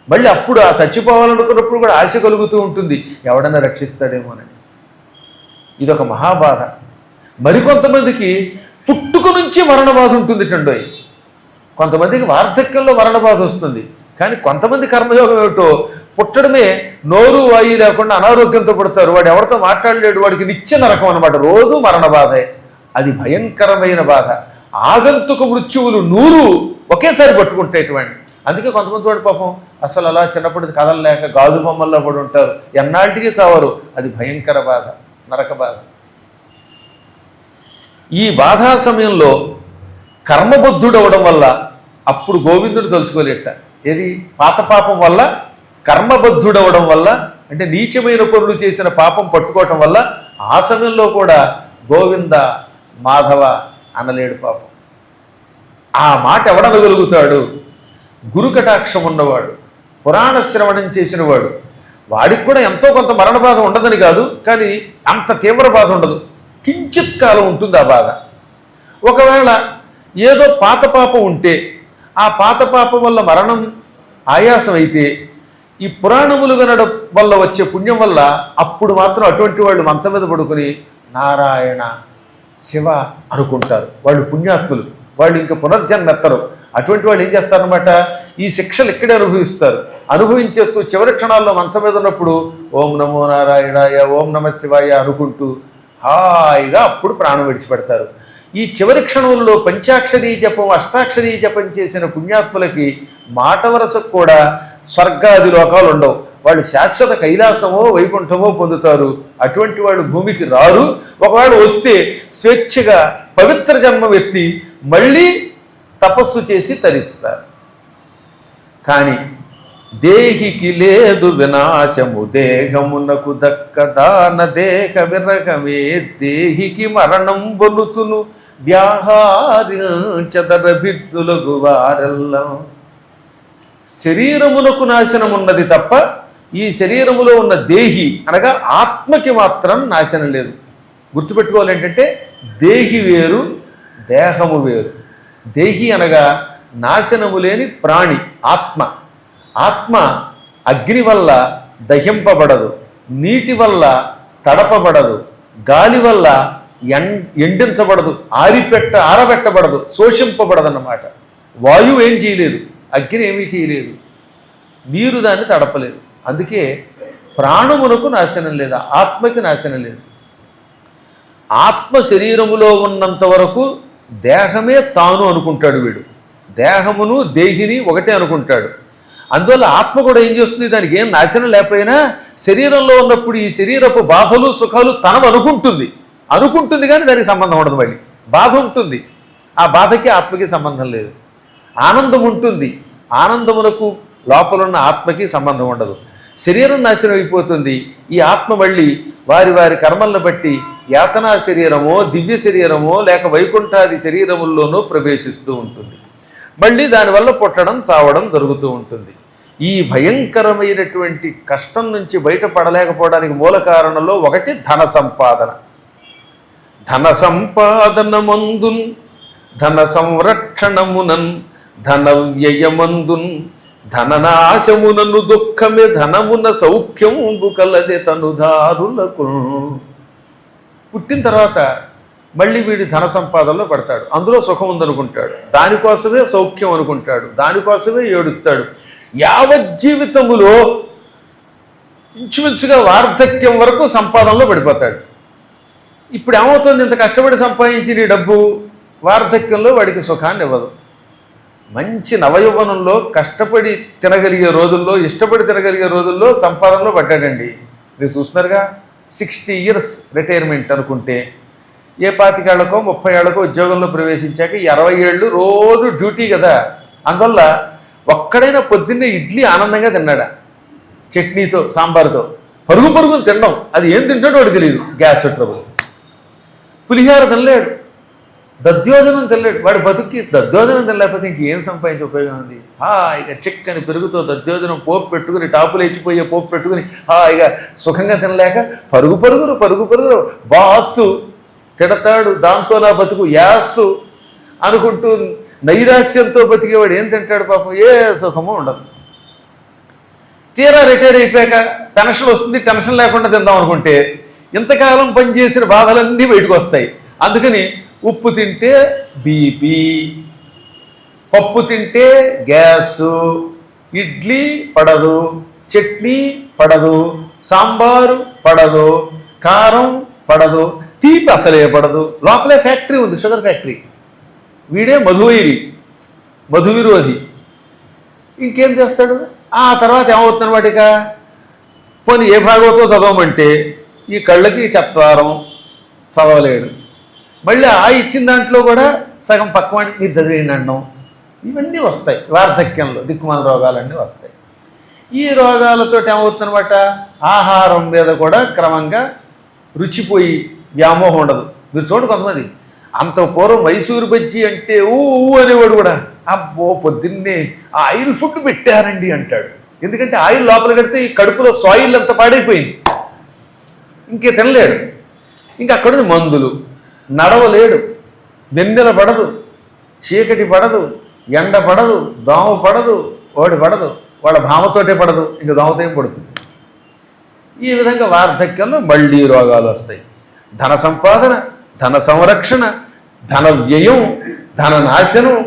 మళ్ళీ అప్పుడు ఆ చచ్చిపోవాలనుకున్నప్పుడు కూడా ఆశ కలుగుతూ ఉంటుంది, ఎవడన్నా రక్షిస్తాడేమోనని. ఇదొక మహాబాధ. మరికొంతమందికి పుట్టుక నుంచి మరణ బాధ ఉంటుంది టండోయ్. కొంతమందికి వార్ధక్యంలో మరణ బాధ వస్తుంది, కానీ కొంతమంది కర్మయోగం ఏమిటో పుట్టడమే నోరు వాయి లేకుండా అనారోగ్యంతో పుడతారు. వాడు ఎవరితో మాట్లాడలేడు, వాడికి నిత్య నరకం అనమాట, రోజు మరణ బాధే. అది భయంకరమైన బాధ. ఆగంతుక మృత్యువులు 100 ఒకేసారి పట్టుకుంటేటువంటి. అందుకే కొంతమంది వాడు పాపం అసలు అలా చిన్నప్పటి కదలలేక గాజు బొమ్మల్లో పడి ఉంటారు, ఎన్నాటికి చావరు. అది భయంకర బాధ, నరక బాధ. ఈ బాధా సమయంలో కర్మబద్ధుడవడం వల్ల అప్పుడు గోవిందుడు తలుచుకోలేట. ఏది? పాత పాపం వల్ల, కర్మబద్ధుడవడం వల్ల, అంటే నీచమైన పనులు చేసిన పాపం పట్టుకోవటం వల్ల ఆ సమయంలో కూడా గోవింద మాధవ అనలేడు పాపం. ఆ మాట ఎవడనగలుగుతాడు? గురు కటాక్షం ఉన్నవాడు, పురాణ శ్రవణం చేసినవాడు. వాడికి కూడా ఎంతో కొంత మరణ బాధ ఉండదని కాదు, కానీ అంత తీవ్ర బాధ ఉండదు, కించిత్ కాలం ఉంటుంది ఆ బాధ. ఒకవేళ ఏదో పాత పాపం ఉంటే, ఆ పాత పాపం వల్ల మరణం ఆయాసం అయితే, ఈ పురాణములు వినడం వల్ల వచ్చే పుణ్యం వల్ల అప్పుడు మాత్రం అటువంటి వాళ్ళు మంచం మీద పడుకుని నారాయణ శివ అనుకుంటారు. వాళ్ళు పుణ్యాత్ములు, వాళ్ళు ఇంకా పునర్జన్మెత్తరు. అటువంటి వాళ్ళు ఏం చేస్తారనమాట, ఈ శిక్షలు ఇక్కడే అనుభవిస్తారు. అనుభవించేస్తూ చివరి క్షణాల్లో మంచం మీద ఉన్నప్పుడు ఓం నమో నారాయణాయ, ఓం నమ శివాయ అనుకుంటూ హాయిగా అప్పుడు ప్రాణం విడిచిపెడతారు. ఈ చివరి క్షణంలో పంచాక్షరీ జపం, అష్టాక్షరీ జపం చేసిన పుణ్యాత్ములకి మాట వరసకు కూడా స్వర్గాది లోకాలు ఉండవు. వాళ్ళు శాశ్వత కైలాసమో వైకుంఠమో పొందుతారు. అటువంటి వాళ్ళు భూమికి రారు. ఒకవేళ వస్తే స్వేచ్ఛగా పవిత్ర జన్మ ఎత్తి మళ్ళీ తపస్సు చేసి తరిస్తారు. కానీ దేహికి లేదు వినాశము, దేహమునకు దక్కదాన దేహ విరగమే, దేహికి మరణం బొలుచును వ్యాహారించదరభిద్దులకు వారెల్లం. శరీరమునకు నాశనం ఉన్నది తప్ప ఈ శరీరములో ఉన్న దేహి అనగా ఆత్మకి మాత్రం నాశనం లేదు. గుర్తుపెట్టుకోవాలి ఏంటంటే దేహి వేరు, దేహము వేరు. దేహి అనగా నాశనము లేని ప్రాణి ఆత్మ. ఆత్మ అగ్ని వల్ల దహింపబడదు, నీటి వల్ల తడపబడదు, గాలి వల్ల ఎండించబడదు, ఆరబెట్టబడదు, శోషింపబడదు అన్నమాట. వాయువు ఏం చేయలేదు, అగ్ని ఏమీ చేయలేదు, నీరు దాన్ని తడపలేదు. అందుకే ప్రాణమునకు నాశనం లేదా, ఆత్మకి నాశనం లేదు. ఆత్మ శరీరములో ఉన్నంత వరకు దేహమే తాను అనుకుంటాడు వీడు. దేహమును దేహిని ఒకటే అనుకుంటాడు. అందువల్ల ఆత్మ కూడా ఏం చేస్తుంది, దానికి ఏం నాశనం లేకపోయినా శరీరంలో ఉన్నప్పుడు ఈ శరీరపు బాధలు సుఖాలు తనం అనుకుంటుంది కానీ దానికి సంబంధం ఉండదు. మళ్ళీ బాధ ఉంటుంది, ఆ బాధకి ఆత్మకి సంబంధం లేదు. ఆనందం ఉంటుంది, ఆనందమునకు లోపలున్న ఆత్మకి సంబంధం ఉండదు. శరీరం నాశనం అయిపోతుంది, ఈ ఆత్మ మళ్ళీ వారి వారి కర్మలను బట్టి యాతనా శరీరమో దివ్య శరీరమో లేక వైకుంఠాది శరీరముల్లోనూ ప్రవేశిస్తూ ఉంటుంది. మళ్ళీ దానివల్ల పుట్టడం చావడం జరుగుతూ ఉంటుంది. ఈ భయంకరమైనటువంటి కష్టం నుంచి బయటపడలేకపోవడానికి మూల కారణంలో ఒకటి ధన సంపాదన. ధన సంపాదనమందున్, ధన సంరక్షణమునన్, ధన వ్యయమందున్, ధననాశమునను దుఃఖమే, ధనమున సౌఖ్యంబు కలదే తనుదారులకు. పుట్టిన తర్వాత మళ్ళీ వీడి ధన సంపాదనలో పడతాడు, అందులో సుఖం ఉందనుకుంటాడు, దానికోసమే సౌఖ్యం అనుకుంటాడు, దానికోసమే ఏడుస్తాడు. యావజ్జీవితములో ఇంచుమించుగా వార్ధక్యం వరకు సంపాదనలో పడిపోతాడు. ఇప్పుడు ఏమవుతుంది, ఇంత కష్టపడి సంపాదించిన ఈ డబ్బు వార్ధక్యంలో వాడికి సుఖాన్ని ఇవ్వదు. మంచి నవయౌవనంలో కష్టపడి తినగలిగే రోజుల్లో, ఇష్టపడి తినగలిగే రోజుల్లో సంపాదనలో పడ్డాడండి. మీరు చూస్తున్నారుగా 60 years రిటైర్మెంట్ అనుకుంటే ఏ 25 ఏళ్లకో 30 ఏళ్లకో ఉద్యోగంలో ప్రవేశించాక 60 ఏళ్ళు రోజు డ్యూటీ కదా. అందువల్ల ఒక్కడైనా పొద్దున్నే ఇడ్లీ ఆనందంగా తిన్నాడా చట్నీతో సాంబార్తో, పరుగు పరుగులు తినడం, అది ఏం తింటాడో వాడు తెలియదు. Gas trouble. పులిహార తినలేడు, దద్యోజనం తినలేడు. వాడి బతుక్కి దద్యోజనం తినలేకపోతే ఇంకేం సంపాదించే ఉపయోగం ఉంది? ఇక చిక్కని పెరుగుతో దద్యోజనం పోపు పెట్టుకుని, టాపులు ఇచ్చిపోయే పోపు పెట్టుకుని ఇక సుఖంగా తినలేక పరుగు పరుగురు బాసు తిడతాడు, దాంతో నా బతుకు యాస్సు అనుకుంటూ నైరాశ్యంతో బతికేవాడు ఏం తింటాడు పాపం? ఏ సుఖము ఉండదు. తీరా రిటైర్ అయిపోయాక టెన్షన్ వస్తుంది, టెన్షన్ లేకుండా తిందాం అనుకుంటే ఇంతకాలం పనిచేసిన బాధలన్నీ బయటకు వస్తాయి. అందుకని ఉప్పు తింటే బీపీ, పప్పు తింటే గ్యాసు, ఇడ్లీ పడదు, చట్నీ పడదు, సాంబారు పడదు, కారం పడదు, తీపి అసలే పడదు. లోపలే ఫ్యాక్టరీ ఉంది, షుగర్ ఫ్యాక్టరీ. వీడే మధు విరోధి. ఇంకేం చేస్తాడు? ఆ తర్వాత ఏమవుతుందన్నమాట, ఇక పోనీ ఏ భాగవతో చదవమంటే ఈ కళ్ళకి చత్వారం చదవలేడు. మళ్ళీ ఇచ్చిన దాంట్లో కూడా సగం పక్కవాడిని మీరు చదివేయండి అనడం, ఇవన్నీ వస్తాయి. వార్ధక్యంలో దిక్కుమాల రోగాలన్నీ వస్తాయి. ఈ రోగాలతో ఏమవుతుందన్నమాట, ఆహారం మీద కూడా క్రమంగా రుచిపోయి వ్యామోహం ఉండదు. మీరు చూడండి, కొంతమంది అంత పూర్వం మైసూరు బజ్జీ అంటే ఊ అనేవాడు కూడా అబ్బో పొద్దున్నే ఆయిల్ ఫుడ్ పెట్టారండి అంటాడు. ఎందుకంటే ఆయిల్ లోపల కడితే ఈ కడుపులో సాయిల్ అంతా పాడైపోయింది, ఇంకే తినలేడు. ఇంకా అక్కడ మందులు, నడవలేడు, వెన్నెల పడదు, చీకటి పడదు, ఎండ పడదు, దోమ పడదు, వాడి పడదు, వాళ్ళ భామతోటే పడదు, ఇంక దోమతో ఏం పడుతుంది. ఈ విధంగా వార్ధక్యంలో మళ్ళీ రోగాలు వస్తాయి. ధన సంపాదన, ధన సంరక్షణ, ధన వ్యయం, ధన నాశనం,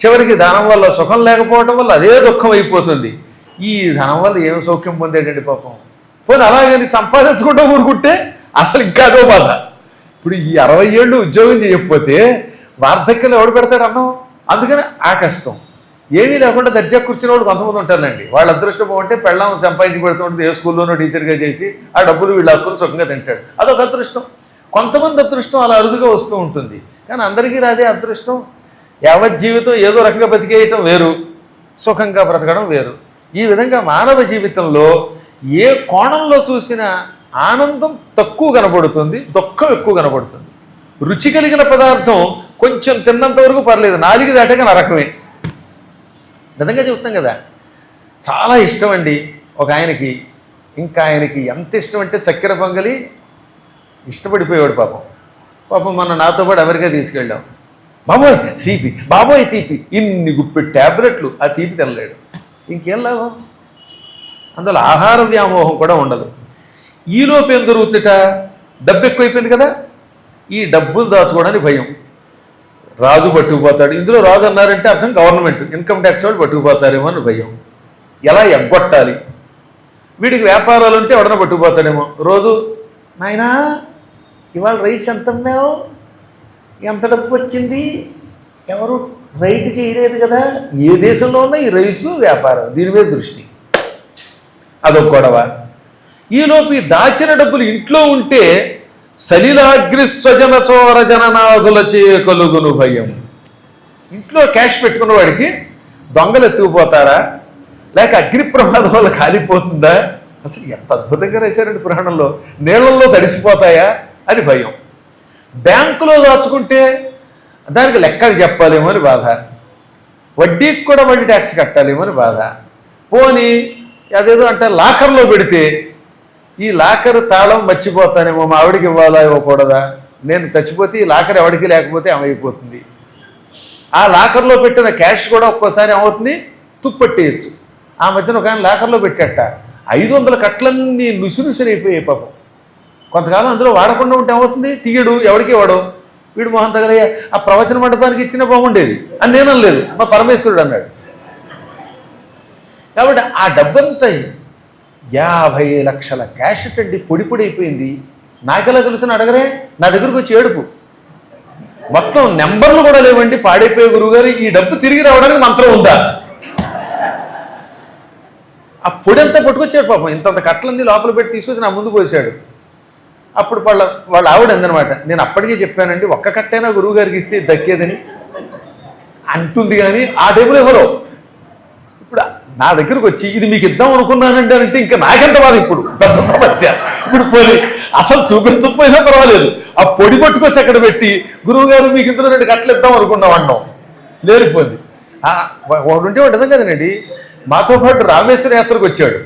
చివరికి ధనం వల్ల సుఖం లేకపోవడం వల్ల అదే దుఃఖం అయిపోతుంది. ఈ ధనం వల్ల ఏం సౌఖ్యం పొందేటండి పాపం? పోనీ అలాగని సంపాదించుకుంటూ ఊరుకుంటే అసలు ఇంకా అదో బాధ. ఇప్పుడు ఈ 60 ఏళ్ళు ఉద్యోగం చేయకపోతే వార్ధక్యంలో ఎవడు పెడతాడు అన్నం? అందుకని ఆ కష్టం. ఏమీ లేకుండా దర్జా కూర్చున్న వాడు కొంతమంది ఉంటారండి. వాళ్ళ అదృష్టం అంటే పెళ్ళాం సంపాదించి పెడుతుంటుంది, ఏ స్కూల్లోనో టీచర్గా చేసి ఆ డబ్బులు వీళ్ళ హక్కులు సుఖంగా తింటాడు, అదొక అదృష్టం. కొంతమంది అదృష్టం అలా అరుదుగా వస్తూ ఉంటుంది, కానీ అందరికీ రాదే అదృష్టం. యావత్ జీవితం ఏదో రకంగా బతికేయటం వేరు, సుఖంగా బ్రతకడం వేరు. ఈ విధంగా మానవ జీవితంలో ఏ కోణంలో చూసినా ఆనందం తక్కువ కనబడుతుంది, దుఃఖం ఎక్కువ కనబడుతుంది. రుచి కలిగిన పదార్థం కొంచెం తిన్నంత వరకు పర్లేదు, నాలుగు దాటాక నరకమే. నిజంగా చెప్తాం కదా. చాలా ఇష్టం అండి ఒక ఆయనకి. ఇంకా ఆయనకి ఎంత ఇష్టం అంటే చక్కెర పొంగలి ఇష్టపడిపోయాడు పాపం. మన నాతో పాటు అమెరికా తీసుకెళ్ళాం. బాబోయ్ తీపి, బాబోయ్ తీపి, ఇన్ని గుప్పెడు ట్యాబ్లెట్లు, ఆ తీపి తినలేడు. ఇంకేం లాభం? అందులో ఆహార వ్యామోహం కూడా ఉండదు. ఈలోపు ఏం దొరుకుతుందట, డబ్బు ఎక్కువైపోయింది కదా, ఈ డబ్బులు దాచుకోవడానికి భయం. రాజు పట్టుకుపోతాడు. ఇందులో రాజు అన్నారంటే అర్థం గవర్నమెంట్, ఇన్కమ్ ట్యాక్స్ వాళ్ళు పట్టుకుపోతారేమో అని భయం. ఎలా ఎగ్గొట్టాలి? వీడికి వ్యాపారాలు ఉంటే ఎవడన్నా పట్టుకుపోతాడేమో. రోజు నాయనా ఇవాళ రైస్ ఎంత అమ్మావు, ఎంత డబ్బు వచ్చింది, ఎవరు రైట్ చేయలేదు కదా. ఏ దేశంలో ఉన్నా ఈ రైసు వ్యాపారం, దీని మీద దృష్టి. అదొక గొడవ. ఈలోపు ఈ దాచిన డబ్బులు ఇంట్లో ఉంటే సలిలాగ్రి స్వజన చోర జననాథుల కలుగును భయం. ఇంట్లో క్యాష్ పెట్టుకున్న వాడికి దొంగలు ఎత్తుకుపోతారా, లేక అగ్ని ప్రమాదం వల్ల కాలిపోతుందా? అసలు ఎంత అద్భుతంగా రాశారండి పురాణంలో. నీళ్ళల్లో తడిసిపోతాయా అని భయం. బ్యాంకులో దాచుకుంటే దానికి లెక్కలు చెప్పాలేమో అని బాధ, వడ్డీకి కూడా వడ్డీ ట్యాక్స్ కట్టాలేమో అని బాధ. పోనీ అదేదో అంటే లాకర్లో పెడితే ఈ లాకర్ తాళం మర్చిపోతానేమో, మా ఆవిడికి ఇవ్వాలా ఇవ్వకూడదా, నేను చచ్చిపోతే ఈ లాకర్ ఎవడికి లేకపోతే ఏమైపోతుంది. ఆ లాకర్లో పెట్టిన క్యాష్ కూడా ఒక్కోసారి ఏమవుతుంది, తుప్పట్టేయచ్చు. ఆ మధ్యన ఒక ఆయన లాకర్లో పెట్టేట 500 కట్లన్నీ నుసినుసినైపోయాయి పాపం. కొంతకాలం అందులో వాడకుండా ఉంటే ఏమవుతుంది, తీయడు, ఎవరికి ఇవ్వడం. వీడు మొహం తగలయ్య ఆ ప్రవచన మండపానికి ఇచ్చినా బాగుండేది అని నేను అనలేదు, మా పరమేశ్వరుడు అన్నాడు. కాబట్టి ఆ డబ్బంతా 50 లక్షల క్యాష్ అండి, పొడి అయిపోయింది. నాకెలా తెలుసు అడగరే, నా దగ్గరకు వచ్చి ఏడుపు. మొత్తం నెంబర్లు కూడా లేవండి, పాడైపోయే గురువుగారు, ఈ డబ్బు తిరిగి రావడానికి మంత్రం ఉందా? ఆ పొడి అంతా పట్టుకొచ్చాడు పాపం, ఇంతంత కట్టలన్నీ లోపల పెట్టి తీసుకొచ్చి నా ముందు పోసాడు. అప్పుడు వాళ్ళ ఆవిడ అందనమాట, నేను అప్పటికే చెప్పానండి ఒక్క కట్టైనా గురువు గారికి ఇస్తే దక్కేదని అంటుంది. కానీ ఆ టైంలో ఎవరో ఇప్పుడు నా దగ్గరకు వచ్చి ఇది మీకు ఇద్దాం అనుకున్నానండి అంటే ఇంకా నాకెంత బాధ. ఇప్పుడు పెద్ద సమస్య. ఇప్పుడు పోయి అసలు చూపించకపోయినా పర్వాలేదు, ఆ పొడి పట్టుకొచ్చి అక్కడ పెట్టి గురువు గారు మీకు ఇందులో 2 కట్టలు ఇద్దాం అనుకున్నాం అన్నాం, లేరిపోయింది. ఉంటే ఉండదు కదండి. మాతో పాటు రామేశ్వర యాత్రకు వచ్చాడు,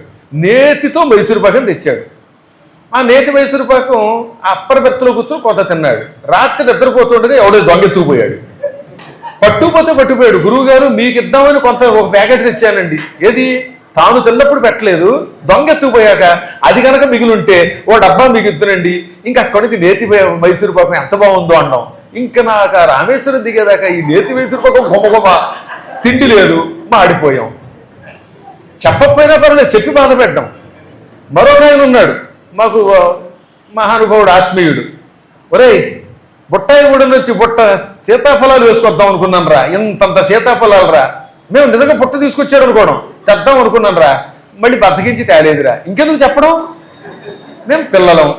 నేతితో మైసూరు పాకం తెచ్చాడు. ఆ నేతి మైసూరు పాకం అప్పర్ బెత్తలో కూర్చొని కొంత తిన్నాడు. రాత్రి నిద్రపోతుండగా ఎవడో దొంగెత్తుకుపోయాడు. పట్టుకుపోయాడు. గురువు గారు మీకు ఇద్దామని కొంత ఒక ప్యాకెట్ తెచ్చానండి, ఏది తాను తిన్నప్పుడు పెట్టలేదు, దొంగెత్తుకుపోయాక అది కనుక మిగిలింటే ఓ డబ్బా మీకు ఇద్దునండి. ఇంకా అక్కడి నుంచి నేతి మైసూరు పాకం ఎంత బాగుందో అన్నాం. ఇంకా నాకు ఆ రామేశ్వరం దిగేదాకా ఈ నేతి మైసూరు పాకం గొప్ప తిండి లేదు, మాడిపోయాం. చెప్పకపోయినా పర్లేదు, చెప్పి బాధ పెట్టడం. మరొక ఆయన ఉన్నాడు మాకు మహానుభావుడు, ఆత్మీయుడు. ఒరేయ్ బుట్టాయి ఊడిని వచ్చి బుట్ట సీతాఫలాలు వేసుకొద్దాం అనుకున్నాను రా, ఇంతంత సీతాఫలాలు రా. మేము నిజంగా బుట్ట తీసుకొచ్చాడు అనుకోవడం, తెద్దాం అనుకున్నాను రా, మళ్ళీ బతకించి తేలేదురా. ఇంకెందుకు చెప్పడం, మేము పిల్లలం,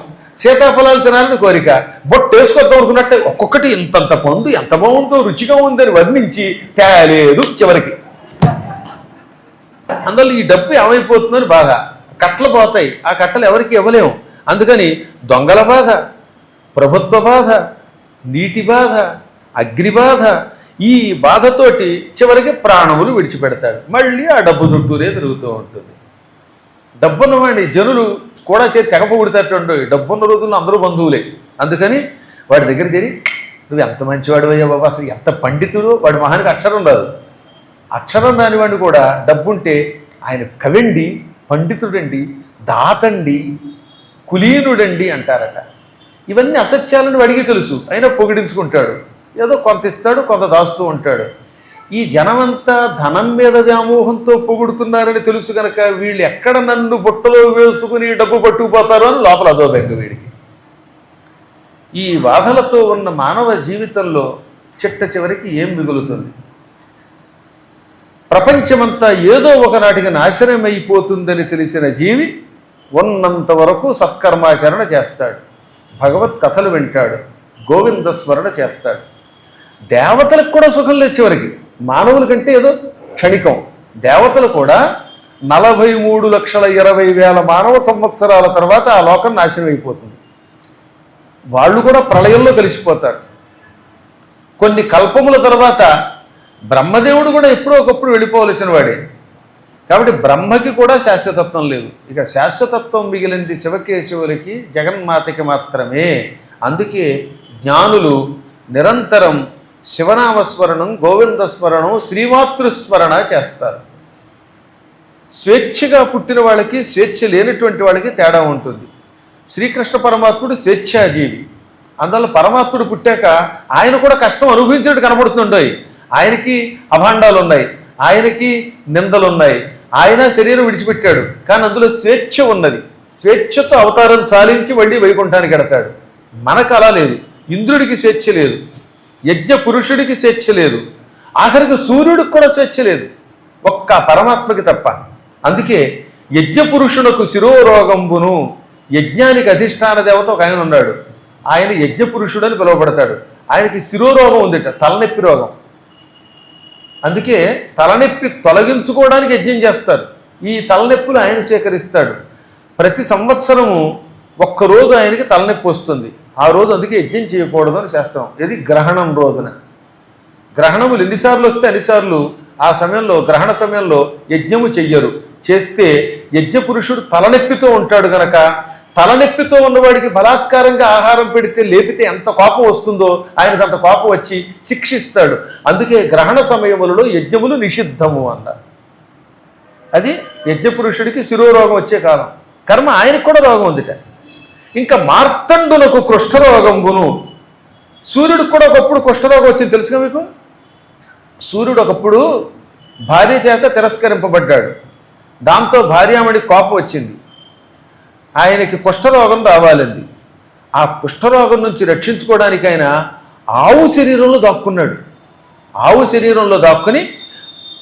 సీతాఫలాలు తినాలని కోరిక, బొట్టు వేసుకొద్దాం అనుకున్నట్టే ఒక్కొక్కటి ఇంతంత పండు ఎంత బాగుందో రుచిగా ఉందని వర్ణించి తేలేదు. చివరికి అందులో ఈ డబ్బు ఏమైపోతుందని బాధ. కట్టలు పోతాయి, ఆ కట్టలు ఎవరికి ఇవ్వలేము. అందుకని దొంగల బాధ, ప్రభుత్వ బాధ, నీటి బాధ, అగ్ని బాధ, ఈ బాధతోటి చివరికి ప్రాణములు విడిచిపెడతాడు. మళ్ళీ ఆ డబ్బు చుట్టూరే తిరుగుతూ ఉంటుంది. డబ్బున్నవాడిని జనులు కూడా తెగ పొగుడుతాడు. డబ్బున్న రోజుల్లో అందరూ బంధువులే. అందుకని వాడి దగ్గర చేరి నువ్వు ఎంత మంచివాడు అయ్యా బాబా, అసలు ఎంత పండితుడు. వాడి మహానికి అక్షరం రాదు. అక్షరం రానివాడిని కూడా డబ్బుంటే ఆయన కవండి, పండితుడండి, దాతండి, కులీనుడండి అంటారట. ఇవన్నీ అసత్యాలను వాడికి తెలుసు, అయినా పొగిడించుకుంటాడు. ఏదో కొంత ఇస్తాడు, కొంత దాస్తూ ఉంటాడు. ఈ జనమంతా ధనం మీద వ్యామోహంతో పొగుడుతున్నారని తెలుసు కనుక వీళ్ళు ఎక్కడ నన్ను బుట్టలో వేసుకుని డబ్బు పట్టుకుపోతారో అని లోపల అదో బెంగ వీడికి. ఈ బాధలతో ఉన్న మానవ జీవితంలో చివరికి ఏం మిగులుతుంది? ప్రపంచమంతా ఏదో ఒకనాటికి నాశనం అయిపోతుందని తెలిసిన జీవి ఉన్నంత వరకు సత్కర్మాచరణ చేస్తాడు, భగవత్ కథలు వింటాడు, గోవింద స్మరణ చేస్తాడు. దేవతలకు కూడా సుఖం లేదు చివరికి. మానవుల కంటే ఏదో క్షణికం. దేవతలు కూడా 43,20,000 మానవ సంవత్సరాల తర్వాత ఆ లోకం నాశనం అయిపోతుంది. వాళ్ళు కూడా ప్రళయంలో కలిసిపోతారు. కొన్ని కల్పముల తర్వాత బ్రహ్మదేవుడు కూడా ఎప్పుడో ఒకప్పుడు వెళ్ళిపోవలసిన వాడే. కాబట్టి బ్రహ్మకి కూడా శాశ్వతత్వం లేదు. ఇక శాశ్వతత్వం మిగిలింది శివకేశవులకి, జగన్మాతకి మాత్రమే. అందుకే జ్ఞానులు నిరంతరం శివనామస్మరణం, గోవింద స్మరణం, శ్రీమాతృస్మరణ చేస్తారు. స్వేచ్ఛగా పుట్టిన వాళ్ళకి, స్వేచ్ఛ లేనటువంటి వాళ్ళకి తేడా ఉంటుంది. శ్రీకృష్ణ పరమాత్ముడు స్వేచ్ఛాజీవి. అందువల్ల పరమాత్ముడు పుట్టాక ఆయన కూడా కష్టం అనుభవించినట్టు కనబడుతుంటాయి. ఆయనకి అభాండాలు ఉన్నాయి, ఆయనకి నిందలు ఉన్నాయి, ఆయన శరీరం విడిచిపెట్టాడు. కానీ అందులో స్వేచ్ఛ ఉన్నది. స్వేచ్ఛతో అవతారం చాలించి మళ్ళీ వైకుంఠానికి ఎడతాడు. మనకు అలా లేదు. ఇంద్రుడికి స్వేచ్ఛ లేదు, యజ్ఞ పురుషుడికి స్వేచ్ఛ లేదు, ఆఖరికి సూర్యుడికి కూడా స్వేచ్ఛ లేదు, ఒక్క పరమాత్మకి తప్ప. అందుకే యజ్ఞ పురుషునకు శిరోరోగంబును, యజ్ఞానికి అధిష్టాన దేవత ఒక ఆయన ఉన్నాడు, ఆయన యజ్ఞ పురుషుడు అని పిలువబడతాడు. ఆయనకి శిరోరోగం ఉందిట, తలనొప్పి రోగం. అందుకే తలనొప్పి తొలగించుకోవడానికి యజ్ఞం చేస్తారు. ఈ తలనొప్పులు ఆయన స్వీకరిస్తాడు. ప్రతి సంవత్సరము ఒక్కరోజు ఆయనకి తలనొప్పి వస్తుంది. ఆ రోజు అందుకే యజ్ఞం చేయకూడదు అని శాస్త్రం. ఇది గ్రహణం రోజున. గ్రహణములు ఎన్నిసార్లు వస్తే అన్నిసార్లు ఆ సమయంలో, గ్రహణ సమయంలో యజ్ఞము చెయ్యరు. చేస్తే యజ్ఞ పురుషుడు తలనొప్పితో ఉంటాడు గనక తలనొప్పితో ఉన్నవాడికి బలాత్కారంగా ఆహారం పెడితే, లేపితే ఎంత కోపం వస్తుందో ఆయనకు అంత కోపం వచ్చి శిక్షిస్తాడు. అందుకే గ్రహణ సమయములలో యజ్ఞములు నిషిద్ధము అన్నారు. అది యజ్ఞ పురుషుడికి శిరోరోగం వచ్చే కాలం. కర్మ ఆయనకు కూడా రోగం ఉందిట. ఇంకా మార్తండులకు కుష్ఠరోగంబును, సూర్యుడికి కూడా ఒకప్పుడు కుష్ఠరోగం వచ్చింది తెలుసుగా మీకు. సూర్యుడు ఒకప్పుడు భార్య చేత తిరస్కరింపబడ్డాడు. దాంతో భార్యామణికి కోపం వచ్చింది. ఆయనకి కుష్ఠరోగం రావాలంది. ఆ కుష్ఠరోగం నుంచి రక్షించుకోవడానికి ఆయన ఆవు శరీరంలో దాక్కున్నాడు. ఆవు శరీరంలో దాక్కుని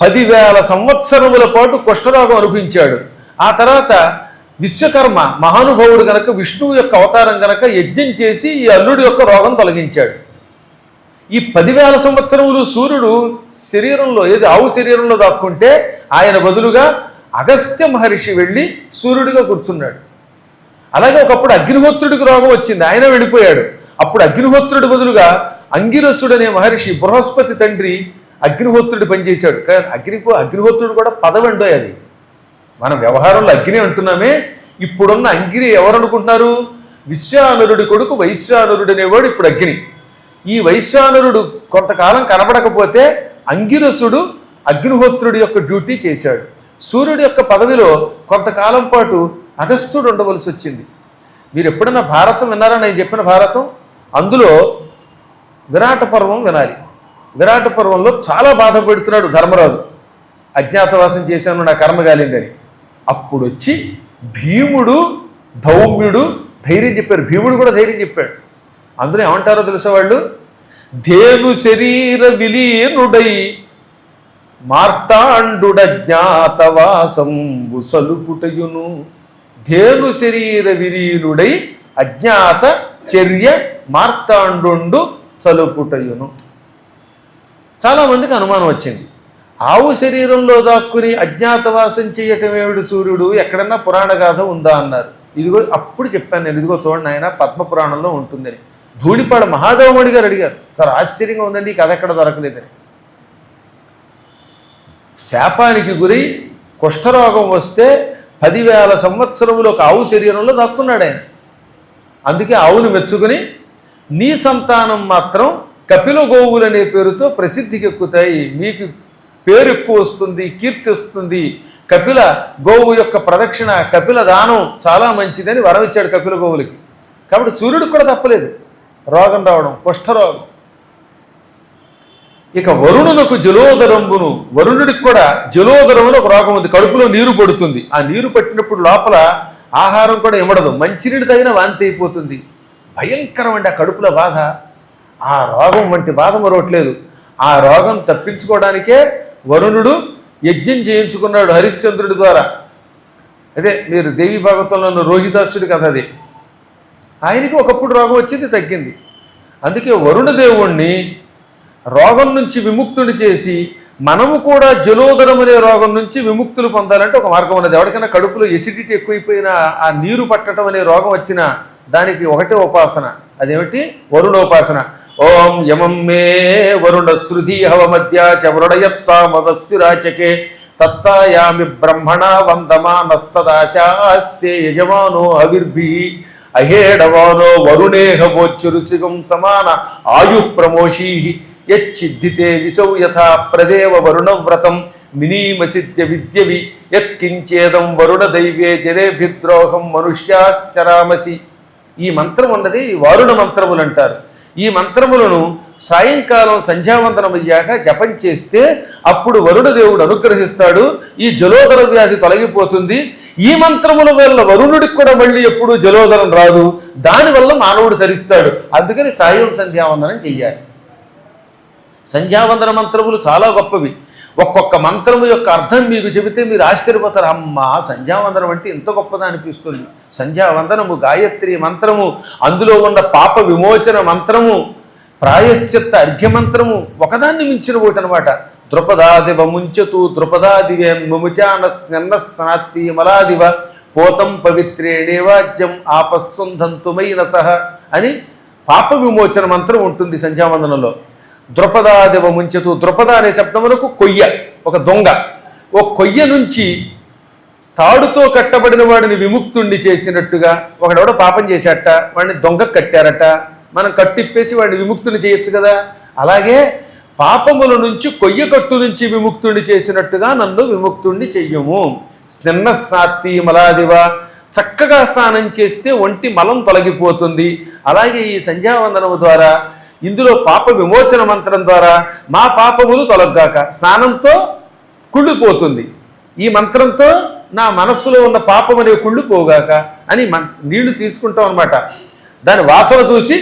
10,000 సంవత్సరముల పాటు కుష్ఠరోగం అనుభవించాడు. ఆ తర్వాత విశ్వకర్మ మహానుభావుడు గనక విష్ణువు యొక్క అవతారం గనక యజ్ఞం చేసి ఈ అల్లుడి యొక్క రోగం తొలగించాడు. ఈ 10,000 సంవత్సరములు సూర్యుడు శరీరంలో ఏది ఆవు శరీరంలో దాక్కుంటే ఆయన బదులుగా అగస్త్య మహర్షి వెళ్ళి సూర్యుడిగా కూర్చున్నాడు. అలాగే ఒకప్పుడు అగ్నిహోత్రుడికి రోగం వచ్చింది, ఆయన వెళ్ళిపోయాడు. అప్పుడు అగ్నిహోత్రుడి బదులుగా అంగిరసుడు అనే మహర్షి బృహస్పతి తండ్రి అగ్నిహోత్రుడు పనిచేశాడు. అగ్నిహోత్రుడు కూడా పదవండో అది. మన వ్యవహారంలో అగ్ని అంటున్నామే, ఇప్పుడున్న అంగిరి ఎవరు అనుకుంటున్నారు? విశ్వానరుడి కొడుకు వైశ్వానరుడు అనేవాడు ఇప్పుడు అగ్ని. ఈ వైశ్వానరుడు కొంతకాలం కనబడకపోతే అంగిరసుడు అగ్నిహోత్రుడి యొక్క డ్యూటీ చేశాడు. సూర్యుడి యొక్క పదవిలో కొంతకాలం పాటు అగస్త్యుడు ఉండవలసి వచ్చింది. మీరు ఎప్పుడన్నా భారతం విన్నారా? నేను చెప్పిన భారతం అందులో విరాట పర్వం వినాలి. విరాట పర్వంలో చాలా బాధపడుతున్నాడు ధర్మరాజు, అజ్ఞాతవాసం చేశాను నా కర్మ కాలిందని. అప్పుడు వచ్చి భీముడు ధౌమ్యుడు ధైర్యం చెప్పారు. భీముడు కూడా ధైర్యం చెప్పాడు. అందులో ఏమంటారో తెలుసా వాళ్ళు? ధేను శరీర విలీనుడై మార్తాండుడజ్ఞాతవాసంబు సలుపుటయును. ధేను శరీర విలీనుడై అజ్ఞాత చర్య మార్తాండు సలుపుటయును. చాలామందికి అనుమానం వచ్చింది, ఆవు శరీరంలో దాక్కుని అజ్ఞాతవాసం చేయటం ఏమిటి సూర్యుడు, ఎక్కడన్నా పురాణ గాథ ఉందా అన్నారు. ఇదిగో అప్పుడు చెప్పాను నేను, ఇదిగో చూడండి ఆయన పద్మపురాణంలో ఉంటుందని. ధూళిపాడ మహాదేవమణి గారు అడిగారు, చాలా ఆశ్చర్యంగా ఉందండి ఈ కథ ఎక్కడ దొరకలేదని. శాపానికి గురి కుష్ఠరోగం వస్తే 10,000 సంవత్సరములు ఒక ఆవు శరీరంలో దాక్కున్నాడు ఆయన. అందుకే ఆవును మెచ్చుకుని నీ సంతానం మాత్రం కపిల గోవులు అనే పేరుతో ప్రసిద్ధికి ఎక్కుతాయి, మీకు పేరు ఎక్కువ వస్తుంది, కీర్తి వస్తుంది. కపిల గోవు యొక్క ప్రదక్షిణ కపిల దానం చాలా మంచిదని వరం ఇచ్చాడు కపిల గోవులకి. కాబట్టి సూర్యుడికి కూడా తప్పలేదు రోగం రావడం, కుష్ఠరోగం. ఇక వరుణునకు జలోదరంబును, వరుణుడికి కూడా జలోదరమును ఒక రోగం ఉంది, కడుపులో నీరు పడుతుంది. ఆ నీరు పట్టినప్పుడు లోపల ఆహారం కూడా ఇమ్మడదు, మంచినీడు తగిన వాంతి అయిపోతుంది. భయంకరం అండి ఆ కడుపుల బాధ. ఆ రోగం వంటి బాధ మరొకట్లేదు. ఆ రోగం తప్పించుకోవడానికే వరుణుడు యజ్ఞం చేయించుకున్నాడు హరిశ్చంద్రుడి ద్వారా. అదే మీరు దేవి భాగవతంలో రోహిదాసుడి కథ అది. ఆయనకి ఒకప్పుడు రోగం వచ్చింది, తగ్గింది. అందుకే వరుణదేవుణ్ణి రోగం నుంచి విముక్తుని చేసి మనము కూడా జలోదరం అనే రోగం నుంచి విముక్తులు పొందాలంటే ఒక మార్గం ఉన్నది. ఎవరికైనా కడుపులో ఎసిడిటీ ఎక్కువైపోయినా, ఆ నీరు పట్టడం అనే రోగం వచ్చినా దానికి ఒకటే ఉపాసన, అదేమిటి? వరుణోపాసన. ఓం యమం మే వరుణ శృధి హవమధ్య చ వృడయత్తామవస్సురాచకే తత్తాయామి బ్రహ్మణ వందమానస్తదాశాస్తే యజమానో అవిర్భి అహేడవానో వరుణేహవోచ్చురుసిగం సమాన ఆయు ప్రమోషీ యచ్చిద్ధితే విసౌ యథా ప్రదేవ వరుణవ్రతం మినీమసిద్య విద్యవి యత్కించేదం వరుణ దైవే జనేభిద్రోహం మనుష్యాశ్చరామసి. ఈ మంత్రం ఉన్నది వారుణ మంత్రములు అంటారు. ఈ మంత్రములను సాయంకాలం సంధ్యావందనం అయ్యాక జపం చేస్తే అప్పుడు వరుణదేవుడు అనుగ్రహిస్తాడు, ఈ జలోదర వ్యాధి తొలగిపోతుంది. ఈ మంత్రముల వల్ల వరుణుడికి కూడా మళ్ళీ ఎప్పుడు జలోదరం రాదు, దానివల్ల మానవుడు తరిస్తాడు. అందుకని సాయం సంధ్యావందనం చెయ్యాలి. సంధ్యావందన మంత్రములు చాలా గొప్పవి. ఒక్కొక్క మంత్రము యొక్క అర్థం మీకు చెబితే మీరు ఆశ్చర్యపోతారు. అమ్మా, సంధ్యావందనం అంటే ఎంత గొప్పదా అనిపిస్తుంది. సంధ్యావందనము, గాయత్రి మంత్రము, అందులో ఉన్న పాప విమోచన మంత్రము, ప్రాయశ్చిత్త అర్ఘ్యమంత్రము ఒకదాన్ని మించిన ఒకటి అనమాట. ద్రుపదాదివ ముంచతు ద్రుపదాదివే ముముచాన స్నన్న స్నాత్తి మలాదివ పోతం పవిత్రేణేవాజ్యం ఆపస్సుంధంతుమైన సహ అని పాప విమోచన మంత్రం ఉంటుంది సంధ్యావందనంలో. ద్రుపదాదివ ముంచతు, ద్రుపద అనే శబ్దములకు కొయ్య, ఒక దొంగ. ఓ కొయ్య నుంచి తాడుతో కట్టబడిన వాడిని విముక్తుణ్ణి చేసినట్టుగా ఒకడెవడో పాపం చేశాట, వాడిని దొంగ కట్టారట, మనం కట్టిప్పేసి వాడిని విముక్తుని చేయొచ్చు కదా. అలాగే పాపముల నుంచి కొయ్య కట్టు నుంచి విముక్తుణ్ణి చేసినట్టుగా నన్ను విముక్తుణ్ణి చెయ్యము. చిన్న సాత్తి మలాదివ, చక్కగా స్నానం చేస్తే ఒంటి మలం తొలగిపోతుంది. అలాగే ఈ సంధ్యావందనము ద్వారా, ఇందులో పాప విమోచన మంత్రం ద్వారా మా పాపములు తొలగ్గాక, స్నానంతో కుళ్ళిపోతుంది, ఈ మంత్రంతో నా మనస్సులో ఉన్న పాపం అనే కుళ్ళిపోగాక అని నీళ్లు తీసుకుంటాం అనమాట. దాని వాసన చూసి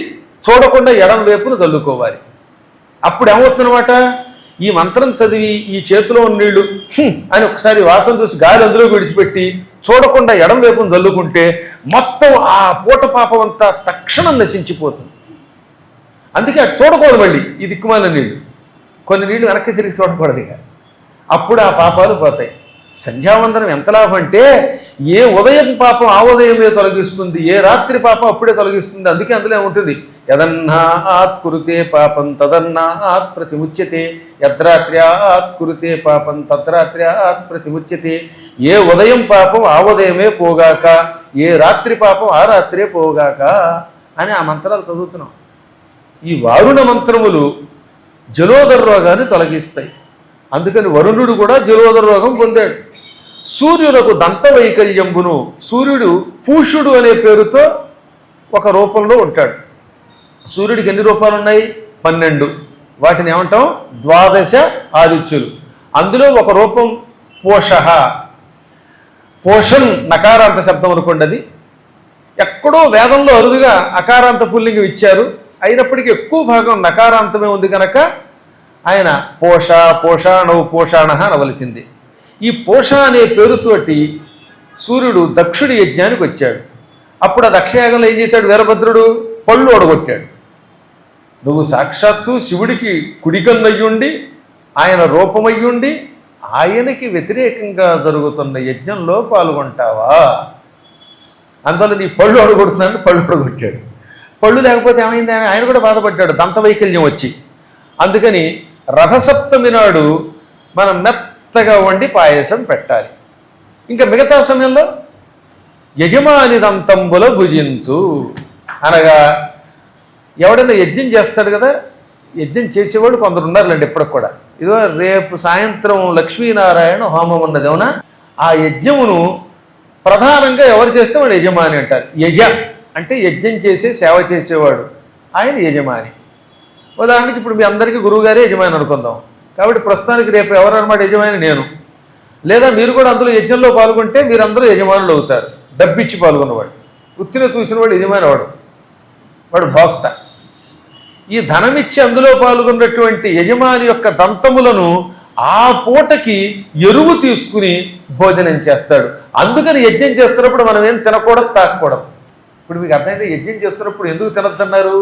చూడకుండా ఎడం వైపును చల్లుకోవాలి. అప్పుడు ఏమవుతుందన్నమాట, ఈ మంత్రం చదివి ఈ చేతిలో ఉన్న నీళ్లు అని ఒకసారి వాసన చూసి గాలి అందులో విడిచిపెట్టి చూడకుండా ఎడం వైపును చల్లుకుంటే మొత్తం ఆ పూట పాపం అంతా తక్షణం నశించిపోతుంది. అందుకే అటు చూడకూడదు. మళ్ళీ ఈ దిక్కుమాల నీళ్ళు, కొన్ని నీళ్లు వెనక్కి తిరిగి చూడకూడదు. ఇక అప్పుడు ఆ పాపాలు పోతాయి. సంధ్యావందనం ఎంత లాభం అంటే ఏ ఉదయం పాపం ఆ ఉదయమే తొలగిస్తుంది, ఏ రాత్రి పాపం అప్పుడే తొలగిస్తుంది. అందుకే అందులో ఏముంటుంది, యదన్నాత్ కురుతే పాపం తదన్నాత్ ప్రతిముచ్యతే, యద్రాత్ర్యాత్ కురుతే పాపం తద్రాత్ర్యాత్ ప్రతిముచ్యతే. ఏ ఉదయం పాపం ఆ ఉదయమే పోగాక, ఏ రాత్రి పాపం ఆ రాత్రే పోగాక అని ఆ మంత్రాలు చదువుతున్నాం. ఈ వారుణ మంత్రములు జలోదర రోగాన్ని తొలగిస్తాయి. అందుకని వరుణుడు కూడా జలోదర రోగం పొందాడు. సూర్యులకు దంతవైకల్యంబును, సూర్యుడు పూషుడు అనే పేరుతో ఒక రూపంలో ఉంటాడు. సూర్యుడికి ఎన్ని రూపాలు ఉన్నాయి? 12. వాటిని ఏమంటాం? ద్వాదశ ఆదిత్యులు. అందులో ఒక రూపం పోష. పోషం నకారాంత శబ్దం అనుకోండి. అది ఎక్కడో వేదంలో అరుదుగా అకారాంత పుల్లింగం ఇచ్చారు. అయినప్పటికీ ఎక్కువ భాగం నకారాంతమే ఉంది కనుక ఆయన పోష, పోషాణవు, పోషాణ అనవలసింది. ఈ పోష అనే పేరుతోటి సూర్యుడు దక్షుడి యజ్ఞానికి వచ్చాడు. అప్పుడు ఆ దక్షయాగంలో ఏం చేశాడు వీరభద్రుడు? పళ్ళు ఒడగొట్టాడు. నువ్వు సాక్షాత్తు శివుడికి కుడికన్నయ్యుండి, ఆయన రూపమయ్యుండి, ఆయనకి వ్యతిరేకంగా జరుగుతున్న యజ్ఞంలో పాల్గొంటావా? అందువల్ల నీ పళ్ళు ఒడగొడుతున్నాను, పళ్ళు ఒడగొట్టాడు. పళ్ళు లేకపోతే ఏమైంది? ఆయన కూడా బాధపడ్డాడు దంతవైకల్యం వచ్చి. అందుకని రథసప్తమి నాడు మనం మెత్తగా వండి పాయసం పెట్టాలి. ఇంకా మిగతా సమయంలో యజమాని దంతంబుల భుజించు అనగా, ఎవడైనా యజ్ఞం చేస్తాడు కదా, యజ్ఞం చేసేవాడు కొందరు ఉన్నారులేండి ఇప్పటికి కూడా. ఇదో రేపు సాయంత్రం లక్ష్మీనారాయణ హోమం ఉన్నది, అవునా? ఆ యజ్ఞమును ప్రధానంగా ఎవరు చేస్తే వాడు యజమాని అంటారు. యజ అంటే యజ్ఞం చేసే సేవ చేసేవాడు, ఆయన యజమాని. ఉదాహరణకి ఇప్పుడు మీ అందరికీ గురువుగారే యజమాని అనుకుందాం. కాబట్టి ప్రస్తుతానికి రేపు ఎవరన్నమాట యజమాని? నేను. లేదా మీరు కూడా అందులో యజ్ఞంలో పాల్గొంటే మీరందరూ యజమానులు అవుతారు. డబ్బిచ్చి పాల్గొన్నవాడు, ఉత్తిన చూసిన వాడు యజమాని, వాడు భోక్త. ఈ ధనమిచ్చి అందులో పాల్గొన్నటువంటి యజమాని యొక్క దంతములను ఆ పూటకి ఎరువు తీసుకుని భోజనం చేస్తాడు. అందుకని యజ్ఞం చేస్తున్నప్పుడు మనం ఏం తినకూడదు, తాకూడదు. ఇప్పుడు మీకు అర్థమైతే యజ్ఞం చేస్తున్నప్పుడు ఎందుకు తినద్దన్నారు?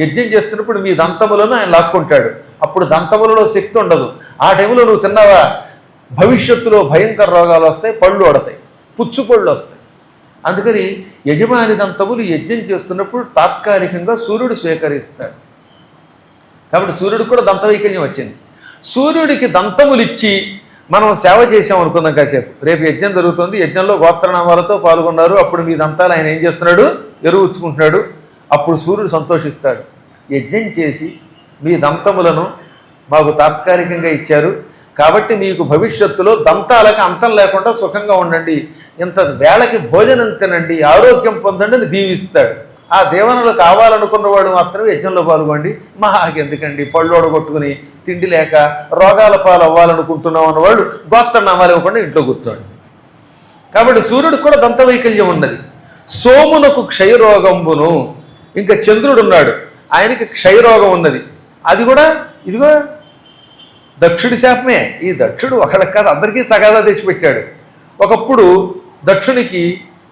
యజ్ఞం చేస్తున్నప్పుడు మీ దంతములను ఆయన లాక్కుంటాడు. అప్పుడు దంతములలో శక్తి ఉండదు. ఆ టైంలో నువ్వు తిన్నావా, భవిష్యత్తులో భయంకర రోగాలు వస్తాయి, పళ్ళు వడతాయి, పుచ్చుపళ్ళు వస్తాయి. అందుకని యజమాని దంతములు యజ్ఞం చేస్తున్నప్పుడు తాత్కాలికంగా సూర్యుడు స్వీకరిస్తాడు. కాబట్టి సూర్యుడికి కూడా దంతవైకల్యం వచ్చింది. సూర్యుడికి దంతములు ఇచ్చి మనం సేవ చేసాం అనుకుందాం కాసేపు. రేపు యజ్ఞం జరుగుతుంది, యజ్ఞంలో గోత్రనామాలతో పాల్గొన్నారు. అప్పుడు మీ దంతాలు ఆయన ఏం చేస్తున్నాడు? ఎరువు ఉచ్చుకుంటున్నాడు. అప్పుడు సూర్యుడు సంతోషిస్తాడు. యజ్ఞం చేసి మీ దంతములను మాకు తాత్కాలికంగా ఇచ్చారు, కాబట్టి మీకు భవిష్యత్తులో దంతాలకు అంతం లేకుండా సుఖంగా ఉండండి, ఇంత వేళకి భోజనం తినండి, ఆరోగ్యం పొందండి అని దీవిస్తాడు. ఆ దీవెనలు కావాలనుకున్నవాడు మాత్రం యజ్ఞంలో పాల్గొండి. మాకెందుకండి పళ్ళు ఓడగొట్టుకుని తిండి లేక రోగాల పాలు అవ్వాలనుకుంటున్నాం అన్నవాడు గోత్రనామాలు ఇవ్వకుండా ఇంట్లో కూర్చోండి. కాబట్టి సూర్యుడికి కూడా దంతవైకల్యం ఉన్నది. సోమునకు క్షయరోగంబును. ఇంకా చంద్రుడు ఉన్నాడు, ఆయనకి క్షయరోగం ఉన్నది. అది కూడా ఇదిగో దక్షుడి శాపమే. ఈ దక్షుడు ఒకళ్ళకి కాదు అందరికీ తగాదా తెచ్చిపెట్టాడు. ఒకప్పుడు దక్షునికి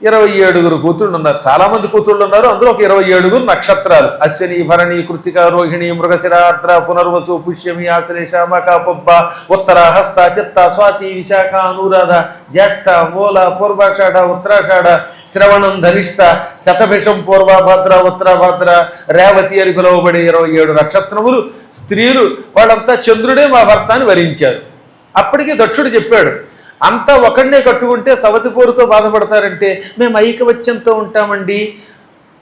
27 కూతుళ్ళు ఉన్నారు. చాలామంది కూతుళ్ళు ఉన్నారు. అందులో ఒక 27 నక్షత్రాలు: అశ్విని, భరణి, కృతిక, రోహిణి, మృగశిర, ఆర్ద్ర, పునర్వసు, పుష్యమి, ఆశ్లేష, మక, పొబ్బ, ఉత్తర, హస్త, చిత్త, స్వాతి, విశాఖ, అనురాధ, జ్యేష్ఠ, మూల, పూర్వాషాఢ, ఉత్తరాషాఢ, శ్రవణం, ధనిష్ట, శతభిషం, పూర్వ, భద్ర, ఉత్తరభద్ర, రేవతి అని పిలువబడే 27 నక్షత్రములు. స్త్రీలు వాళ్ళంతా చంద్రుడే మా భర్త అని వరించారు. అప్పటికి దక్షుడు చెప్పాడు, అంతా ఒకడినే కట్టుకుంటే సవతి పోరుతో బాధపడతారంటే మేము ఐకవత్యంతో ఉంటామండి,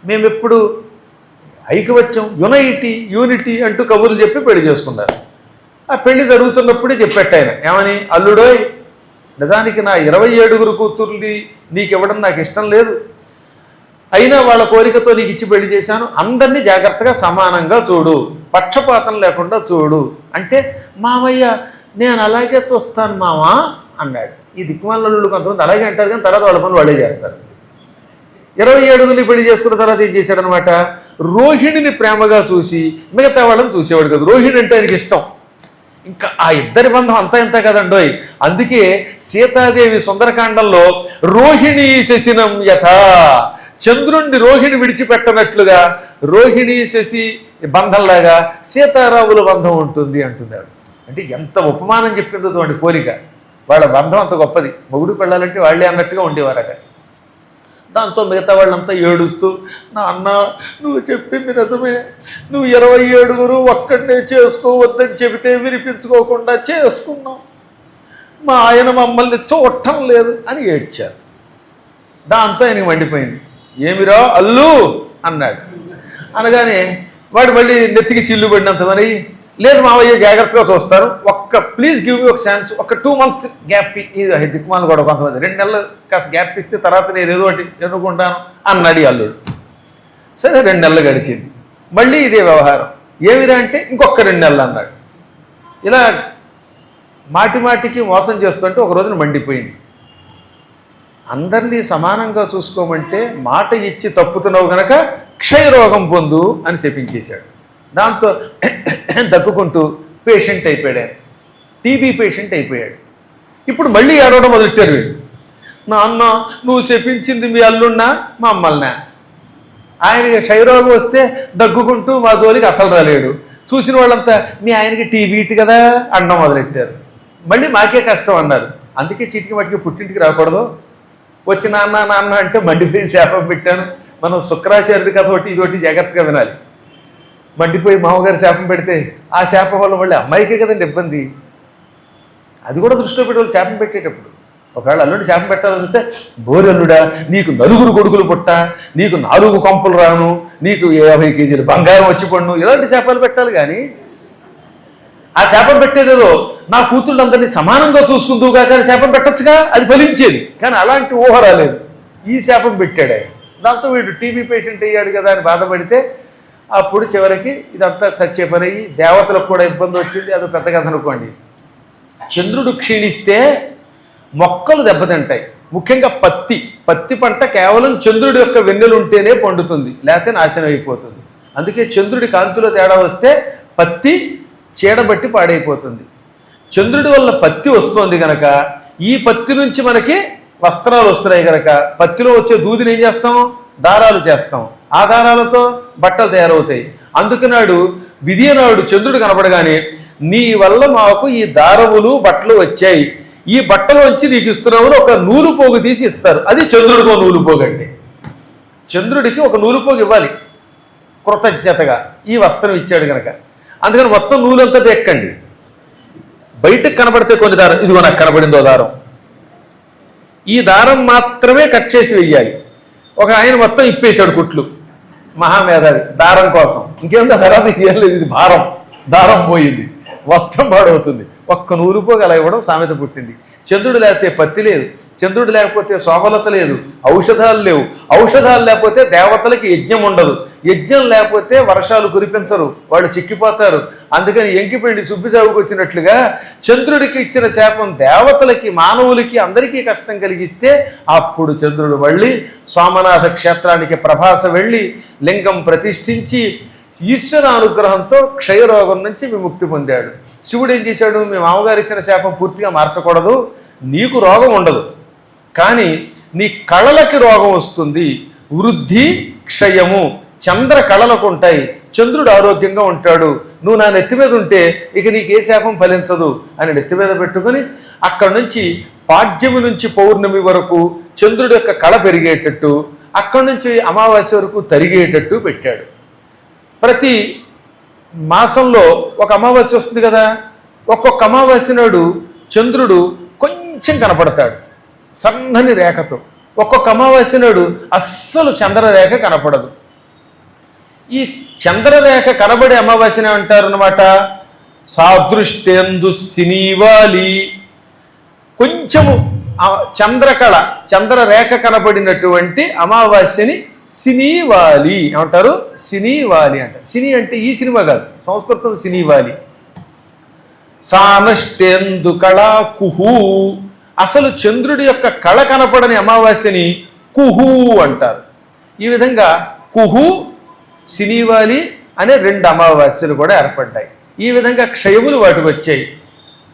మేము ఎప్పుడు ఐకవత్యం, యూనిటీ అంటూ కబుర్లు చెప్పి పెళ్లి చేసుకున్నారు. ఆ పెళ్లి జరుగుతున్నప్పుడే చెప్పాడు ఆయన, ఏమని? అల్లుడోయ్, నిజానికి నా 27 కూతుర్ని నీకు ఇవ్వడం నాకు ఇష్టం లేదు, అయినా వాళ్ళ కోరికతో నీకు ఇచ్చి పెళ్లి చేశాను, అందరినీ జాగ్రత్తగా సమానంగా చూడు, పక్షపాతం లేకుండా చూడు అంటే, మావయ్య నేను అలాగే చూస్తాను మావా అన్నాడు. ఈ దిక్కుమాలను కొంతమంది అలాగే అంటారు, కానీ తర్వాత వాళ్ళ పనులు వాళ్ళే చేస్తారు. 27 పెళ్లి చేసుకున్న తర్వాత ఏం ఇంకా ఆ ఇద్దరి బంధం అంతా ఇంత కదండోయ్. అందుకే సీతాదేవి సుందరకాండంలో రోహిణీ శశినం యథ, చంద్రుణ్ణి రోహిణి విడిచిపెట్టనట్లుగా రోహిణీ శశి బంధంలాగా సీతారాముల బంధం ఉంటుంది అంటున్నాడు. అంటే ఎంత ఉపమానం చెప్పిందో చూడండి పోలిక. వాళ్ళ బంధం అంత గొప్పది. మొగుడు పెళ్ళాలంటే వాళ్ళే అన్నట్టుగా ఉండేవారట. దాంతో మిగతా వాళ్ళంతా ఏడుస్తూ, నా అన్న నువ్వు చెప్పింది నిజమే, నువ్వు 27 ఒక్కడే చేసుకోవద్దని చెబితే వినిపించుకోకుండా చేసుకున్నావు, మా ఆయన మమ్మల్ని చూడటం లేదు అని ఏడ్చారు. దాంతో ఆయనకి మండిపోయింది. ఏమిరా అల్లు అన్నాడు. అనగానే వాడు మళ్ళీ నెత్తికి చిల్లు పడినంత మరి, లేదు మావయ్య జాగ్రత్తగా చూస్తారు, ప్లీజ్ గివ్ మీ ఒక ఛాన్స్, ఒక 2 months గ్యాప్. ఇది దిక్కుమాలు కూడా కొంతమంది 2 నెలలు కాస్త గ్యాప్ ఇస్తే తర్వాత నేను ఏదో ఒకటి ఎన్నుకుంటాను అన్నాడు అల్లుడు. సరే 2 నెలలు గడిచింది. మళ్ళీ ఇదే వ్యవహారం. ఏమిరా అంటే ఇంకొక 2 నెలలు అన్నాడు. ఇలా మాటి మాటికి మోసం చేస్తుంటే ఒక రోజున మండిపోయింది. అందరినీ సమానంగా చూసుకోమంటే మాట ఇచ్చి తప్పుతున్నావు గనక క్షయరోగం పొందు అని శపించేశాడు. దాంతో దగ్గుకుంటూ పేషెంట్ అయిపోయాడు. టీబీ పేషెంట్ అయిపోయాడు. ఇప్పుడు మళ్ళీ ఏడవడం మొదలెట్టారు వీళ్ళు. నా అన్న నువ్వు శపించింది మీ అల్లున్నా మా అమ్మల్నా? ఆయనకి క్షయరోగం వస్తే దగ్గుకుంటూ మా జోలికి అసలు రాలేడు. చూసిన వాళ్ళంతా మీ ఆయనకి టీబీ కదా అనడం మొదలెట్టారు. మళ్ళీ మాకే కష్టం అన్నారు. అందుకే చీటికి మట్టికి పుట్టింటికి రాకూడదు. వచ్చి నాన్న నాన్న అంటే మండిపోయి శాపం పెట్టాను. మనం శుక్రాచార్యుడి కథ ఒకటి ఇదొకటి జాగ్రత్తగా వినాలి. మండిపోయి మామగారు శాపం పెడితే ఆ శాపం వల్ల మళ్ళీ అమ్మాయికే కదండి ఇబ్బంది. అది కూడా దృష్టిలో పెట్టేవాళ్ళు శాపం పెట్టేటప్పుడు. ఒకవేళ అల్లుడి శాపం పెట్టాలని చూస్తే, బోరల్లుడా నీకు 4 కొడుకులు పుట్ట, నీకు 4 కొంపలు రాను, నీకు 50 kgs బంగారం వచ్చి పన్ను, ఇలాంటి శాపాలు పెట్టాలి. కానీ ఆ శాపం పెట్టేదేదో నా కూతుళ్ళందరినీ సమానంగా చూసుకుందుగా కానీ శాపం పెట్టచ్చుగా, అది ఫలించేది. కానీ అలాంటి ఊహ రాలేదు. ఈ శాపం పెట్టాడు ఆయన. దాంతో వీడు టీబీ పేషెంట్ అయ్యాడు కదా అని బాధపడితే అప్పుడు చివరికి ఇదంతా చచ్చే పని అయ్యి దేవతలకు కూడా ఇబ్బంది వచ్చింది. అది పెద్ద కథ అనుకోండి. చంద్రుడు క్షీణిస్తే మొక్కలు దెబ్బతింటాయి. ముఖ్యంగా పత్తి పంట కేవలం చంద్రుడి యొక్క వెన్నెలు ఉంటేనే పండుతుంది, లేకపోతే నాశనం అయిపోతుంది. అందుకే చంద్రుడి కాంతిలో తేడా వస్తే పత్తి చీడబట్టి పాడైపోతుంది. చంద్రుడి వల్ల పత్తి వస్తుంది కనుక ఈ పత్తి నుంచి మనకి వస్త్రాలు వస్తున్నాయి కనుక పత్తిలో వచ్చే దూదిని ఏం చేస్తాం? దారాలు చేస్తాం. ఆ దారాలతో బట్టలు తయారవుతాయి. అందుకున్నాడు విధియనాడు చంద్రుడు కనపడగానే నీ వల్ల మాకు ఈ దారములు బట్టలు వచ్చాయి, ఈ బట్టలు వచ్చి నీకు ఇస్తున్నామని ఒక నూలు పోగు తీసి ఇస్తారు. అది చంద్రుడికి ఒక నూలు పోగు. అంటే చంద్రుడికి ఒక నూలు పోగు ఇవ్వాలి కృతజ్ఞతగా, ఈ వస్త్రం ఇచ్చాడు కనుక. అందుకని మొత్తం నూలంతా ఎక్కండి. బయటకు కనబడితే కొన్ని దారం, ఇదిగో నాకు కనబడిందో దారం, ఈ దారం మాత్రమే కట్ చేసి వెయ్యాలి. ఒక ఆయన మొత్తం ఇప్పేశాడు కుట్లు, మహామేధావి, దారం కోసం. ఇంకేందో తర్వాత ఏం లేదు, ఇది భారం, దారం పోయింది, వస్త్రం పాడవుతుంది. ఒక్క నూలుపోగా అలా ఇవ్వడం సామెత పుట్టింది. చంద్రుడు లేకపోతే పత్తి లేదు, చంద్రుడు లేకపోతే శోభలత లేదు, ఔషధాలు లేవు, ఔషధాలు లేకపోతే దేవతలకి యజ్ఞం ఉండదు, యజ్ఞం లేకపోతే వర్షాలు కురిపించరు, వాళ్ళు చిక్కిపోతారు. అందుకని ఎంకిపెండి సుబ్బిజావుకు వచ్చినట్లుగా చంద్రుడికి ఇచ్చిన శాపం దేవతలకి మానవులకి అందరికీ కష్టం కలిగిస్తే అప్పుడు చంద్రుడు మళ్ళీ సోమనాథ క్షేత్రానికి ప్రభాస వెళ్ళి లింగం ప్రతిష్ఠించి ఈశ్వర అనుగ్రహంతో క్షయరోగం నుంచి విముక్తి పొందాడు. శివుడు ఏం చేశాడు? మీ మామగారు ఇచ్చిన శాపం పూర్తిగా మార్చకూడదు, నీకు రోగం ఉండదు కానీ నీ కళలకి రోగం వస్తుంది. వృద్ధి క్షయము చంద్ర కళలకు ఉంటాయి, చంద్రుడు ఆరోగ్యంగా ఉంటాడు, నువ్వు నా నెత్తి మీద ఉంటే ఇక నీకు ఏ శాపం ఫలించదు అని నెత్తి మీద పెట్టుకుని అక్కడి నుంచి పాడ్యమి నుంచి పౌర్ణమి వరకు చంద్రుడి యొక్క కళ పెరిగేటట్టు, అక్కడి నుంచి అమావాస్య వరకు తరిగేటట్టు పెట్టాడు. ప్రతి మాసంలో ఒక అమావాస్య వస్తుంది కదా, ఒక్కొక్క అమావాస్య నాడు చంద్రుడు కొంచెం కనపడతాడు సన్నని రేఖతో, ఒక్కొక్క అమావాస్య నాడు అస్సలు చంద్రరేఖ కనపడదు. ఈ చంద్రరేఖ కనబడే అమావాస్యనే అంటారు అన్నమాట సాదృష్టేందు సినీవాలి. కొంచెము చంద్రకళ చంద్రరేఖ కనబడినటువంటి అమావాస్యని సినీవాలి ఏమంటారు? సినీవాలి అంటారు. సినీ అంటే ఈ సినిమా కాదు, సంస్కృతం సినీవాలి. సానష్టేందు కళా కుహు, అసలు చంద్రుడి యొక్క కళ కనపడని అమావాస్యని కుహు అంటారు. ఈ విధంగా కుహు సినీవాలి అనే 2 అమావాస్యలు కూడా ఏర్పడ్డాయి. ఈ విధంగా క్షయములు వాటికి వచ్చాయి.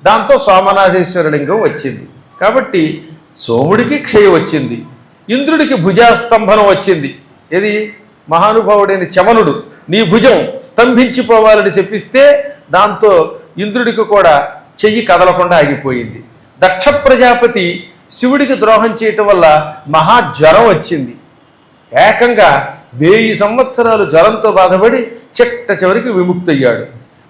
దాంతో సోమనాథేశ్వర లింగం వచ్చింది. కాబట్టి సోముడికి క్షయ వచ్చింది, ఇంద్రుడికి భుజాస్తంభనం వచ్చింది. ఇది మహానుభావుడైన చమనుడు నీ భుజం స్తంభించిపోవాలని చెప్పిస్తే దాంతో ఇంద్రుడికి కూడా చెయ్యి కదలకుండా ఆగిపోయింది. దక్ష ప్రజాపతి శివుడికి ద్రోహం చేయటం వల్ల మహాజ్వరం వచ్చింది. ఏకంగా 1000 సంవత్సరాలు జ్వరంతో బాధపడి చిట్ట చివరికి విముక్తయ్యాడు.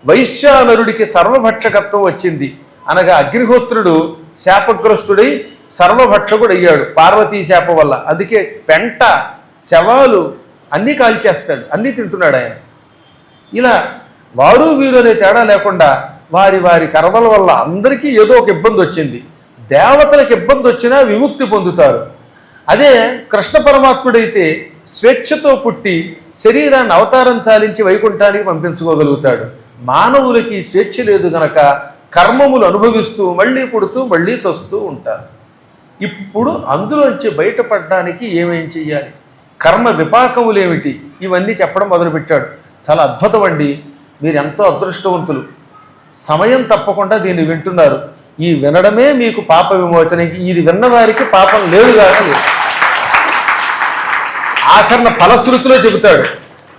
వైశ్యానరుడికి సర్వభక్షకత్వం వచ్చింది. అనగా అగ్నిహోత్రుడు శాపగ్రస్తుడై సర్వభక్షకుడయ్యాడు పార్వతీ శాపం వల్ల. అందుకే పెంట శవాలు అన్నీ కాల్చేస్తాడు, అన్నీ తింటున్నాడు ఆయన. ఇలా వారు వీరు అనే తేడా లేకుండా వారి వారి కర్మల వల్ల అందరికీ ఏదో ఒక ఇబ్బంది వచ్చింది. దేవతలకు ఇబ్బంది వచ్చినా విముక్తి పొందుతారు. అదే కృష్ణ పరమాత్ముడైతే స్వేచ్ఛతో పుట్టి శరీరాన్ని అవతారం చాలించి వైకుంఠానికి పంపించుకోగలుగుతాడు. మానవులకి స్వేచ్ఛ లేదు గనక కర్మములు అనుభవిస్తూ మళ్ళీ పుడుతూ మళ్ళీ చస్తూ ఉంటారు. ఇప్పుడు అందులోంచి బయటపడడానికి ఏమేం చెయ్యాలి, కర్మ విపాకములేమిటి, ఇవన్నీ చెప్పడం మొదలుపెట్టాడు. చాలా అద్భుతం అండి. మీరు ఎంతో అదృష్టవంతులు. సమయం తప్పకుండా దీన్ని వింటున్నారు. ఈ వినడమే మీకు పాప విమోచనకి. ఇది విన్నవారికి పాపం లేదు కానీ ఆఖరణ ఫలశ్రుతిలో చెబుతాడు.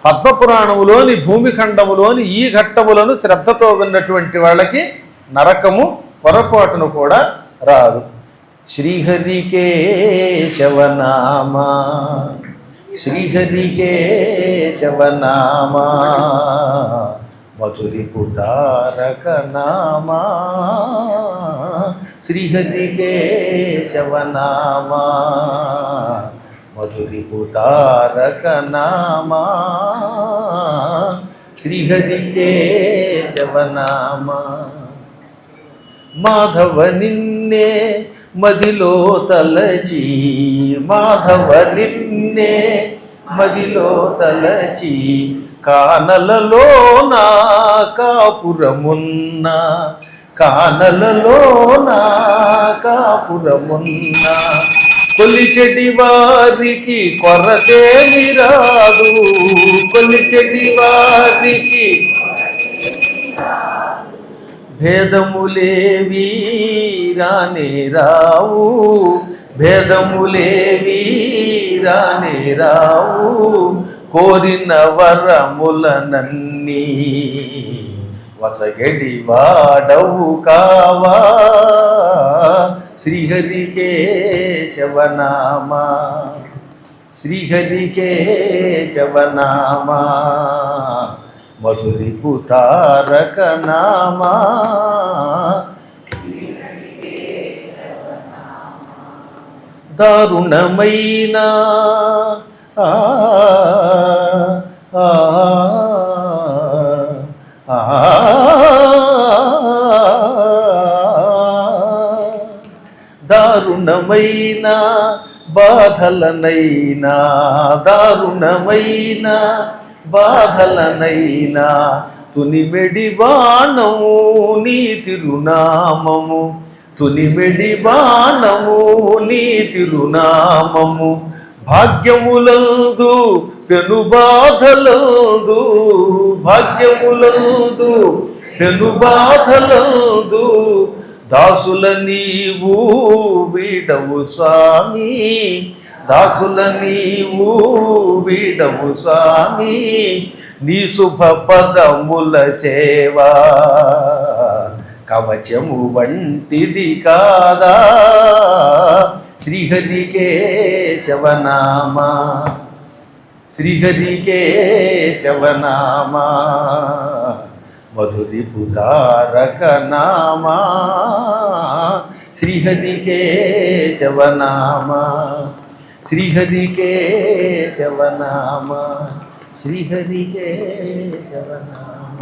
పద్మపురాణములోని భూమిఖండములోని ఈ ఘట్టములను శ్రద్ధతో విన్నటువంటి వాళ్ళకి నరకము పొరపాటును కూడా రాదు. శ్రీహరికేశవనామా శ్రీహరికేశవనామా మధురిపుతారక నామా శ్రీహరికేశవనామా మధురిపుతారక నామా శ్రీహరికేశవనామా. మాధవ నిన్నే మదిలో తలచి మాధవ నిన్నే మదిలో తలచి కానలలో నా కాపురమున్న కానలలో నా కాపురమున్న కొలిచెడి వారికి కొరతేమి రాదు కొలిచెడి వారికి భేదములేవి రానే రావు భేదములేవి రానే రావు కోరిన వరములనన్నీ వసగడి వాడవు కావా శ్రీహరికేశవనామా శ్రీహరికేశవనామా మధురిపుతారక నామా. దారుణమైన దారుణమైన బాధలనైనా దారుణమైన బాధలనైనా తునిమెడి బాణము నీ తిరునామము తునిమెడి బాణము నీ తిరునామము భాగ్యములందు పెను బాధలందు భాగ్యములందు పెను బాధలందు దాసుల నీవు వీడవు స్వామి దాసుల నీవు వీడవు స్వామి నీ శుభ పదముల సేవా కవచము వంటిది కాదా శ్రీహరికేశవనామా శ్రీహరికేశవనామా మధురిపుతారక నామా శ్రీహరికేశవనామా శ్రీహరికేశవనామా శ్రీహరికేశవనామా.